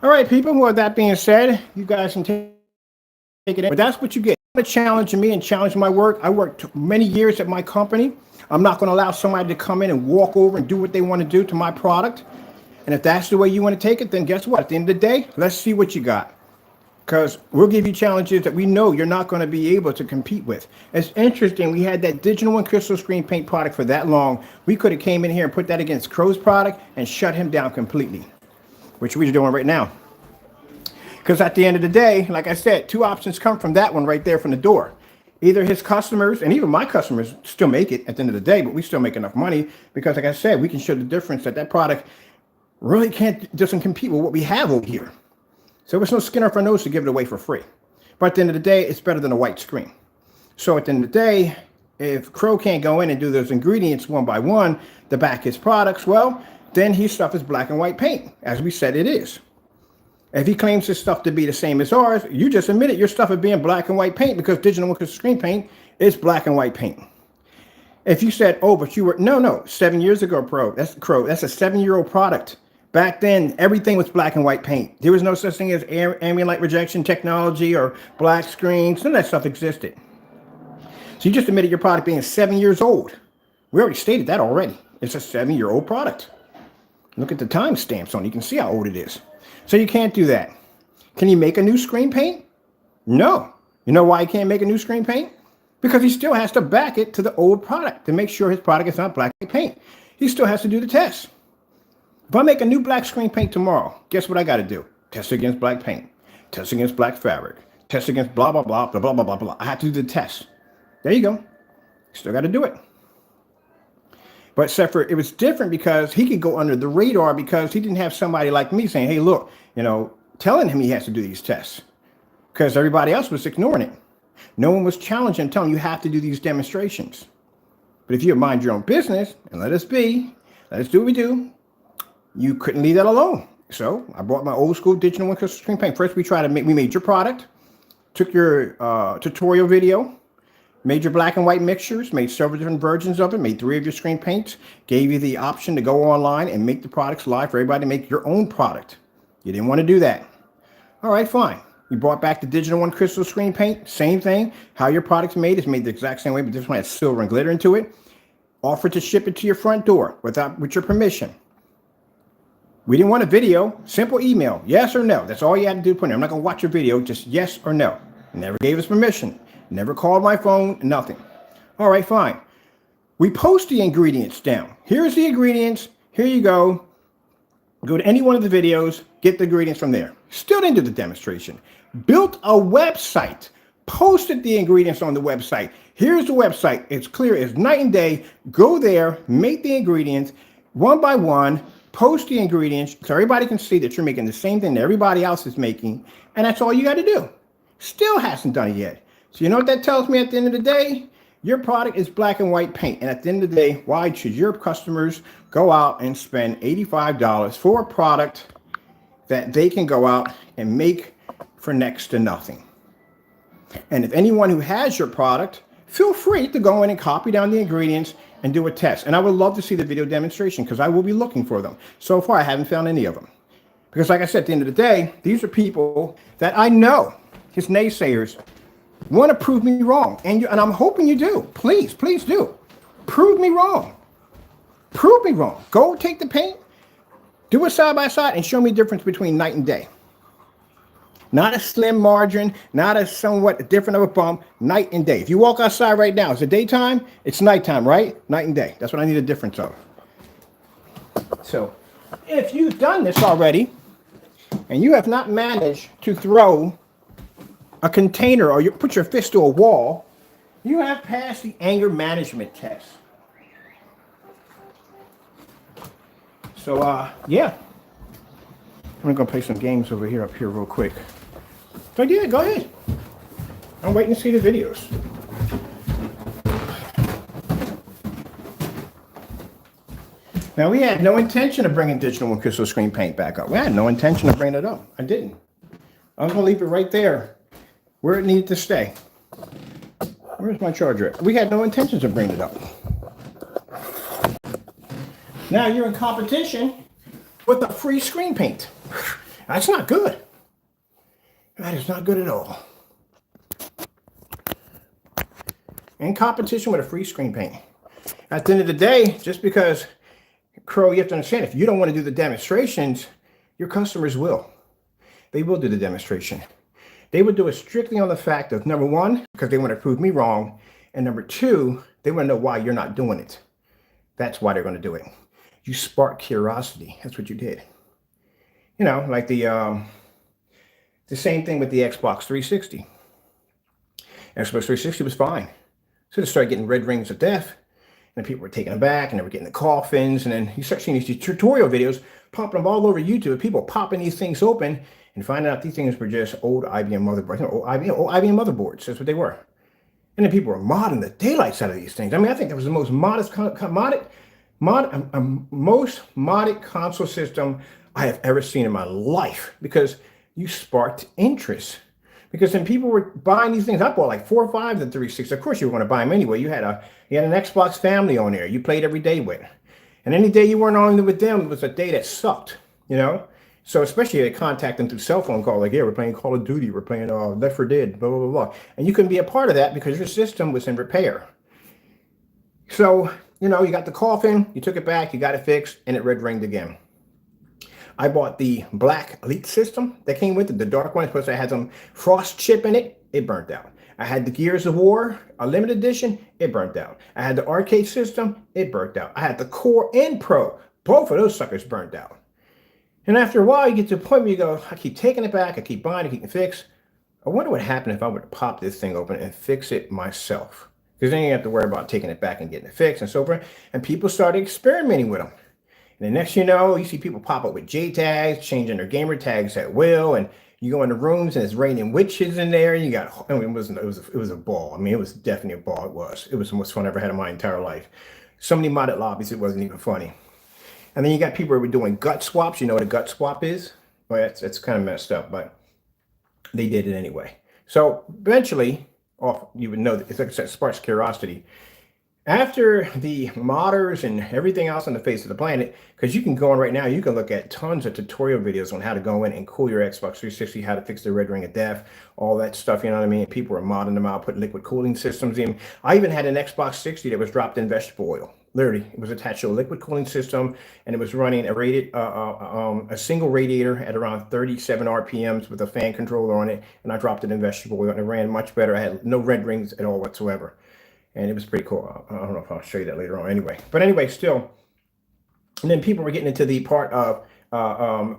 All right, people, with that being said, you guys can take it in. But that's what you get. You're challenging me and challenging my work. I worked many years at my company. I'm not going to allow somebody to come in and walk over and do what they want to do to my product. And if that's the way you want to take it, then guess what? At the end of the day, let's see what you got. Because we'll give you challenges that we know you're not going to be able to compete with. It's interesting. We had that digital and crystal screen paint product for that long. We could have came in here and put that against Crow's product and shut him down completely, which we're doing right now. Because at the end of the day, like I said, two options come from that one right there from the door. Either his customers, and even my customers still make it at the end of the day, but we still make enough money because, like I said, we can show the difference that product really doesn't compete with what we have over here. So there's no skin off our nose to give it away for free. But at the end of the day, it's better than a white screen. So at the end of the day, if Crow can't go in and do those ingredients one by one to back his products, well, then his stuff is black and white paint, as we said it is. If he claims his stuff to be the same as ours, you just admitted your stuff is being black and white paint because digital and crystal screen paint is black and white paint. If you said, oh, but you were, no, 7 years ago, Crow, that's a 7-year-old product. Back then, everything was black and white paint. There was no such thing as ambient light rejection technology or black screens. None of that stuff existed. So you just admitted your product being 7 years old. We already stated that already. It's a 7-year-old product. Look at the time stamps on it. You can see how old it is. So you can't do that. Can he make a new screen paint? No. You know why he can't make a new screen paint? Because he still has to back it to the old product to make sure his product is not black paint. He still has to do the test. If I make a new black screen paint tomorrow, guess what I got to do? Test against black paint, test against black fabric, test against blah, blah, blah, blah, blah, blah, blah, blah. I have to do the test. There you go. Still got to do it. But except for it was different because he could go under the radar because he didn't have somebody like me saying, hey, look, telling him he has to do these tests because everybody else was ignoring it. No one was challenging him, telling him you have to do these demonstrations. But if you mind your own business and let us do what we do, you couldn't leave that alone. So I brought my old school digital and crystal screen paint. First, we made your product, took your tutorial video, made your black and white mixtures, made several different versions of it, made 3 of your screen paints, gave you the option to go online and make the products live for everybody to make your own product. You didn't want to do that. All right, fine. You brought back the digital and crystal screen paint, same thing. How your product's made is made the exact same way, but this one has silver and glitter into it. Offered to ship it to your front door with your permission. We didn't want a video, simple email, yes or no. That's all you had to do. I'm not going to watch your video, just yes or no. Never gave us permission. Never called my phone, nothing. All right, fine. We post the ingredients down. Here's the ingredients. Here you go. Go to any one of the videos, get the ingredients from there. Still didn't do the demonstration. Built a website. Posted the ingredients on the website. Here's the website. It's clear as night and day. Go there, make the ingredients one by one. Post the ingredients so everybody can see that you're making the same thing that everybody else is making. And that's all you got to do. Still hasn't done it yet. So you know what that tells me at the end of the day? Your product is black and white paint. And at the end of the day, why should your customers go out and spend $85 for a product that they can go out and make for next to nothing? And if anyone who has your product, feel free to go in and copy down the ingredients and do a test. And I would love to see the video demonstration because I will be looking for them. So far, I haven't found any of them. Because like I said, at the end of the day, these are people that I know, his naysayers, want to prove me wrong. And I'm hoping you do. Please do. Prove me wrong. Prove me wrong. Go take the paint, do it side by side, and show me the difference between night and day. Not a slim margin, not a somewhat different of a bump, night and day. If you walk outside right now, it's a daytime, it's nighttime, right? Night and day. That's what I need a difference of. So if you've done this already and you have not managed to throw a container or you put your fist to a wall, you have passed the anger management test. So, yeah. I'm going to play some games over here, up here real quick. So yeah, go ahead. I'm waiting to see the videos. Now, we had no intention of bringing digital and crystal screen paint back up. We had no intention of bringing it up. I didn't. I was going to leave it right there where it needed to stay. Where's my charger? We had no intentions of bringing it up. Now you're in competition with a free screen paint. That's not good. That is not good at all. In competition with a free screen paint. At the end of the day, just because, Crow, you have to understand, if you don't want to do the demonstrations, your customers will. They will do the demonstration. They would do it strictly on the fact of, number one, because they want to prove me wrong, and number two, they want to know why you're not doing it. That's why they're going to do it. You spark curiosity. That's what you did. You know, like the same thing with the Xbox 360. Xbox 360 was fine. So they started getting red rings of death, and people were taking them back, and they were getting the coffins, and then you start seeing these tutorial videos popping up all over YouTube, people popping these things open and finding out these things were just old IBM motherboards. Old IBM motherboards. That's what they were. And then people were modding the daylights out of these things. I mean, I think that was the most most modded console system I have ever seen in my life, because you sparked interest. Because then people were buying these things. I bought like 4 or 5 of the 360. Of course you were going to buy them anyway. You had an Xbox family on there. You played every day with. And any day you weren't on with them was a day that sucked, you know? So especially they contact them through cell phone call, like, yeah, we're playing Call of Duty, we're playing Left 4 Dead, blah, blah, blah, blah. And you couldn't be a part of that because your system was in repair. So, you know, you got the coffin, you took it back, you got it fixed, and it red ringed again. I bought the black Elite system that came with it, the dark one, plus I had some frost chip in it, it burnt out. I had the Gears of War, a limited edition, it burnt out. I had the arcade system, it burnt out. I had the Core and Pro, both of those suckers burnt out. And after a while, you get to a point where you go, I keep taking it back, I keep buying it, keep it fixed. I wonder what happened if I would pop this thing open and fix it myself. Because then you have to worry about taking it back and getting it fixed and so forth. And people started experimenting with them. And the next you know, you see people pop up with J tags, changing their gamer tags at will, and you go into rooms and it's raining witches in there. And you got, I mean, it was a ball. I mean, it was definitely a ball. It was the most fun I ever had in my entire life. So many modded lobbies, it wasn't even funny. And then you got people who were doing gut swaps. You know what a gut swap is? Well, it's kind of messed up, but they did it anyway. So eventually, you would know that, it's like I said, sparks curiosity. After the modders and everything else on the face of the planet, because you can go on right now, you can look at tons of tutorial videos on how to go in and cool your Xbox 360, how to fix the red ring of death, all that stuff, you know what I mean? People were modding them out, putting liquid cooling systems in. I even had an Xbox 60 that was dropped in vegetable oil. Literally, it was attached to a liquid cooling system, and it was running a single radiator at around 37 RPMs with a fan controller on it, and I dropped it in vegetable oil, and it ran much better. I had no red rings at all whatsoever. And it was pretty cool. I don't know if I'll show you that later on anyway. But anyway, still. And then people were getting into the part of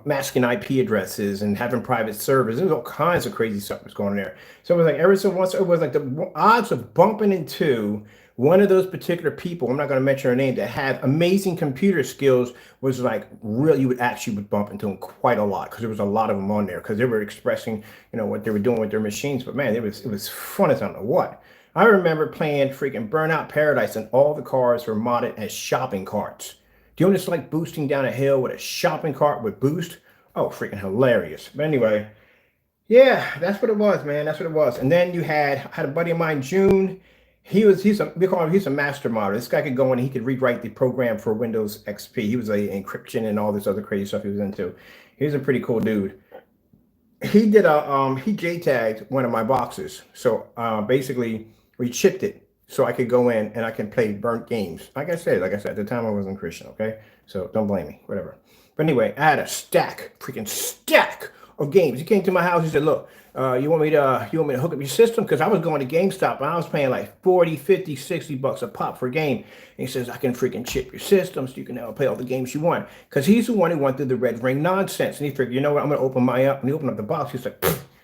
masking IP addresses and having private servers. There was all kinds of crazy stuff was going on there. So it was like every so once, it was like the odds of bumping into one of those particular people, I'm not going to mention her name, that had amazing computer skills was like real. You would actually bump into them quite a lot because there was a lot of them on there because they were expressing, you know, what they were doing with their machines. But man, it was fun as I don't know what. I remember playing freaking Burnout Paradise and all the cars were modded as shopping carts. Do you know what it's like boosting down a hill with a shopping cart with boost? Oh, freaking hilarious. But anyway, yeah, that's what it was, man. That's what it was. And then I had a buddy of mine, June. He's a master modder. This guy could go in and he could rewrite the program for Windows XP. He was a encryption and all this other crazy stuff he was into. He was a pretty cool dude. He did he J-tagged one of my boxes. So basically we chipped it so I could go in and I can play burnt games. Like I said, at the time I wasn't Christian, okay? So don't blame me, whatever. But anyway, I had a freaking stack of games. He came to my house. He said, look, you want me to hook up your system? Because I was going to GameStop and I was paying like 40, 50, 60 bucks a pop for a game. And he says, I can freaking chip your system so you can now play all the games you want. Because he's the one who went through the red ring nonsense. And he figured, you know what, I'm going to open my up. And he opened up the box. He's like,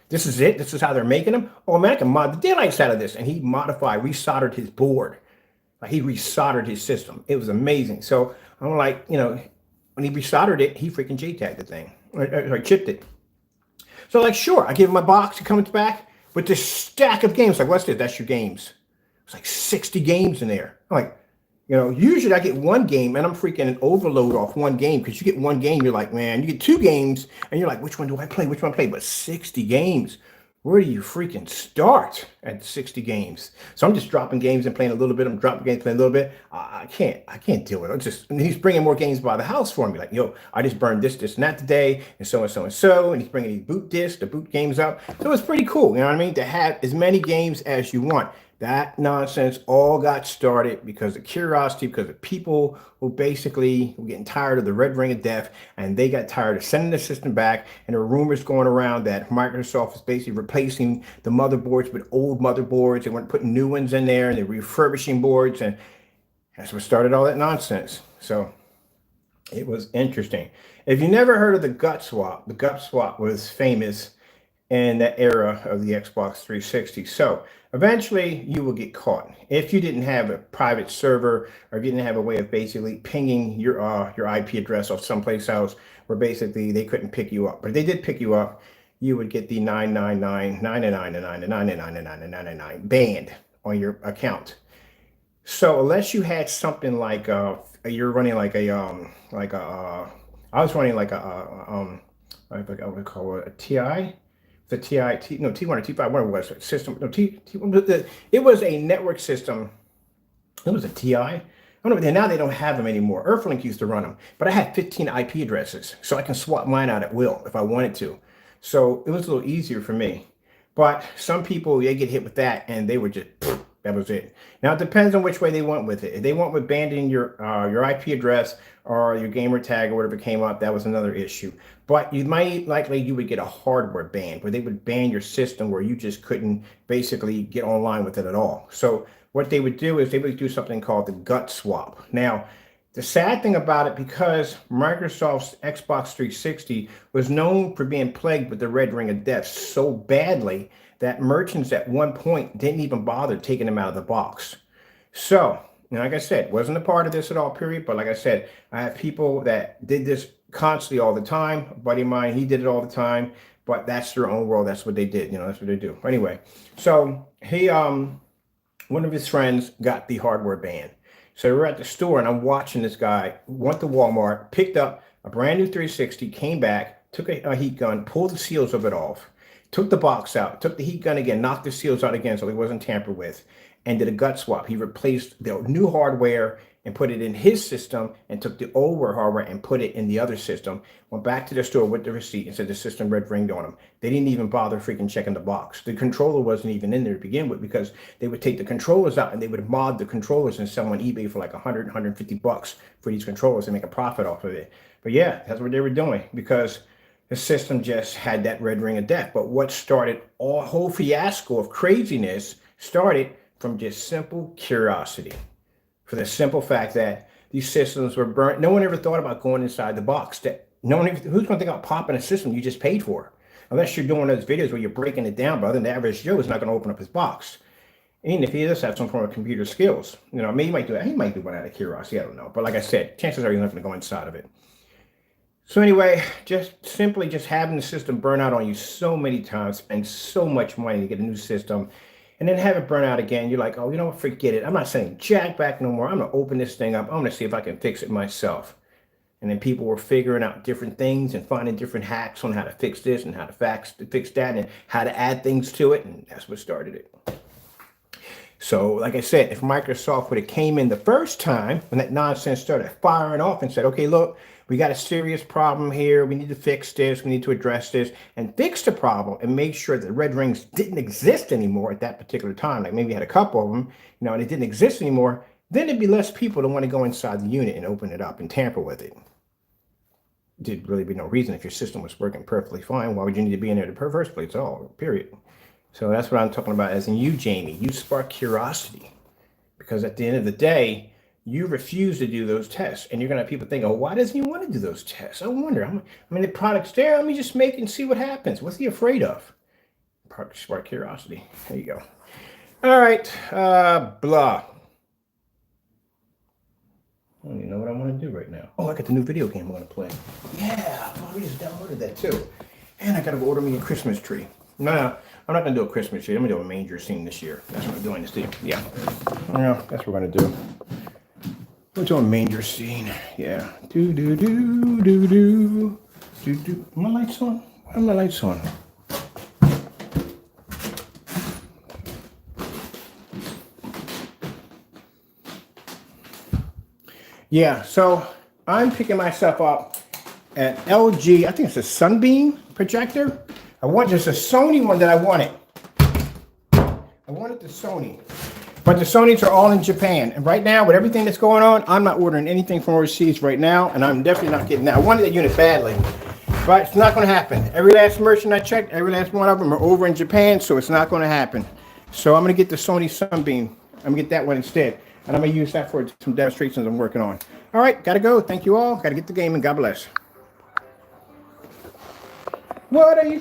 this is it? This is how they're making them? Oh man, I can mod the daylights out of this. And he resoldered his board. Like he resoldered his system. It was amazing. So I'm like, you know, when he resoldered it, he freaking J-tagged the thing. Or chipped it. So like, sure, I give him my box. He comes back with this stack of games. Like, what's this? That's your games. It's like 60 games in there. I'm like, you know, usually I get one game and I'm freaking an overload off one game, because you get one game, you're like, man, you get two games and you're like, which one do I play? Which one I play? But 60 games. Where do you freaking start at 60 games? So I'm just dropping games and playing a little bit. I'm dropping games, playing a little bit. I can't deal with it. And he's bringing more games by the house for me. Like, yo, I just burned this, and that today, and so and so and so. And he's bringing these boot discs, the boot games up. So it's pretty cool, you know what I mean? To have as many games as you want. That nonsense all got started because of curiosity, because of people who basically were getting tired of the red ring of death, and they got tired of sending the system back. And there were rumors going around that Microsoft is basically replacing the motherboards with old motherboards. They weren't putting new ones in there, and they're refurbishing boards, and that's what started all that nonsense. So it was interesting. If you never heard of the gut swap was famous in that era of the Xbox 360. So eventually you will get caught if you didn't have a private server, or if you didn't have a way of basically pinging your IP address off someplace else where basically they couldn't pick you up. But if they did pick you up, you would get the 999 banned on your account. So unless you had something like you're running like a I was running like I would call it a TI. The T1 or T5, whatever it was, system. No, it was a network system. It was a TI. I don't know, now they don't have them anymore. Earthlink used to run them, but I had 15 IP addresses, so I can swap mine out at will if I wanted to. So it was a little easier for me. But some people, they get hit with that, and they would just, that was it. Now, it depends on which way they went with it. If they went with banning your IP address or your gamer tag or whatever came up, that was another issue. But you would get a hardware ban, where they would ban your system where you just couldn't basically get online with it at all. So what they would do is they would do something called the gut swap. Now, the sad thing about it, because Microsoft's Xbox 360 was known for being plagued with the red ring of death so badly that merchants at one point didn't even bother taking them out of the box. So, like I said, wasn't a part of this at all, period. But like I said, I have people that did this constantly all the time. A buddy of mine, he did it all the time. But that's their own world. That's what they did. That's what they do. Anyway, so he, one of his friends got the hardware ban. So we're at the store, and I'm watching this guy went to Walmart, picked up a brand new 360, came back, took a heat gun, pulled the seals of it off, took the box out, took the heat gun again, knocked the seals out again so it wasn't tampered with, and did a gut swap. He replaced the new hardware and put it in his system, and took the older hardware and put it in the other system. Went back to the store with the receipt and said the system red ringed on him. They didn't even bother freaking checking the box. The controller wasn't even in there to begin with, because they would take the controllers out and they would mod the controllers and sell them on eBay for like 100, 150 bucks for these controllers and make a profit off of it. But yeah, that's what they were doing, because the system just had that red ring of death. But what started a whole fiasco of craziness started from just simple curiosity. For the simple fact that these systems were burnt. No one ever thought about going inside the box. Who's going to think about popping a system you just paid for? Unless you're doing those videos where you're breaking it down, but other than the average Joe is not going to open up his box. And if he does have some form of computer skills, maybe he might do that. He might do one out of curiosity. I don't know. But like I said, chances are he's not going to go inside of it. So anyway, just having the system burn out on you so many times, spend so much money to get a new system, and then have it burn out again. You're like, oh, you know what? Forget it. I'm not sending jack back no more. I'm going to open this thing up. I'm going to see if I can fix it myself. And then people were figuring out different things and finding different hacks on how to fix this and how to fix that and how to add things to it. And that's what started it. So like I said, if Microsoft would have came in the first time when that nonsense started firing off and said, okay, look, we got a serious problem here. We need to fix this. We need to address this, and fix the problem and make sure that red rings didn't exist anymore at that particular time. Like maybe you had a couple of them, and it didn't exist anymore. Then there'd be less people that want to go inside the unit and open it up and tamper with it. there'd really be no reason if your system was working perfectly fine. Why would you need to be in there in the first place? Oh, period. So that's what I'm talking about as in you, Jamie. You spark curiosity because at the end of the day, you refuse to do those tests. And you're going to have people think, oh, why doesn't he want to do those tests? I wonder. I mean, the product's there. Let me just make it and see what happens. What's he afraid of? Spark curiosity. There you go. All right. Blah. I don't even know what I want to do right now. Oh, I got the new video game I'm going to play. Yeah, I just downloaded that too. And I got to order me a Christmas tree. No, I'm not going to do a Christmas tree. I'm going to do a manger scene this year. That's what I'm doing this year. Yeah. Yeah, that's what we're going to do. We're doing a manger scene. Yeah. Do. Are my lights on? Why are my lights on? Yeah, so I'm picking myself up an LG, I think it's a Sunbeam projector. There's a Sony one that I wanted. I wanted the Sony. But the Sonys are all in Japan. And right now, with everything that's going on, I'm not ordering anything from overseas right now. And I'm definitely not getting that. I wanted that unit badly. But it's not going to happen. Every last merchant I checked, every last one of them are over in Japan. So it's not going to happen. So I'm going to get the Sony Sunbeam. I'm going to get that one instead. And I'm going to use that for some demonstrations I'm working on. All right, got to go. Thank you all. Got to get the game and God bless. What are you